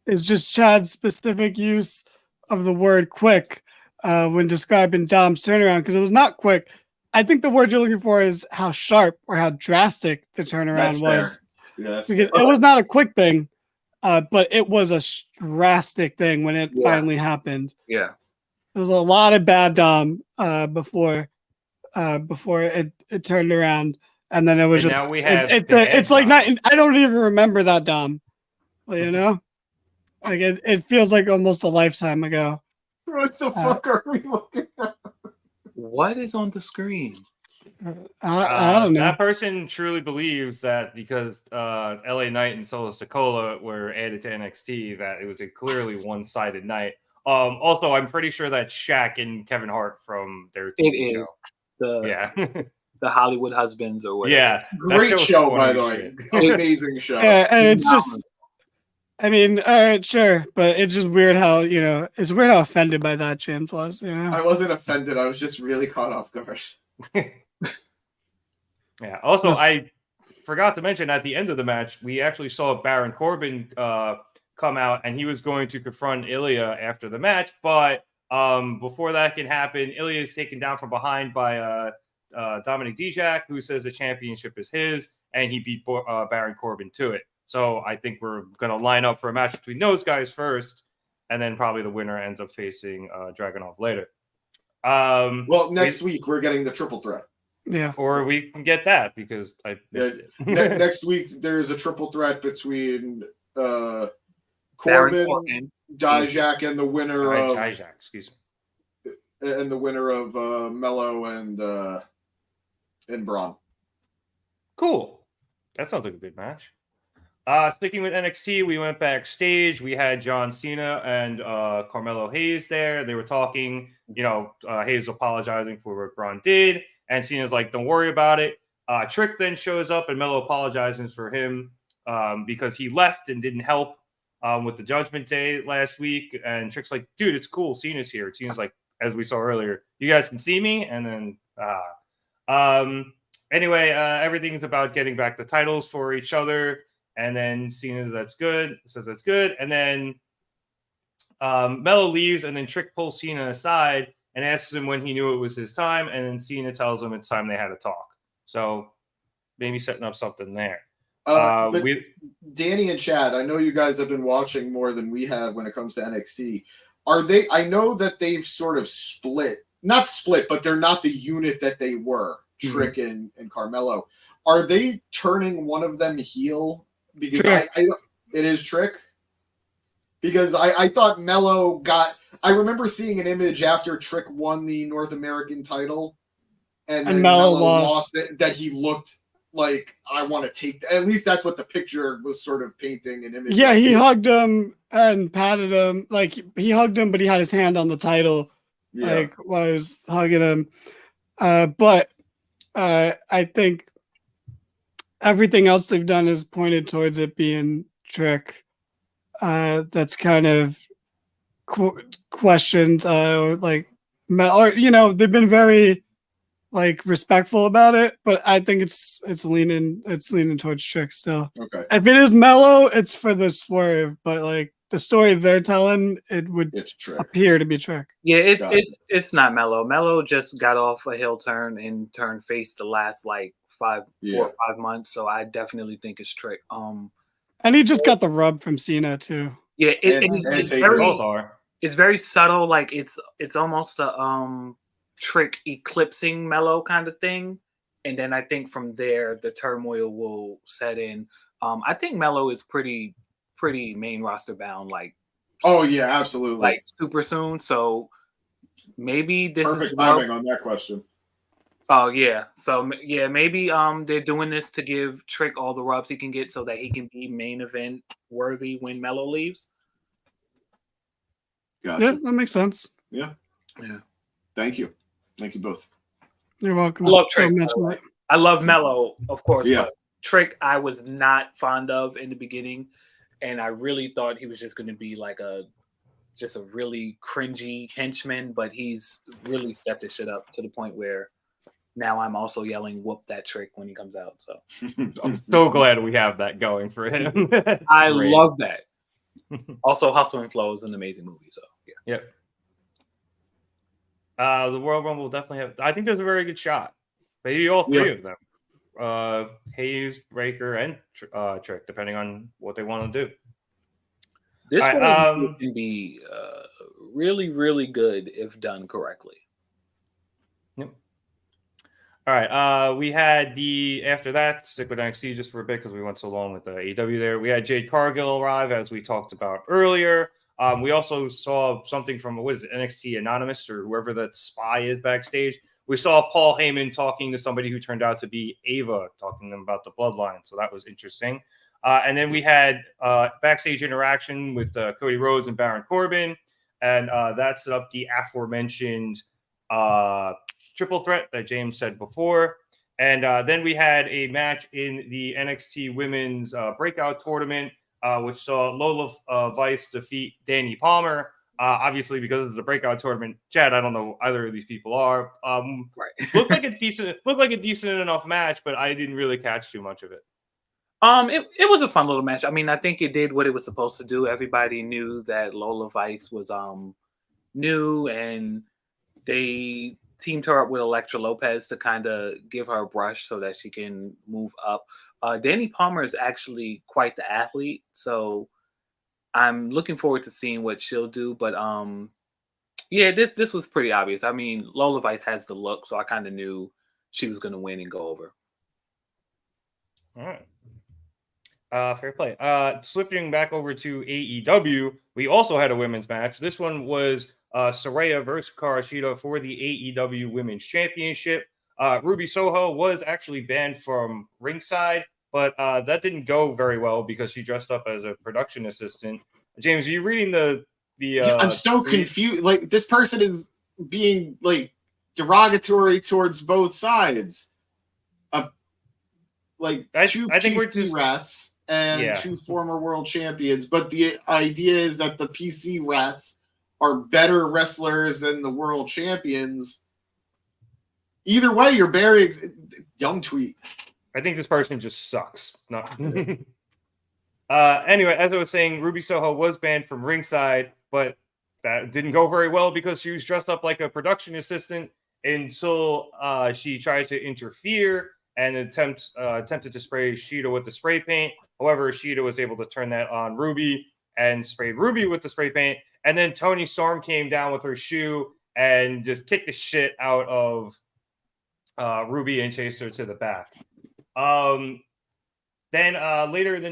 is just Chad's specific use of the word quick when describing Dom's turnaround, because it was not quick. I think the word you're looking for is how sharp or how drastic the turnaround was. Yeah, because it was not a quick thing, but it was a drastic thing when it finally happened. Yeah. There was a lot of bad Dom before it turned around, and then it was And just now we have it's like Dom. not. I don't even remember that Dom. You know, like it feels like almost a lifetime ago. What the fuck are we looking at? What is on the screen? I don't know. That person truly believes that because LA Knight and Solo Sikoa were added to NXT, that it was a clearly one-sided night. Also, I'm pretty sure that's Shaq and Kevin Hart from their TV show. The Hollywood Husbands or whatever. Yeah, Great show, by the way. Amazing show. Yeah, and it's just, I mean, sure, but it's just weird how it's weird how offended by that James was. I wasn't offended. I was just really caught off guard. Yeah. Also, I forgot to mention at the end of the match, we actually saw Baron Corbin come out, and he was going to confront Ilya after the match. But before that can happen, Ilya is taken down from behind by Dominic Dijak, who says the championship is his, and he beat Baron Corbin to it. So I think we're going to line up for a match between those guys first, and then probably the winner ends up facing Dragunov later. Next week we're getting the triple threat. Yeah. Or we can get that because I missed it. Next week there's a triple threat between Corbin, Dijak, and the winner of Dijak, excuse me. And the winner of Mello and Braun. Cool. That sounds like a good match. Sticking with NXT, we went backstage. We had John Cena and Carmelo Hayes there. They were talking, Hayes apologizing for what Braun did. And Cena's like, don't worry about it. Trick then shows up and Mello apologizes for him because he left and didn't help with the Judgment Day last week, and Trick's like, dude, it's cool. Cena's here. Cena's like, as we saw earlier, you guys can see me, and then anyway, everything's about getting back the titles for each other, and then Cena says that's good, and then Mello leaves, and then Trick pulls Cena aside and asks him when he knew it was his time, and then Cena tells him it's time they had a talk. So maybe setting up something there. But Danny and Chad, I know you guys have been watching more than we have when it comes to NXT. I know that they've sort of not split, but they're not the unit that they were, Trick and Carmelo. Are they turning one of them heel? Because it is Trick. Because I thought Mello I remember seeing an image after Trick won the North American title, and then Mello lost it, that he looked like, I want to take at least that's what the picture was sort of painting an image. Yeah, he hugged him and patted him. Like, he hugged him, but he had his hand on the title, like, while I was hugging him. But I think everything else they've done is pointed towards it being Trick. That's kind of questioned, like, or, you know, they've been very, like, respectful about it, but I think it's leaning towards Trick still. Okay. If it is Mello, it's for the swerve, but like the story they're telling, it's appear to be Trick. Yeah, it's not Mello. Mello just got off a heel turn and turned face the last like 4 or 5 months, so I definitely think it's Trick. And he just got the rub from Cena too. Yeah, it's very subtle. Like it's almost a Trick eclipsing Mello kind of thing, and then I think from there the turmoil will set in. I think Mello is pretty main roster bound. Like, oh yeah, absolutely, like super soon. So maybe this perfect timing on that question. Oh yeah, so yeah, maybe they're doing this to give Trick all the rubs he can get so that he can be main event worthy when Mello leaves. Gotcha. Yeah, that makes sense. Yeah. Thank you both. You're welcome. I love Trick. I love Mello, of course. Yeah. But Trick, I was not fond of in the beginning, and I really thought he was just going to be like just a really cringy henchman. But he's really stepped his shit up to the point where now I'm also yelling "whoop that Trick" when he comes out. So I'm so glad we have that going for him. I love that. Also, Hustle and Flow is an amazing movie. So yeah. Yep. The Royal Rumble will definitely have. I think there's a very good shot. Maybe all three of them. Hayes, Breaker, and Trick, depending on what they want to do. This one can be really, really good if done correctly. Yep. All right. We had after that, stick with NXT just for a bit because we went so long with the AEW there. We had Jade Cargill arrive, as we talked about earlier. We also saw something from, NXT Anonymous or whoever that spy is backstage. We saw Paul Heyman talking to somebody who turned out to be Ava, talking to them about the bloodline. So that was interesting. And then we had backstage interaction with Cody Rhodes and Baron Corbin. And that set up the aforementioned triple threat that James said before. And then we had a match in the NXT Women's Breakout Tournament, which saw Lola Vice defeat Danny Palmer. Obviously, because it's a breakout tournament, Chad, I don't know either of these people are. Right. looked like a decent enough match, but I didn't really catch too much of it. It was a fun little match. I mean, I think it did what it was supposed to do. Everybody knew that Lola Vice was new, and they teamed her up with Elektra Lopez to kind of give her a brush so that she can move up. Danny Palmer is actually quite the athlete, so I'm looking forward to seeing what she'll do. But yeah, this was pretty obvious. I mean, Lola Vice has the look, so I kind of knew she was going to win and go over. All right. Fair play. Slipping back over to AEW, we also had a women's match. This one was Saraya versus Karashida for the AEW Women's Championship. Ruby Soho was actually banned from ringside, but that didn't go very well because she dressed up as a production assistant. James, are you reading the I'm so confused. Like, this person is being like derogatory towards both sides. Like, I think we're just rats. and 2 former world champions. But the idea is that the PC rats are better wrestlers than the world champions. Either way, you're very dumb tweet. I think this person just sucks. No. Anyway, as I was saying, Ruby Soho was banned from ringside, but that didn't go very well because she was dressed up like a production assistant until she tried to interfere and attempted to spray Shida with the spray paint. However, Shida was able to turn that on Ruby and sprayed Ruby with the spray paint. And then Toni Storm came down with her shoe and just kicked the shit out of Ruby and chased her to the back. Then later in the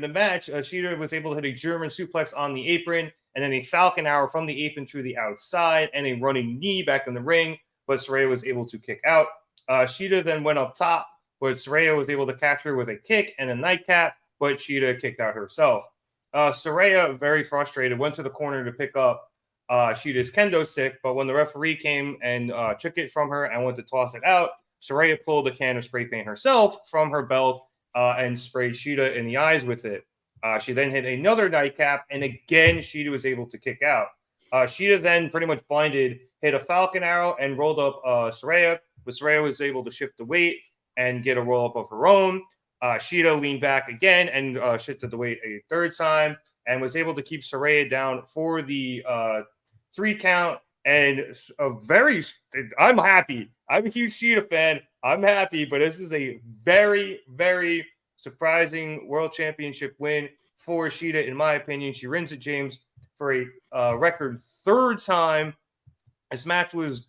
match, Shida was able to hit a German suplex on the apron, and then a Falcon Arrow from the apron to the outside, and a running knee back in the ring, but Saraya was able to kick out. Shida then went up top, but Saraya was able to catch her with a kick and a nightcap, but Shida kicked out herself. Saraya, very frustrated, went to the corner to pick up Shida's kendo stick, but when the referee came and took it from her and went to toss it out, Saraya pulled a can of spray paint herself from her belt and sprayed Shida in the eyes with it. She then hit another nightcap, and again, Shida was able to kick out. Shida then, pretty much blinded, hit a Falcon Arrow and rolled up Saraya, but Saraya was able to shift the weight and get a roll-up of her own. Shida leaned back again and shifted the weight a third time and was able to keep Saraya down for the 3 count. And I'm happy. I'm a huge Shida fan. I'm happy, but this is a very, very surprising World Championship win for Shida, in my opinion. She wins it, James, for a record 3rd time. This match was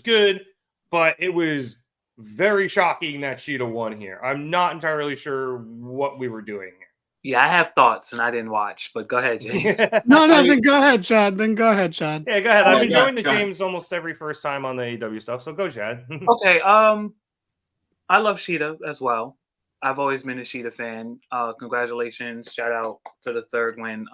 good, but it was very shocking that Shida won here. I'm not entirely sure what we were doing here. Yeah, I have thoughts, and I didn't watch, but go ahead, James. Then go ahead, Chad. Yeah, go ahead. I've been joining the James almost every first time on the AEW stuff, so go, Chad. Okay, I love Shida as well. I've always been a Shida fan. Congratulations. Shout out to the 3rd win.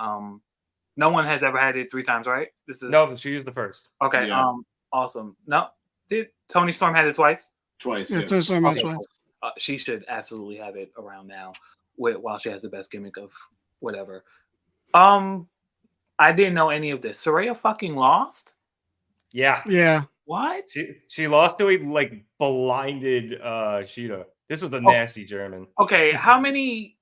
No one has ever had it 3 times, right? No, she was the first. Okay, yeah. Awesome. No, did Toni Storm had it twice? Twice. Yeah, Yeah. Toni Storm had it Okay, twice. cool. She should absolutely have it around now, while she has the best gimmick of whatever. I didn't know any of this. Saraya fucking lost? Yeah. Yeah. What? She lost to a blinded Shida. This was a nasty German. Okay, how many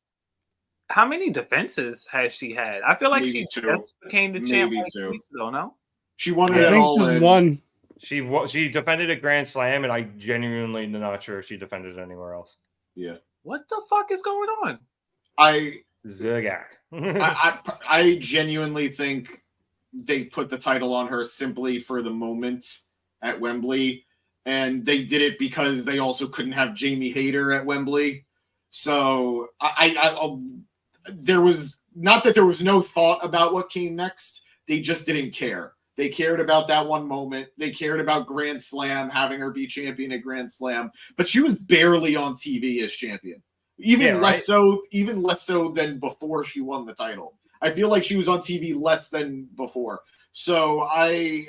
defenses has she had? I feel like Maybe she 2. just became the champ Maybe like 2. weeks ago, no? She won I it think all just in. one. She defended a Grand Slam, and I genuinely am not sure if she defended it anywhere else. Yeah. What the fuck is going on? Zagak. I genuinely think they put the title on her simply for the moment at Wembley, and they did it because they also couldn't have Jamie Hayter at Wembley. So there was not that there was no thought about what came next. They just didn't care. They cared about that one moment. They cared about Grand Slam, having her be champion at Grand Slam, but she was barely on TV as champion. Even less so than before she won the title. I feel like she was on TV less than before. So I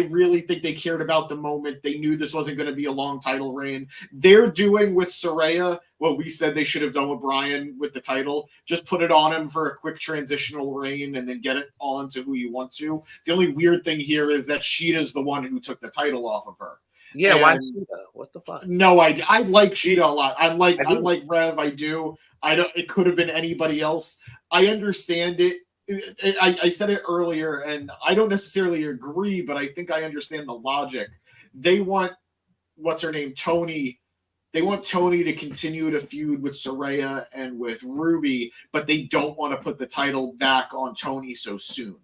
really think they cared about the moment. They knew this wasn't going to be a long title reign. They're doing with Saraya what we said they should have done with Bryan with the title. Just put it on him for a quick transitional reign and then get it all into who you want to. The only weird thing here is that Shida's the one who took the title off of her. Yeah, why Shida? What the fuck? No, I like Shida a lot. I'm like Rev. I do. I don't. It could have been anybody else. I understand it. I said it earlier, and I don't necessarily agree, but I think I understand the logic. They want what's her name, Toni. They want Toni to continue to feud with Saraya and with Ruby, but they don't want to put the title back on Toni so soon.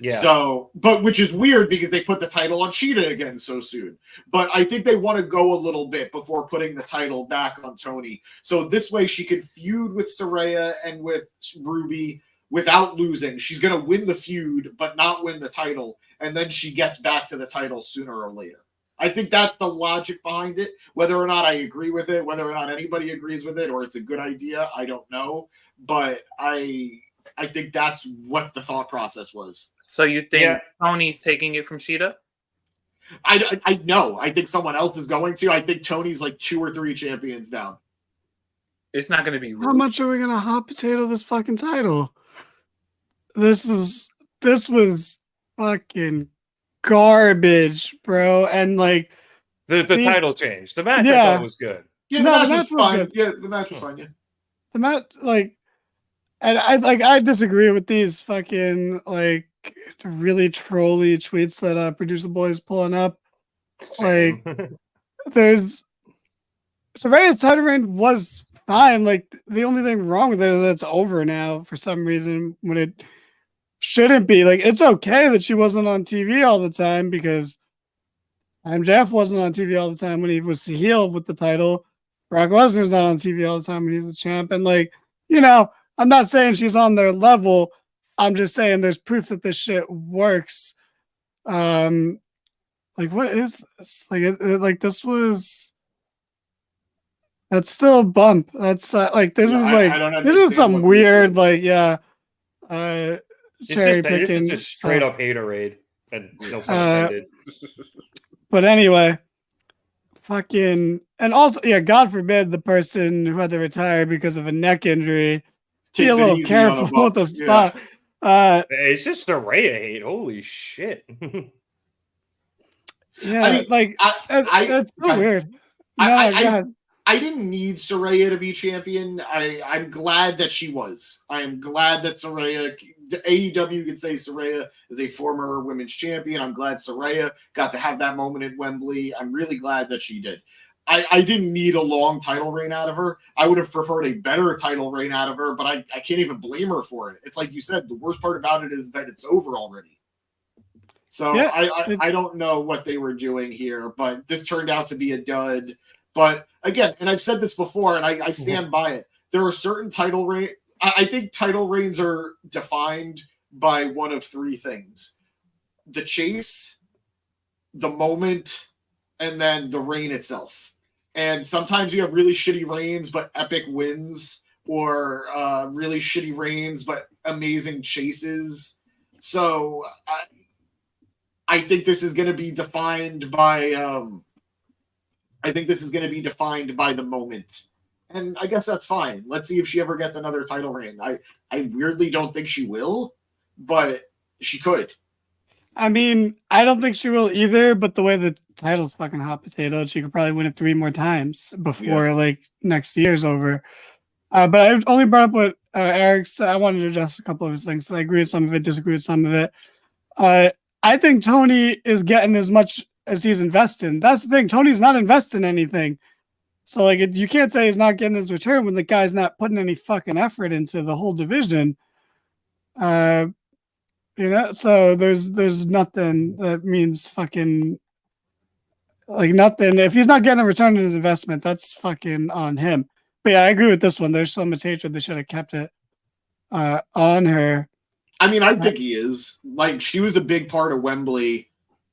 Yeah. So, but which is weird because they put the title on Shida again so soon. But I think they want to go a little bit before putting the title back on Toni. So this way she could feud with Saraya and with Ruby without losing. She's going to win the feud, but not win the title. And then she gets back to the title sooner or later. I think that's the logic behind it. Whether or not I agree with it, whether or not anybody agrees with it, or it's a good idea, I don't know. But I think that's what the thought process was. So you think Tony's taking it from Shida? I know. I think someone else is going to. I think Tony's like 2 or 3 champions down. It's not going to be rude. How much are we gonna hot potato this fucking title? This was fucking garbage, bro. And like the title change. The match I Yeah. thought was good. Yeah, No, the match was fine. good. Yeah, the match was fine. Yeah. the match, like, and I disagree with these fucking like really trolly tweets that producer boy is pulling up. Like, there's Soraya's title reign was fine. Like, the only thing wrong with it is that it's over now for some reason when it shouldn't be. Like, it's okay that she wasn't on TV all the time because MJF wasn't on TV all the time when he was the heel with the title. Brock Lesnar's not on TV all the time when he's the champ. And like, you know, I'm not saying she's on their level. I'm just saying there's proof that this shit works. Like, what is this? Like this was. That's still a bump. That's like this is like I don't this is understand some what weird you're like cherry This picking. is just straight up haterade. And no pun intended. But anyway, fucking, and also, yeah, God forbid the person who had to retire because of a neck injury. Be Takes a it little easy on a careful with the buck. Yeah. spot. It's just Saraya hate. Holy shit. Yeah, I mean, like that's so weird. No, go ahead. I didn't need Saraya to be champion. I'm glad that she was. I am glad that Saraya, AEW could say Saraya is a former women's champion. I'm glad Saraya got to have that moment at Wembley. I'm really glad that she did. I didn't need a long title reign out of her. I would have preferred a better title reign out of her, but I can't even blame her for it. It's like you said, the worst part about it is that it's over already. So Yeah, I don't know what they were doing here, but this turned out to be a dud. But again, and I've said this before, and I stand by it. There are certain title reigns. I think title reigns are defined by one of three things: the chase, the moment, and then the reign itself. And sometimes you have really shitty reigns, but epic wins, or really shitty reigns, but amazing chases. So I think this is going to be defined by. I think this is going to be defined by the moment. And I guess that's fine. Let's see if she ever gets another title reign. I weirdly don't think she will, but she could. I mean, I don't think she will either, but the way the title's fucking hot potato, she could probably win it 3 more times before like next year's over. But I only brought up what Eric said. I wanted to address a couple of his things. So I agree with some of it, disagree with some of it. I think Tony is getting as much as he's investing. That's the thing. Tony's not investing anything. So like you can't say he's not getting his return when the guy's not putting any fucking effort into the whole division. You know, so there's nothing that means fucking like nothing. If he's not getting a return on his investment, that's fucking on him. But yeah, I agree with this one. There's so much hatred. They should have kept it on her. I mean, I think he is. Like, she was a big part of Wembley,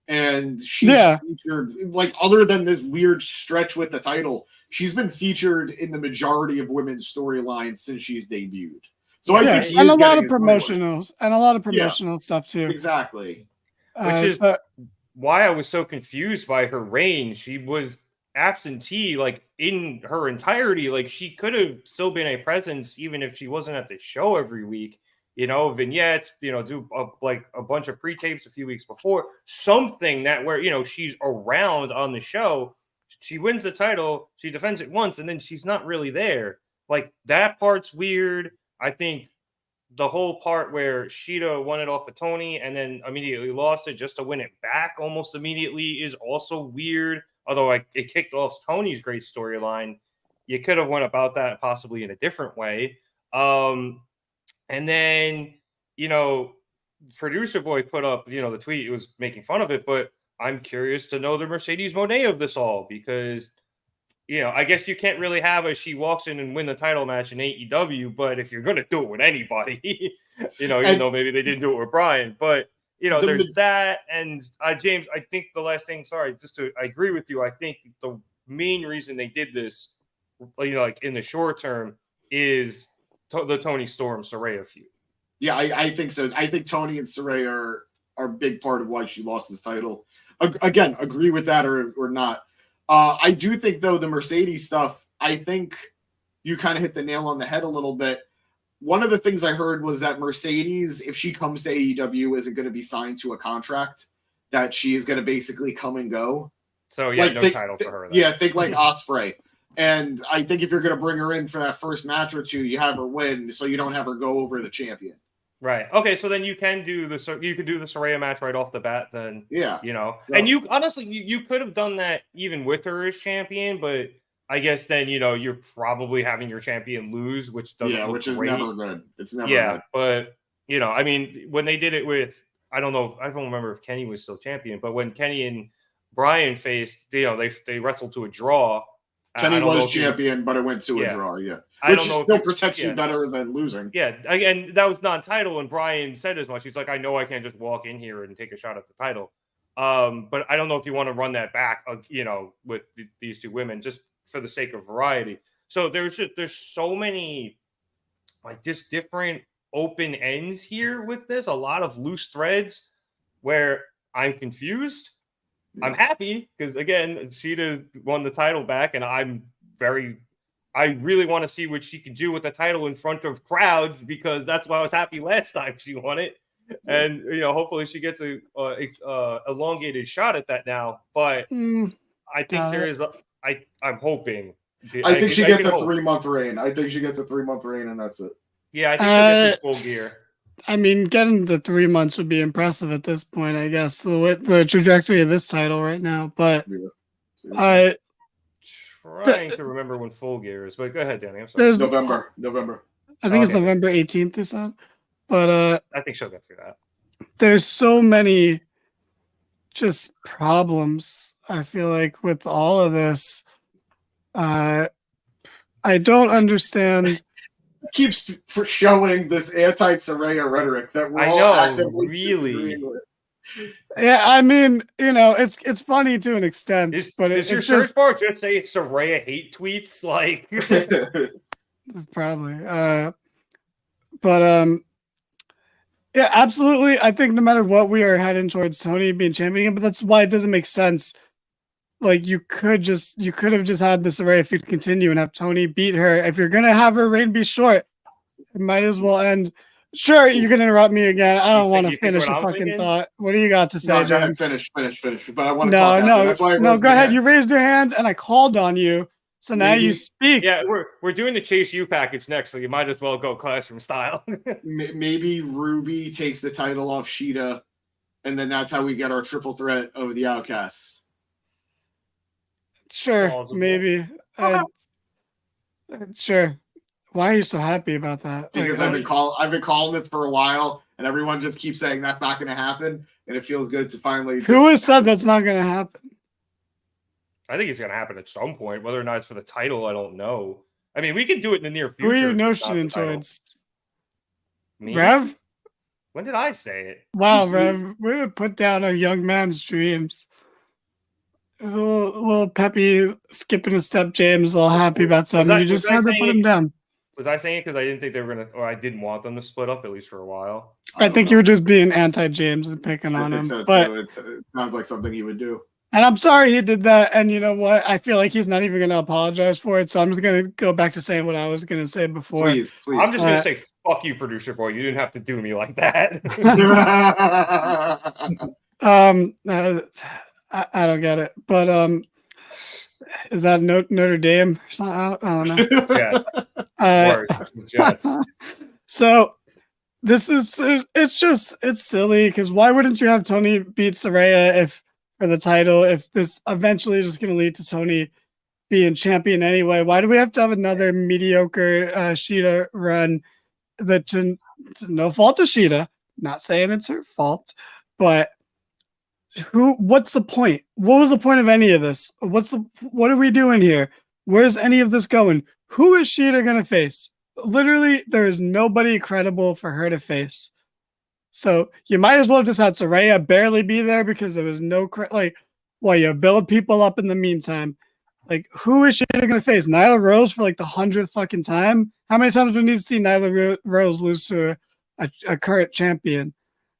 and she's featured, like, other than this weird stretch with the title, she's been featured in the majority of women's storylines since she's debuted. So I think he and is a lot of forward. promotionals and a lot of promotional stuff too. Exactly. Which is why I was so confused by her reign. She was absentee, like, in her entirety. Like, she could have still been a presence even if she wasn't at the show every week. You know, vignettes, you know, do like a bunch of pre-tapes a few weeks before, something that where, you know, she's around on the show. She wins the title, she defends it once, and then she's not really there. Like, that part's weird. I think the whole part where Shida won it off of Tony and then immediately lost it just to win it back almost immediately is also weird. Although it kicked off Tony's great storyline. You could have went about that possibly in a different way. And then, you know, producer boy put up, you know, the tweet. It was making fun of it, but I'm curious to know the Mercedes Moné of this all because, you know, I guess you can't really have she walks in and win the title match in AEW, but if you're going to do it with anybody, you know, even though maybe they didn't do it with Brian, but, you know, there's that. And James, I think the last thing, I agree with you. I think the main reason they did this, you know, like in the short term is the Tony Storm Saraya feud. Yeah, I think so. I think Tony and Saraya are a big part of why she lost this title. Again, agree with that or not. I do think, though, the Mercedes stuff, I think you kind of hit the nail on the head a little bit. One of the things I heard was that Mercedes, if she comes to AEW, isn't going to be signed to a contract, that she is going to basically come and go. So yeah, no title for her. Then. Yeah, think like Ospreay. And I think if you're going to bring her in for that first match or two, you have her win, so you don't have her go over the champion. Right. Okay. So then you can do the Saraya match right off the bat. Then yeah, So, and you honestly you could have done that even with her as champion, but I guess then you're probably having your champion lose, which doesn't look which is great. never good. It's never good. But I mean, when they did it with I don't remember if Kenny was still champion, but when Kenny and Brian faced, they wrestled to a draw. Kenny was champion, but it went to a draw. Yeah, which still protects you better than losing. Yeah, and that was non-title, and Brian said as much. He's like, I know I can't just walk in here and take a shot at the title. But I don't know if you want to run that back, with these two women, just for the sake of variety. So there's so many just different open ends here with this. A lot of loose threads where I'm confused. I'm happy because again, Sheeta won the title back, and I really want to see what she can do with the title in front of crowds because that's why I was happy last time she won it, and hopefully she gets a elongated shot at that now. But I think there is. I'm hoping. I think she gets a 3-month reign. I think she gets a 3-month reign, and that's it. Yeah, I think she'll get full gear. I mean, getting the 3 months would be impressive at this point, I guess, the trajectory of this title right now. But trying to remember when full gear is. But go ahead, Danny. I'm sorry. November. I think it's November 18th or so. But I think she'll get through that. There's so many just problems, I feel like, with all of this. I don't understand. Keeps showing this anti-Saraya rhetoric that we're all actively really. Yeah, I mean, it's funny to an extent, but is your search bar just say Saraya hate tweets? Like, probably. Yeah, absolutely. I think no matter what, we are heading towards Tony being champion, but that's why it doesn't make sense. Like you could have just had this Saraya feud continue and have Tony beat her. If you're gonna have her reign be short, it might as well end. Sure, you can interrupt me again. I don't want to finish a fucking thought. What do you got to say, no, James? Finish. But I want to talk. No. Go ahead. You raised your hand, and I called on you, so now you speak. Yeah, we're doing the Chase U package next, so you might as well go classroom style. Maybe Ruby takes the title off Sheeta, and then that's how we get our triple threat over the Outcasts. Sure, maybe. Sure. Why are you so happy about that? Because I've been calling this for a while, and everyone just keeps saying that's not going to happen, and it feels good to finally. Who has said that's not going to happen? I think it's going to happen at some point. Whether or not it's for the title, I don't know. I mean, we can do it in the near future. Who are you notioning towards? Me? Rev? When did I say it? Wow, Rev, we're going to put down a young man's dreams. A little peppy, skipping a step, James, all happy about something. You just had to put him down. Was I saying it because I didn't think they were going to, or I didn't want them to split up, at least for a while? I think you were just being anti-James and picking on him. So but it sounds like something he would do. And I'm sorry he did that. And you know what? I feel like he's not even going to apologize for it. So I'm just going to go back to saying what I was going to say before. Please. I'm just going to say, fuck you, producer boy. You didn't have to do me like that. I don't get it. But is that Notre Dame or something? I don't know. Yeah. Jets. So this is it's silly because why wouldn't you have Tony beat Saraya for the title if this eventually is just going to lead to Tony being champion anyway? Why do we have to have another mediocre Sheeta run that to no fault of Sheeta? Not saying it's her fault, but what's the point? What was the point of any of this? What are we doing here? Where's any of this going? Who is Sheeta going to face? Literally, there is nobody credible for her to face. So you might as well have just had Saraya barely be there because there was no you build people up in the meantime. Like, who is Sheeta going to face? Nyla Rose for like the 100th fucking time? How many times do we need to see Nyla Rose lose to a current champion?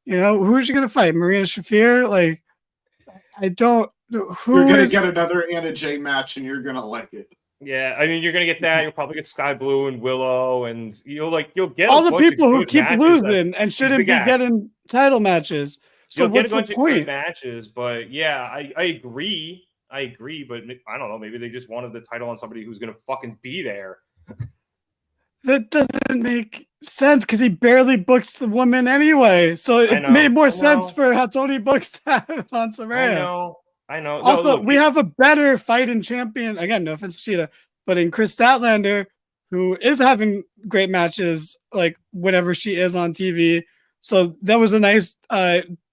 You know, who is she going to fight? Marina Shafir? Like, I don't. You're going to get another Anna Jay match and you're going to like it. Yeah, I mean, you're gonna get that. You'll probably get Sky Blue and Willow, and you'll get all a the bunch people of who good keep matches losing and shouldn't be getting title matches. So You'll get a what's the bunch of good point? matches, but yeah, I agree. I agree, but I don't know. Maybe they just wanted the title on somebody who's gonna fucking be there. That doesn't make sense because he barely books the woman anyway. So it made more sense for how Tony books to have it on Saraya. I know. Also, no, look, we have a better fighting champion. Again, no offense to Cheetah, but in Chris Statlander, who is having great matches like whenever she is on TV. So that was a nice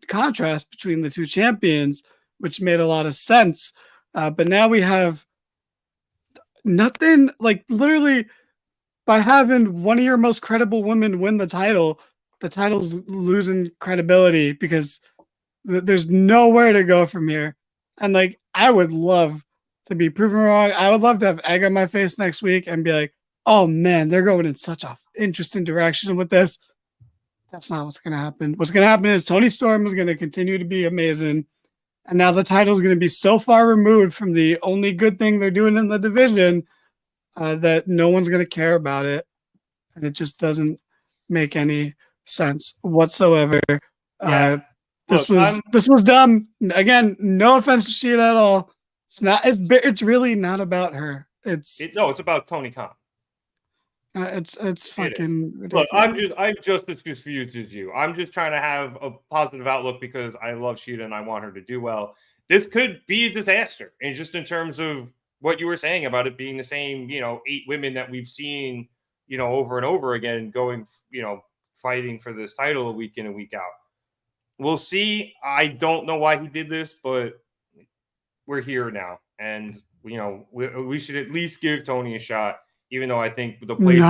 contrast between the two champions, which made a lot of sense. But now we have nothing, like literally by having one of your most credible women win the title's losing credibility because there's nowhere to go from here. And like, I would love to be proven wrong. I would love to have egg on my face next week and be like, oh man, they're going in such a interesting direction with this. That's not what's going to happen. What's going to happen is Tony Storm is going to continue to be amazing. And now the title is going to be so far removed from the only good thing they're doing in the division that no one's going to care about it. And it just doesn't make any sense whatsoever. Yeah. This was dumb. Again, no offense to Sheeta at all. It's really not about her. It's about Tony Khan. It's fucking ridiculous. Look, I'm just as confused as you. I'm just trying to have a positive outlook because I love Sheeta and I want her to do well. This could be a disaster, and just in terms of what you were saying about it being the same, 8 women that we've seen, over and over again, going, fighting for this title week in and week out. We'll see. I don't know why he did this, but we're here now, and we should at least give Tony a shot. Even though I think the place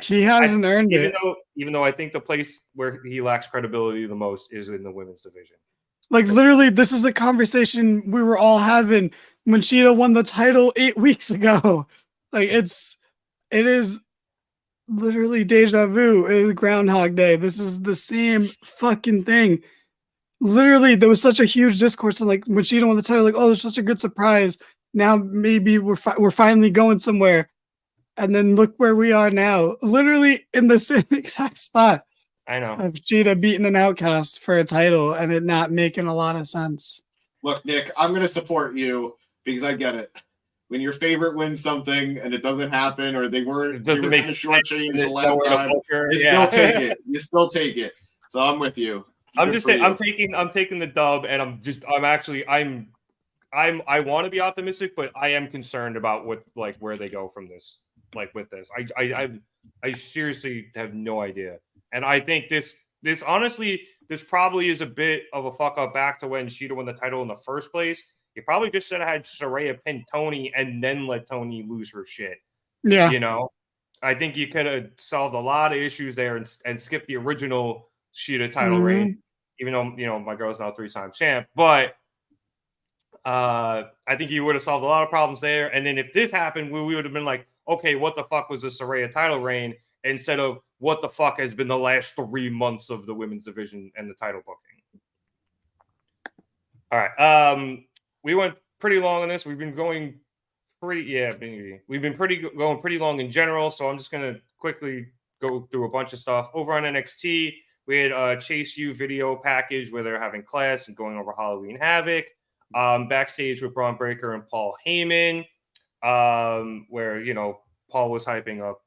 he hasn't earned it. Even though I think the place where he lacks credibility the most is in the women's division. Like literally, this is the conversation we were all having when Sheeta won the title 8 weeks ago. Like it is literally deja vu. It is Groundhog Day. This is the same fucking thing. Literally, there was such a huge discourse on like when Sheeta won the title. Like, oh, there's such a good surprise. Now maybe we're finally going somewhere. And then look where we are now, literally in the same exact spot. I know. Of Cheetah beating an outcast for a title and it not making a lot of sense. Look, Nick, I'm going to support you because I get it. When your favorite wins something and it doesn't happen, or they were kind of shortchanged the last time, you still take it. So I'm with you. I'm taking the dub, and I want to be optimistic, but I am concerned about where they go from this. With this, I seriously have no idea, and I think this honestly, this probably is a bit of a fuck up back to when Sheeta won the title in the first place. You probably just should have had Saraya pin Tony and then let Tony lose her shit. Yeah, I think you could have solved a lot of issues there and skipped the original Sheeta title reign, even though my girl's now 3-time champ, but. I think you would have solved a lot of problems there. And then if this happened, we would have been like, okay, what the fuck was the Saraya title reign? Instead of what the fuck has been the last 3 months of the women's division and the title booking. All right. We went pretty long on this. We've been going we've been going pretty long in general. So I'm just going to quickly go through a bunch of stuff. Over on NXT, we had a Chase U video package where they're having class and going over Halloween Havoc. Backstage with Braun Breaker and Paul Heyman, where Paul was hyping up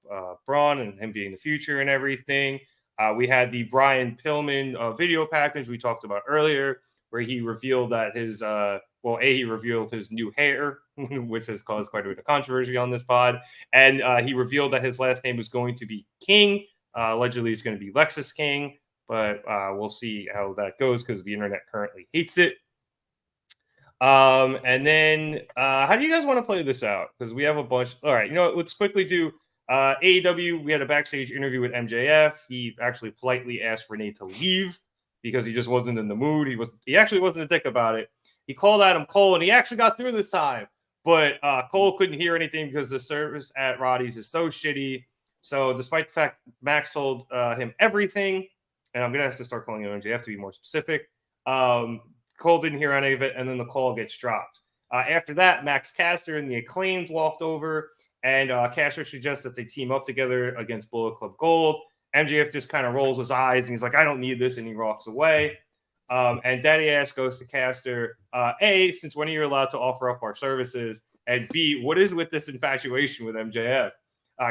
Braun and him being the future and everything. We had the Brian Pillman video package we talked about earlier, where he revealed that he revealed his new hair, which has caused quite a bit of controversy on this pod, and he revealed that his last name was going to be King. Allegedly, it's going to be Lexus King, but we'll see how that goes because the internet currently hates it. And then how do you guys want to play this out? Because we have a bunch. All right, let's quickly do AEW. We had a backstage interview with MJF. He actually politely asked Renee to leave because he just wasn't in the mood. He actually wasn't a dick about it. He called Adam Cole, and he actually got through this time. But Cole couldn't hear anything because the service at Roddy's is so shitty. So despite the fact Max told him everything, and I'm gonna have to start calling him MJF to be more specific. Cole didn't hear any of it, and then the call gets dropped. After that, Max Caster and the Acclaimed walked over, And Caster suggests that they team up together against Bullet Club Gold. MJF just kind of rolls his eyes and he's like, I don't need this. And he walks away. And Daddy Ass goes to Caster, A, since when are you allowed to offer up our services? And B, what is with this infatuation with MJF?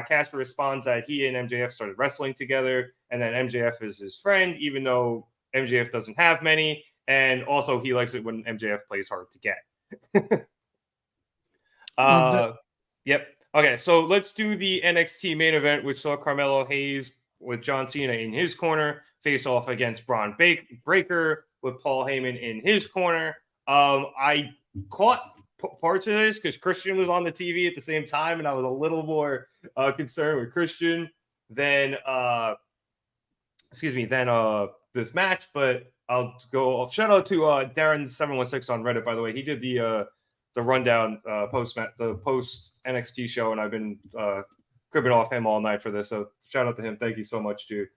Caster responds that he and MJF started wrestling together, and that MJF is his friend, even though MJF doesn't have many. And also, he likes it when MJF plays hard to get. Yep. Okay, so let's do the NXT main event, which saw Carmelo Hayes with John Cena in his corner face off against Braun Breaker with Paul Heyman in his corner. I caught parts of this because Christian was on the TV at the same time, and I was a little more concerned with Christian than this match. But I'll shout out to Darren716 on Reddit, by the way. He did the rundown post NXT show, and I've been cribbing off him all night for this. So shout out to him. Thank you so much, dude.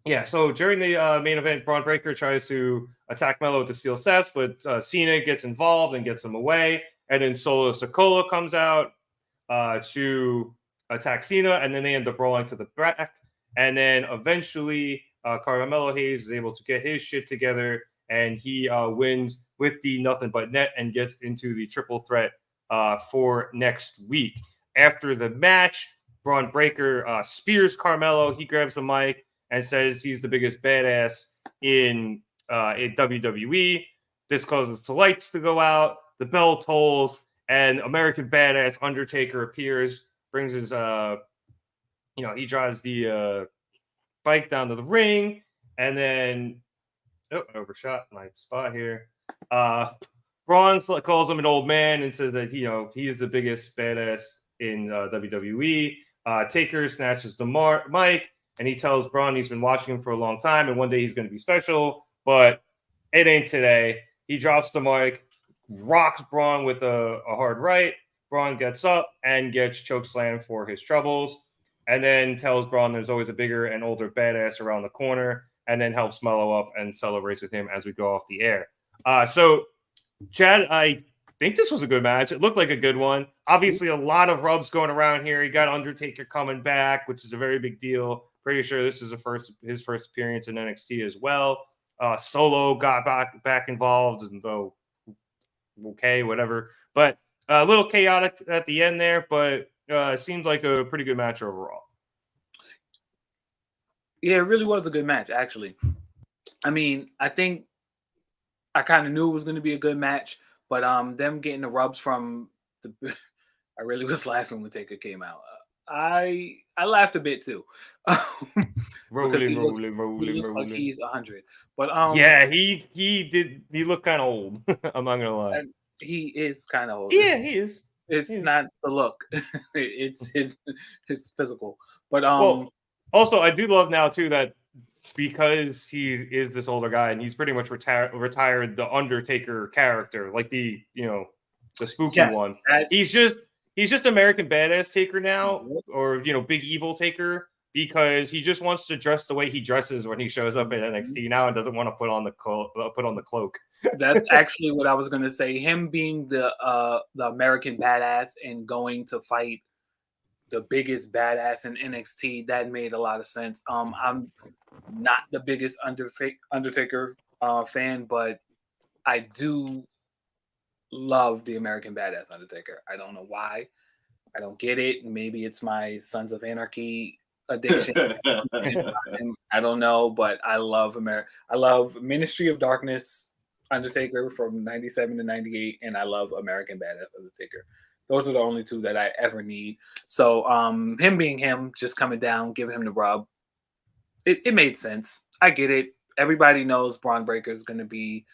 Yeah, so during the main event, Braun Breaker tries to attack Melo with the steel steps, but Cena gets involved and gets him away. And then Solo Sikoa comes out to attack Cena, and then they end up rolling to the back. And then eventually, Carmelo Hayes is able to get his shit together, and he wins with the nothing but net and gets into the triple threat for next week. After the match, Braun Breaker spears Carmelo. He grabs the mic and says he's the biggest badass in WWE. This causes the lights to go out, the bell tolls, and American Badass Undertaker appears, brings his, he drives the bike down to the ring, and then, overshot my spot here. Braun calls him an old man and says that, he's the biggest badass in WWE. Taker snatches the mic, and he tells Braun he's been watching him for a long time, and one day he's going to be special, but it ain't today. He drops the mic, rocks Braun with a hard right. Braun gets up and gets chokeslammed for his troubles, and then tells Braun there's always a bigger and older badass around the corner, and then helps Melo up and celebrates with him as we go off the air. So, Chad, I think this was a good match. It looked like a good one. Obviously, a lot of rubs going around here. You got Undertaker coming back, which is a very big deal. Pretty sure this is his first appearance in NXT as well. Solo got back involved, and though okay, whatever. But a little chaotic at the end there, but seems like a pretty good match overall. Yeah, it really was a good match, actually. I mean, I think I kind of knew it was going to be a good match, but them getting the rubs from I really was laughing when Taker came out. I laughed a bit too. Rolling. He looks like he's 100. But yeah, he looked kind of old. I'm not gonna lie. He is kind of old. Yeah, he is. It's not the look. It's his physical. But also I do love now too that because he is this older guy and he's pretty much retired the Undertaker character, like the spooky one. He's just American Badass Taker now, or Big Evil Taker, because he just wants to dress the way he dresses when he shows up at NXT now and doesn't want to put on the cloak. That's actually what I was gonna say. Him being the American Badass and going to fight the biggest badass in NXT, that made a lot of sense. I'm not the biggest Undertaker fan, but I do love the American Badass Undertaker. I don't know why. I don't get it. Maybe it's my Sons of Anarchy addiction. I don't know, but I love I love Ministry of Darkness Undertaker from 97 to 98, and I love American Badass Undertaker. Those are the only two that I ever need. So him being him, just coming down, giving him the rub, it made sense. I get it. Everybody knows Braun Breaker is going to be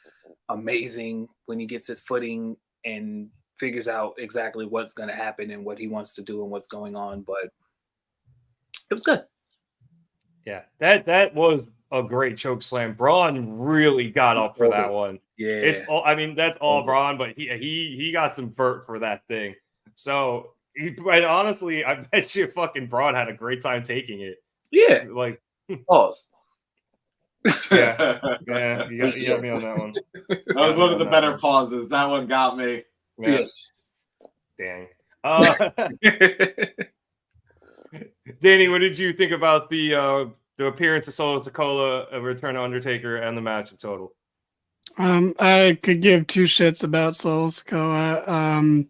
amazing when he gets his footing and figures out exactly what's going to happen and what he wants to do and what's going on. But it was good. Yeah, that was a great choke slam. Braun really got up for that one. Yeah, that's all Braun, but he got some vert for that thing. So, honestly, I bet you fucking Braun had a great time taking it. Yeah, like pause. Yeah, you got me on that one. That was one of the better pauses. That one got me. Yeah. Dang. Danny, what did you think about the appearance of Solo Sikoa, a return to Undertaker, and the match in total? I could give two shits about Solo Sikoa.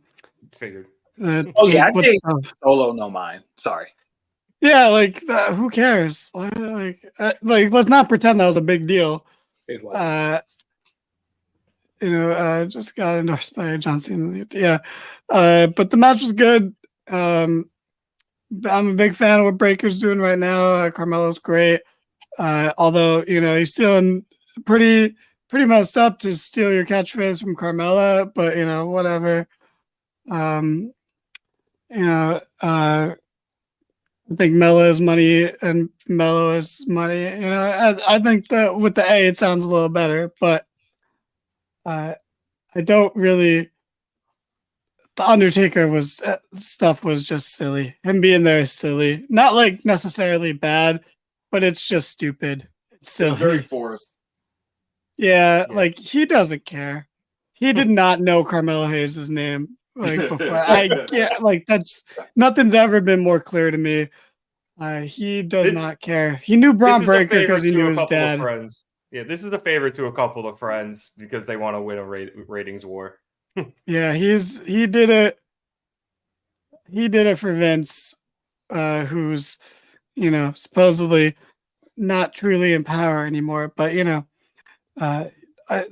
Figured. Oh yeah, I think Solo no mind. Sorry. Yeah, like who cares? Like, let's not pretend that was a big deal. It was. Just got endorsed by John Cena. Yeah, but the match was good. I'm a big fan of what Breaker's doing right now. Carmelo's great. Although, he's stealing pretty messed up to steal your catchphrase from Carmella, but whatever. I think Mella is money and Mello is money. I think that with the A it sounds a little better, but I don't really. The Undertaker stuff was just silly. Him being there is silly. Not like necessarily bad, but it's just stupid. It's silly. It's very forced. Yeah, like he doesn't care. He did not know Carmelo Hayes' name. Like before. I get that's nothing's ever been more clear to me. He does not care. He knew Braun Breaker because he knew his dad. Yeah, this is a favor to a couple of friends because they want to win a ratings war. Yeah, he did it. He did it for Vince, who's supposedly not truly in power anymore. But the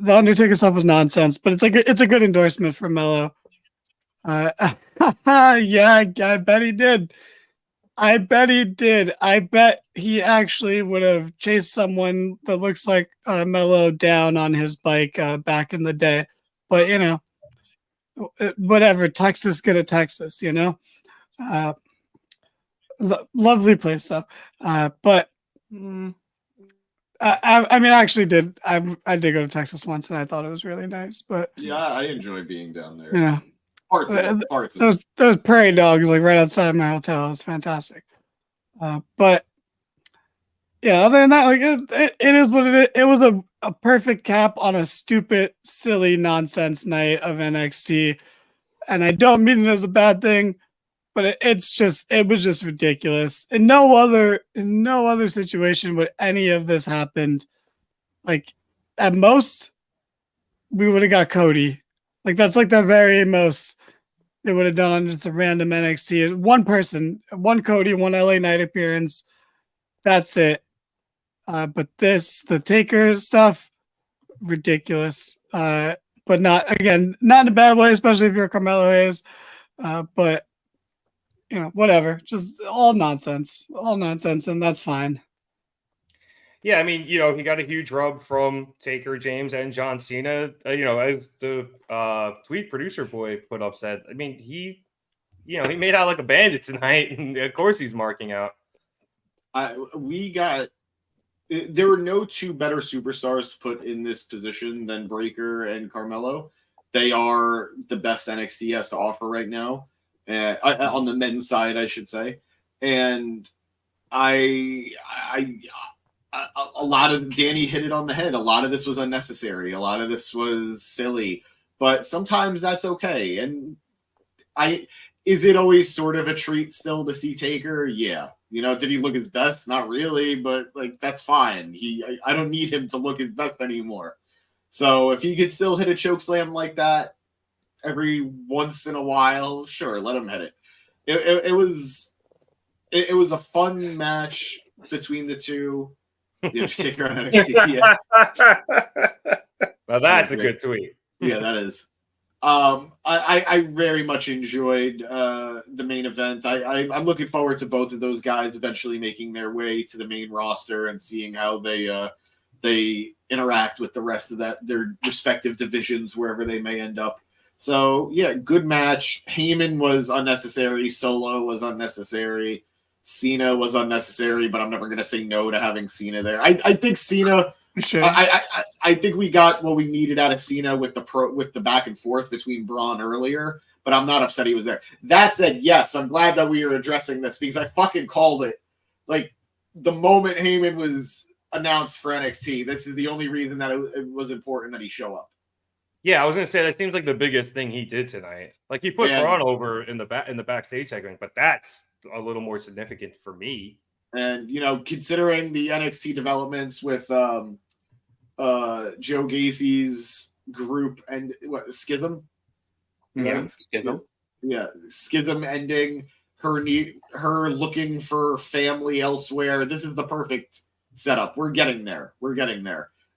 Undertaker stuff was nonsense. But it's a good endorsement for Mello. Yeah, I bet he did. I bet he actually would have chased someone that looks like Mello down on his bike back in the day. But whatever, Texas, good at Texas, lovely place though. But I mean, I actually did. I did go to Texas once, and I thought it was really nice. But yeah, I enjoy being down there. Yeah, parts of those prairie dogs like right outside my hotel is fantastic. But yeah, other than that, like it is what it is. It was a perfect cap on a stupid, silly, nonsense night of NXT, and I don't mean it as a bad thing, but it was just ridiculous. In no other situation would any of this happened. Like at most, we would have got Cody. Like that's like the very most they would have done on just a random NXT. One person, one Cody, one LA Knight appearance. That's it. But the Taker stuff, ridiculous. But not in a bad way, especially if you're Carmelo Hayes. But whatever, just all nonsense, and that's fine. Yeah, I mean, he got a huge rub from Taker, James, and John Cena. As the tweet producer boy put up said, I mean, he made out like a bandit tonight, and of course he's marking out. There were no two better superstars to put in this position than Breaker and Carmelo. They are the best NXT has to offer right now, on the men's side, I should say. And a lot of Danny hit it on the head. A lot of this was unnecessary. A lot of this was silly, but sometimes that's okay. And is it always sort of a treat still to see Taker? Yeah. Did he look his best? Not really, but like, that's fine. I don't need him to look his best anymore. So if he could still hit a choke slam like that every once in a while, sure, let him hit it. It was a fun match between the two. The Undertaker on NXT. Yeah. Now that's a good tweet. Yeah, that is. I very much enjoyed the main event. I'm looking forward to both of those guys eventually making their way to the main roster and seeing how they interact with the rest of their respective divisions wherever they may end up. So yeah, good match. Heyman was unnecessary. Solo was unnecessary. Cena was unnecessary, but I'm never going to say no to having Cena there. I think Cena. Sure. I think we got what we needed out of Cena with the back and forth between Braun earlier, but I'm not upset he was there. That said, yes, I'm glad that we are addressing this because I fucking called it. Like the moment Heyman was announced for NXT, this is the only reason that it was important that he show up. Yeah, I was gonna say that seems like the biggest thing he did tonight. Like he put Yeah. Braun over in the backstage segment, but that's a little more significant for me. And considering the NXT developments with Joe Gacy's group and Schism, Yeah, Schism. Yeah, Schism ending, her looking for family elsewhere. This is the perfect setup. We're getting there.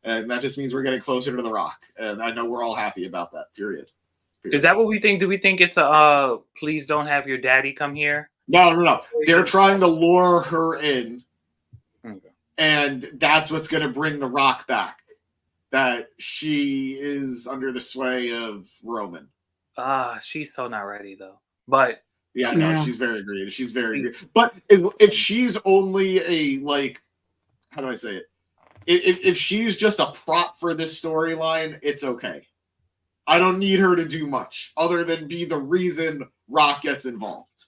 And that just means we're getting closer to The Rock. And I know we're all happy about that, period. Is that what we think? Do we think it's a please don't have your daddy come here? No. They're trying to lure her in. Okay. And that's what's going to bring The Rock back. That she is under the sway of Roman. She's so not ready, though. But yeah, no, Yeah. she's very great. She's very great. But if she's only a, like, how do I say it? If she's just a prop for this storyline, it's okay. I don't need her to do much other than be the reason Rock gets involved.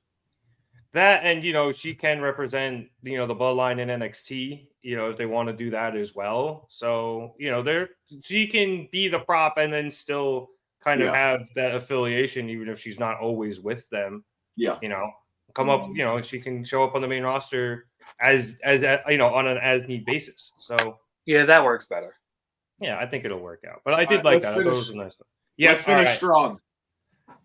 That, and she can represent the bloodline in NXT. If they want to do that as well. So she can be the prop and then still kind of have that affiliation, even if she's not always with them. Yeah. Come up. She can show up on the main roster as on an as need basis. So yeah, that works better. Yeah, I think it'll work out. But I did like that. I thought it was nice. Yeah, let's finish strong.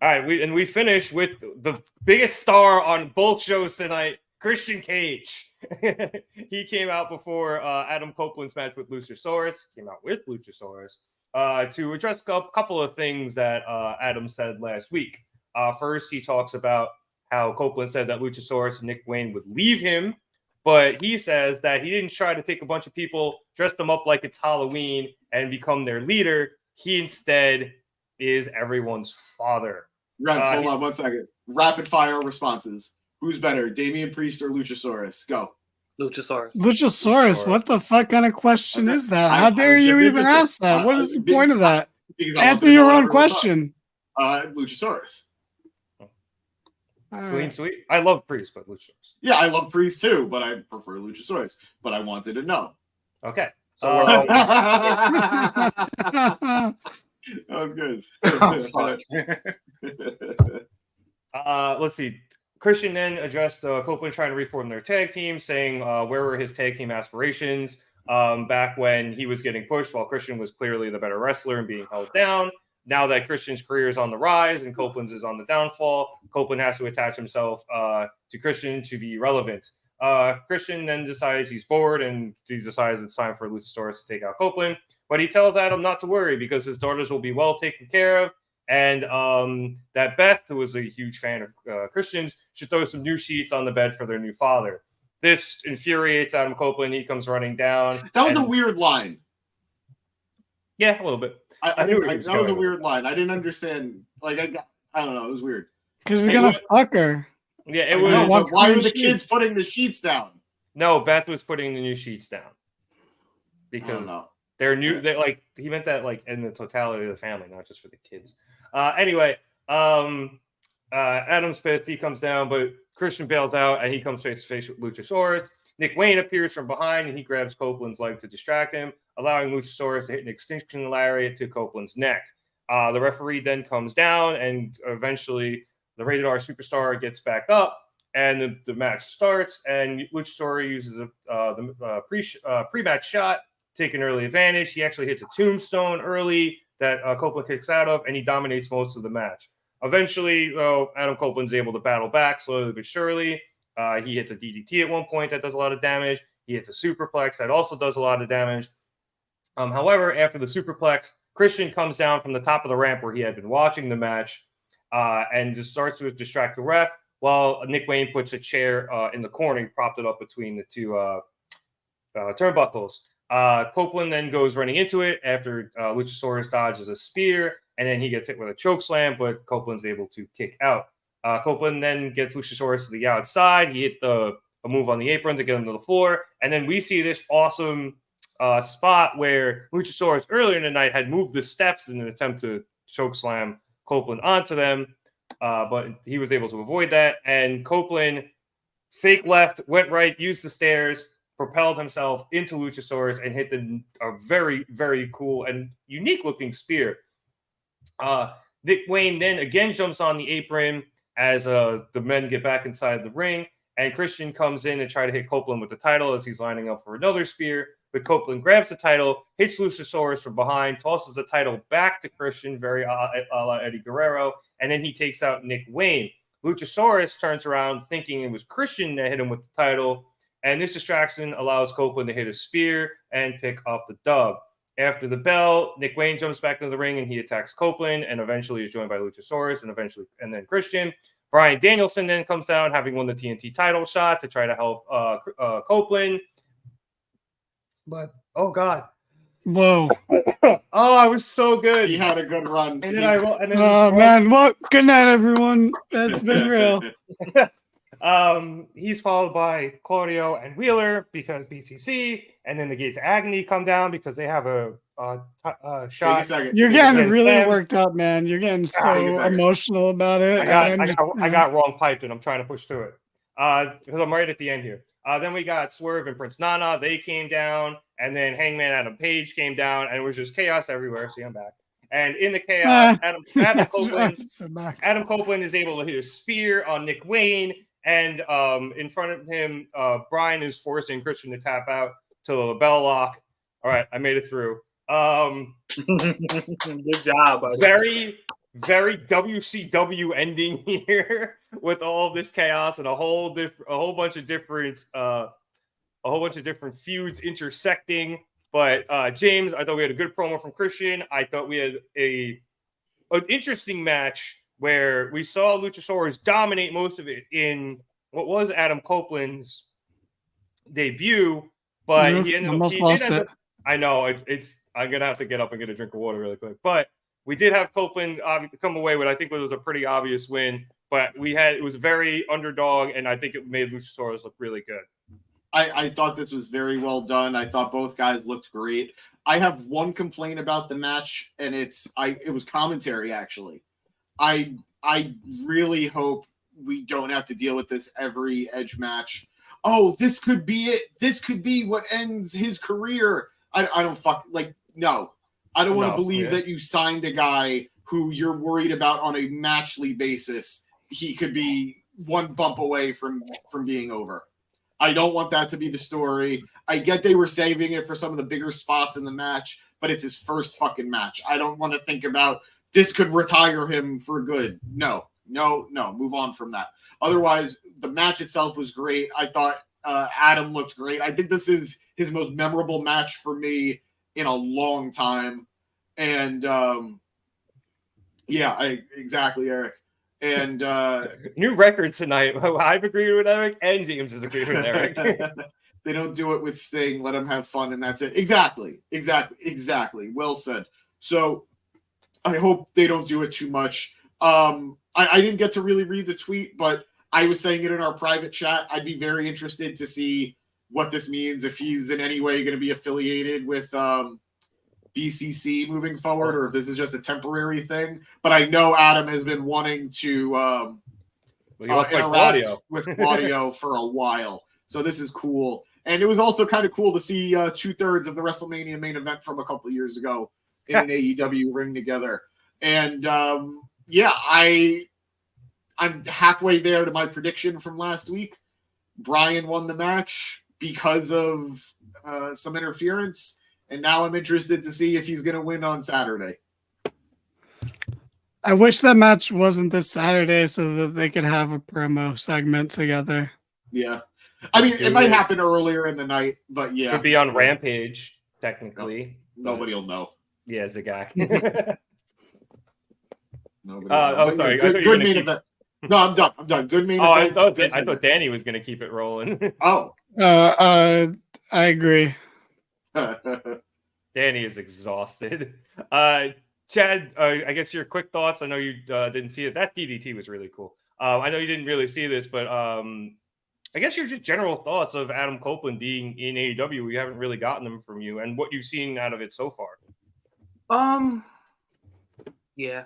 All right, we finish with the biggest star on both shows tonight, Christian Cage. He came out before Adam Copeland's match with Luchasaurus. To address a couple of things that Adam said last week. First, he talks about how Copeland said that Luchasaurus and Nick Wayne would leave him, but he says that he didn't try to take a bunch of people, dress them up like it's Halloween, and become their leader. He instead is everyone's father. Hold on 1 second. Rapid fire responses. Who's better, Damian Priest or Luchasaurus? Go. Luchasaurus. What the fuck kind of question is that? How dare you even ask that? What is the point of that? Answer your own question. Luchasaurus. Clean sweep. I love Priest, but Luchasaurus. Yeah, I love Priest too, but I prefer Luchasaurus. But I wanted to know. Okay. So we're all... That was good. Let's see. Christian then addressed Copeland trying to reform their tag team, saying where were his tag team aspirations back when he was getting pushed while Christian was clearly the better wrestler and being held down. Now that Christian's career is on the rise and Copeland's is on the downfall, Copeland has to attach himself to Christian to be relevant. Christian then decides he's bored and he decides it's time for Luchasaurus to take out Copeland. But he tells Adam not to worry because his daughters will be well taken care of. And that Beth, who was a huge fan of Christian's, should throw some new sheets on the bed for their new father. This infuriates Adam Copeland. He comes running down. That was a weird line. Yeah, a little bit. That was a weird line. I didn't understand. Like, I don't know. It was weird. Because he's going to fuck her. Yeah, it was. Why were the kids putting the sheets down? No, Beth was putting the new sheets down. Because they're new. He meant that like in the totality of the family, not just for the kids. Anyway, Adam's pissed. He comes down, but Christian bails out, and he comes face to face with Luchasaurus. Nick Wayne appears from behind, and he grabs Copeland's leg to distract him, allowing Luchasaurus to hit an extinction lariat to Copeland's neck. The referee then comes down, and eventually the Rated R Superstar gets back up, and the match starts. And Luchasaurus uses the pre-match shot, take an early advantage. He actually hits a tombstone early that Copeland kicks out of, and he dominates most of the match. Eventually, Adam Copeland's able to battle back slowly but surely. He hits a DDT at one point that does a lot of damage. He hits a superplex that also does a lot of damage. However, after the superplex, Christian comes down from the top of the ramp where he had been watching the match and just starts to distract the ref while Nick Wayne puts a chair in the corner. He propped it up between the two turnbuckles. Copeland then goes running into it after Luchasaurus dodges a spear, and then he gets hit with a choke slam, but Copeland's able to kick out. Copeland then gets Luchasaurus to the outside. He hit a move on the apron to get him to the floor, and then we see this awesome spot where Luchasaurus earlier in the night had moved the steps in an attempt to choke slam Copeland onto them, but he was able to avoid that, and Copeland fake left, went right, used the stairs, propelled himself into Luchasaurus and hit a very, very cool and unique looking spear. Nick Wayne then again jumps on the apron as the men get back inside the ring, and Christian comes in and try to hit Copeland with the title as he's lining up for another spear. But Copeland grabs the title, hits Luchasaurus from behind, tosses the title back to Christian, very a la Eddie Guerrero, and then he takes out Nick Wayne. Luchasaurus turns around thinking it was Christian that hit him with the title, and this distraction allows Copeland to hit a spear and pick up the dub. After the bell, Nick Wayne jumps back into the ring and he attacks Copeland, and eventually is joined by Luchasaurus and then Christian. Bryan Danielson then comes down, having won the TNT title shot, to try to help Copeland. But oh god, Whoa! oh, I was so good. He had a good run. And then Man, well, good night, everyone. That's been real. He's followed by Claudio and Wheeler because BCC, and then the Gates of Agony come down because they have a shot. You're getting really worked up, man. You're getting so emotional about it. I got wrong piped, and I'm trying to push through it because I'm right at the end here. Then we got Swerve and Prince Nana. They came down, and then Hangman Adam Page came down, and it was just chaos everywhere. See, I'm back. And in the chaos, Adam Copeland is able to hit a spear on Nick Wayne. And in front of him, Brian is forcing Christian to tap out to the bell lock. All right, I made it through. Good job, buddy. Very, very WCW ending here with all this chaos and a whole bunch of different feuds intersecting. But James, I thought we had a good promo from Christian. I thought we had an interesting match where we saw Luchasaurus dominate most of it in what was Adam Copeland's debut, but he ended up. I know it's. I'm gonna have to get up and get a drink of water really quick. But we did have Copeland come away with, I think, it was a pretty obvious win. But it was very underdog, and I think it made Luchasaurus look really good. I thought this was very well done. I thought both guys looked great. I have one complaint about the match, and it was commentary actually. I really hope we don't have to deal with this every Edge match. Oh, this could be it. This could be what ends his career. I don't no. I don't want to believe that you signed a guy who you're worried about on a matchly basis. He could be one bump away from being over. I don't want that to be the story. I get they were saving it for some of the bigger spots in the match, but it's his first fucking match. I don't want to think about this could retire him for good. No. Move on from that. Otherwise, the match itself was great. I thought Adam looked great. I think this is his most memorable match for me in a long time. And exactly, Eric. And new record tonight. I've agreed with Eric, and James has agreed with Eric. They don't do it with Sting. Let him have fun, and that's it. Exactly. Well said. So I hope they don't do it too much. I didn't get to really read the tweet, but I was saying it in our private chat. I'd be very interested to see what this means, if he's in any way going to be affiliated with BCC moving forward, or if this is just a temporary thing. But I know Adam has been wanting to interact with Claudio for a while. So this is cool. And it was also kind of cool to see 2/3 of the WrestleMania main event from a couple of years ago in an AEW ring together. And I'm halfway there to my prediction from last week. Brian won the match because of some interference. And now I'm interested to see if he's going to win on Saturday. I wish that match wasn't this Saturday so that they could have a promo segment together. Yeah. I mean, it might happen earlier in the night, but yeah. Could be on Rampage, technically. Nobody will know. Yeah, Zagak. Sorry. Good main event. No, I'm done. Good main event. I thought Danny was going to keep it rolling. I agree. Danny is exhausted. Chad, I guess your quick thoughts. I know you didn't see it. That DDT was really cool. I know you didn't really see this, but I guess your just general thoughts of Adam Copeland being in AEW. We haven't really gotten them from you, and what you've seen out of it so far. Yeah.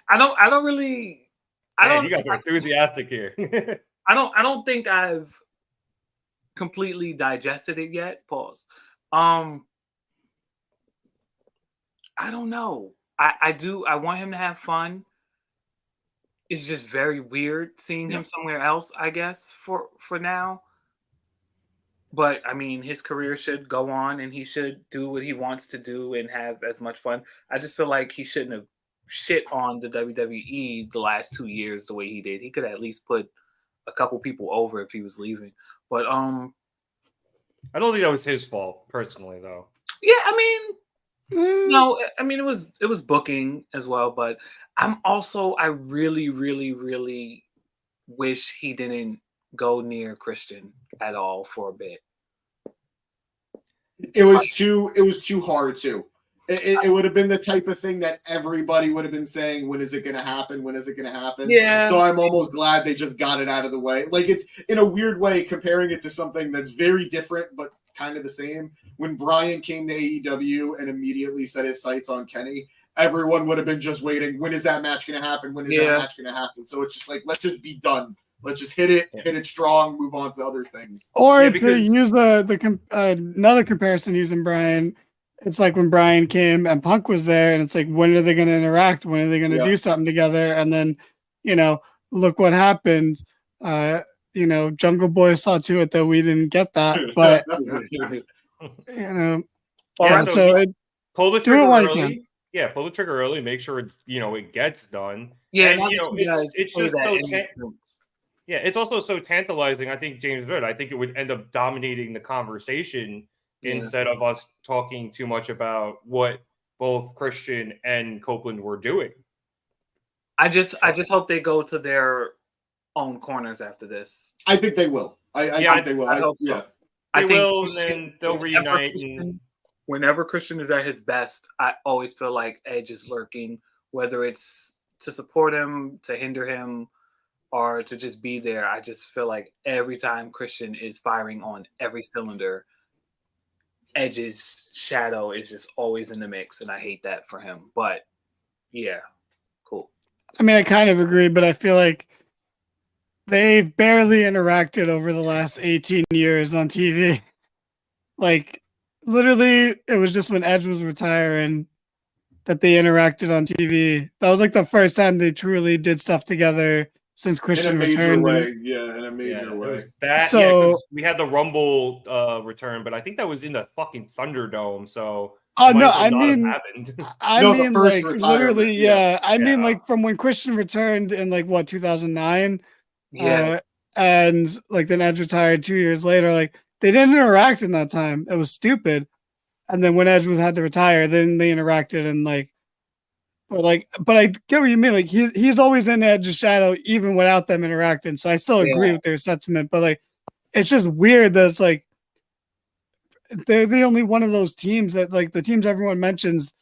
I don't really. You guys are enthusiastic here. I don't think I've completely digested it yet. Pause. I don't know. I want him to have fun. It's just very weird seeing him somewhere else, I guess, for now. But I mean, his career should go on, and he should do what he wants to do and have as much fun. I just feel like he shouldn't have shit on the WWE the last 2 years the way he did. He could at least put a couple people over if he was leaving. But I don't think that was his fault personally, though. yeah, I mean, no, I mean it was booking as well. But I really, really, really wish he didn't go near Christian at all for a bit. It was too hard too. It would have been the type of thing that everybody would have been saying, when is it going to happen? When is it going to happen? Yeah. So I'm almost glad they just got it out of the way. Like, it's in a weird way comparing it to something that's very different, but kind of the same. When Bryan came to AEW and immediately set his sights on Kenny, everyone would have been just waiting. When is that match going to happen? When is that match going to happen? So it's just like, let's just be done. Let's just hit it strong, move on to other things. Or to use another comparison using Bryan, it's like when Bryan came and Punk was there, and it's like, when are they going to interact? When are they going to do something together? And then, look what happened. Jungle Boy saw to it that we didn't get that, but pull the trigger early. Yeah, pull the trigger early. Make sure it's it gets done. Yeah, and, it's just so. Yeah, it's also so tantalizing. I think James Wood. I think it would end up dominating the conversation instead of us talking too much about what both Christian and Copeland were doing. I just hope they go to their own corners after this. I think they will. I think they will. I hope so. Yeah. They will, and then they'll reunite. Whenever Christian is at his best, I always feel like Edge is lurking, whether it's to support him, to hinder him, or to just be there. I just feel like every time Christian is firing on every cylinder, Edge's shadow is just always in the mix, and I hate that for him. But yeah, cool. I mean, I kind of agree, but I feel like they've barely interacted over the last 18 years on TV. Like, literally, it was just when Edge was retiring that they interacted on TV. That was like the first time they truly did stuff together since Christian returned. In a major way. We had the Rumble return, but I think that was in the fucking Thunderdome. So I mean, like literally, I mean, like from when Christian returned in 2009, and like then Edge retired 2 years later. Like they didn't interact in that time. It was stupid. And then when Edge had to retire, then they interacted and but I get what you mean. Like he's always in Edge's shadow even without them interacting. So I still agree with their sentiment, but it's just weird that it's like they're the only one of those teams that the teams everyone mentions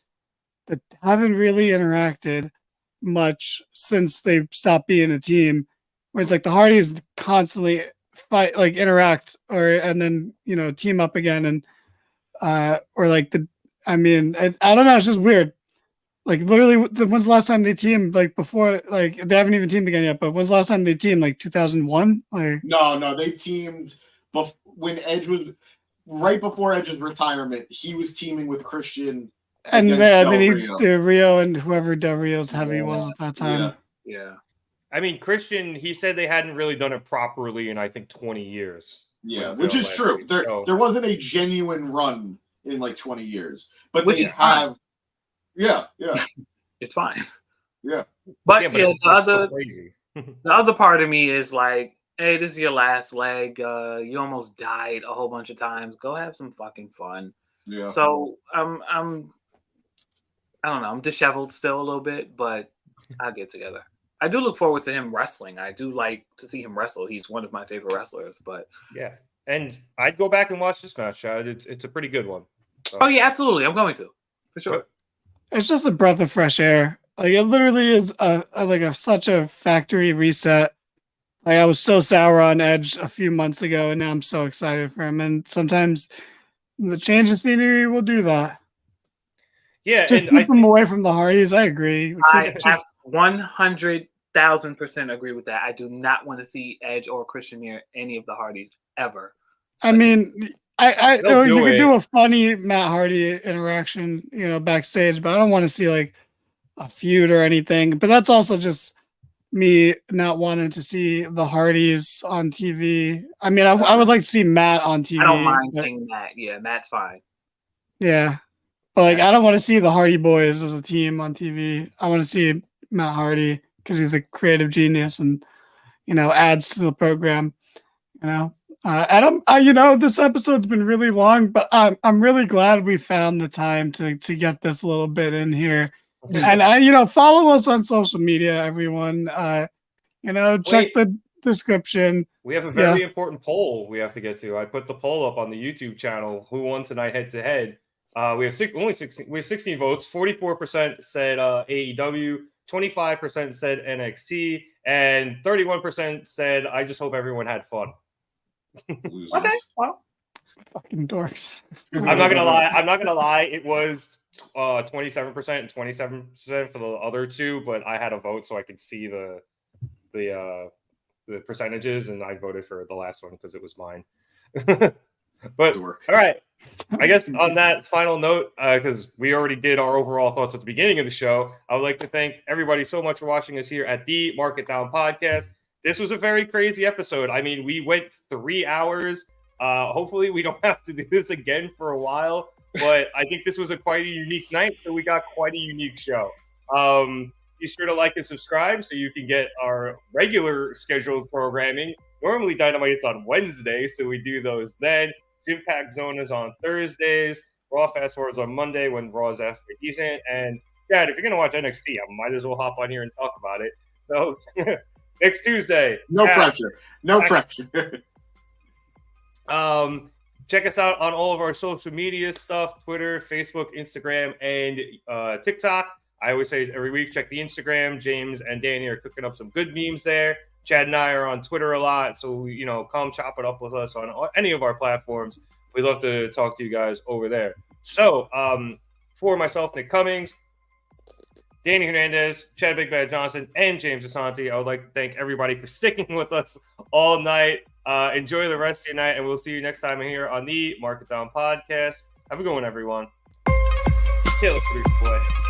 that haven't really interacted much since they stopped being a team. Where it's like the Hardys constantly fight, interact, and then team up again, and I don't know. It's just weird. Like literally, when's the last time they teamed? Before, they haven't even teamed again yet. But when's the last time they teamed? 2001? No, they teamed when Edge was right before Edge's retirement. He was teaming with Christian, and then Rio and whoever Del Rio's heavy was at that time. Yeah. I mean, Christian. He said they hadn't really done it properly in 20 years. Yeah, which is true. There wasn't a genuine run in 20 years, but which they have. Yeah. It's fine. Yeah. But crazy. The other part of me is like, hey, this is your last leg. You almost died a whole bunch of times. Go have some fucking fun. Yeah. So I don't know. I'm disheveled still a little bit, but I'll get together. I do look forward to him wrestling. I do like to see him wrestle. He's one of my favorite wrestlers. But yeah, and I'd go back and watch this match. It's a pretty good one. So. Oh yeah, absolutely. I'm going to for sure. It's just a breath of fresh air. It literally is such a factory reset. I was so sour on Edge a few months ago, and now I'm so excited for him. And sometimes the change of scenery will do that. Yeah, just keep him away from the Hardys. I agree. I 100,000% agree with that. I do not want to see Edge or Christian near any of the Hardys ever. I mean, you could do a funny Matt Hardy interaction, backstage, but I don't want to see a feud or anything, but that's also just me not wanting to see the Hardys on TV. I mean, I would like to see Matt on TV. I don't mind seeing Matt. Yeah, Matt's fine. Yeah. But like, I don't want to see the Hardy Boys as a team on TV. I want to see Matt Hardy because he's a creative genius and, adds to the program, this episode's been really long, but I'm really glad we found the time to get this little bit in here. And follow us on social media, everyone. Check the description. We have a very important poll we have to get to. I put the poll up on the YouTube channel. Who won tonight head to head? We have 16 votes. 44% said AEW, 25% said NXT, and 31% said I just hope everyone had fun. Okay, well, fucking dorks. I'm not gonna lie. It was 27% and 27% for the other two, but I had a vote so I could see the percentages, and I voted for the last one because it was mine. But all right, I guess on that final note, because we already did our overall thoughts at the beginning of the show, I would like to thank everybody so much for watching us here at the Mark It Down podcast. This was a very crazy episode. I mean, we went 3 hours. Hopefully we don't have to do this again for a while, but I think this was quite a unique night, so we got quite a unique show. Be sure to like and subscribe so you can get our regular scheduled programming. Normally Dynamite's on Wednesday, so we do those then. Impact Zone is on Thursdays. Raw Fast Forward's on Monday when Raw's after decent. And Dad, if you're gonna watch NXT, I might as well hop on here and talk about it. So next Tuesday. No pressure. No pressure. Check us out on all of our social media stuff: Twitter, Facebook, Instagram, and TikTok. I always say every week, check the Instagram. James and Danny are cooking up some good memes there. Chad and I are on Twitter a lot, so come chop it up with us on any of our platforms. We'd love to talk to you guys over there. So, for myself, Nick Cummings, Danny Hernandez, Chad Big Bad Johnson, and James Asante, I would like to thank everybody for sticking with us all night. Enjoy the rest of your night, and we'll see you next time here on the Mark It Down podcast. Have a good one, everyone. Taylor Producer Boy.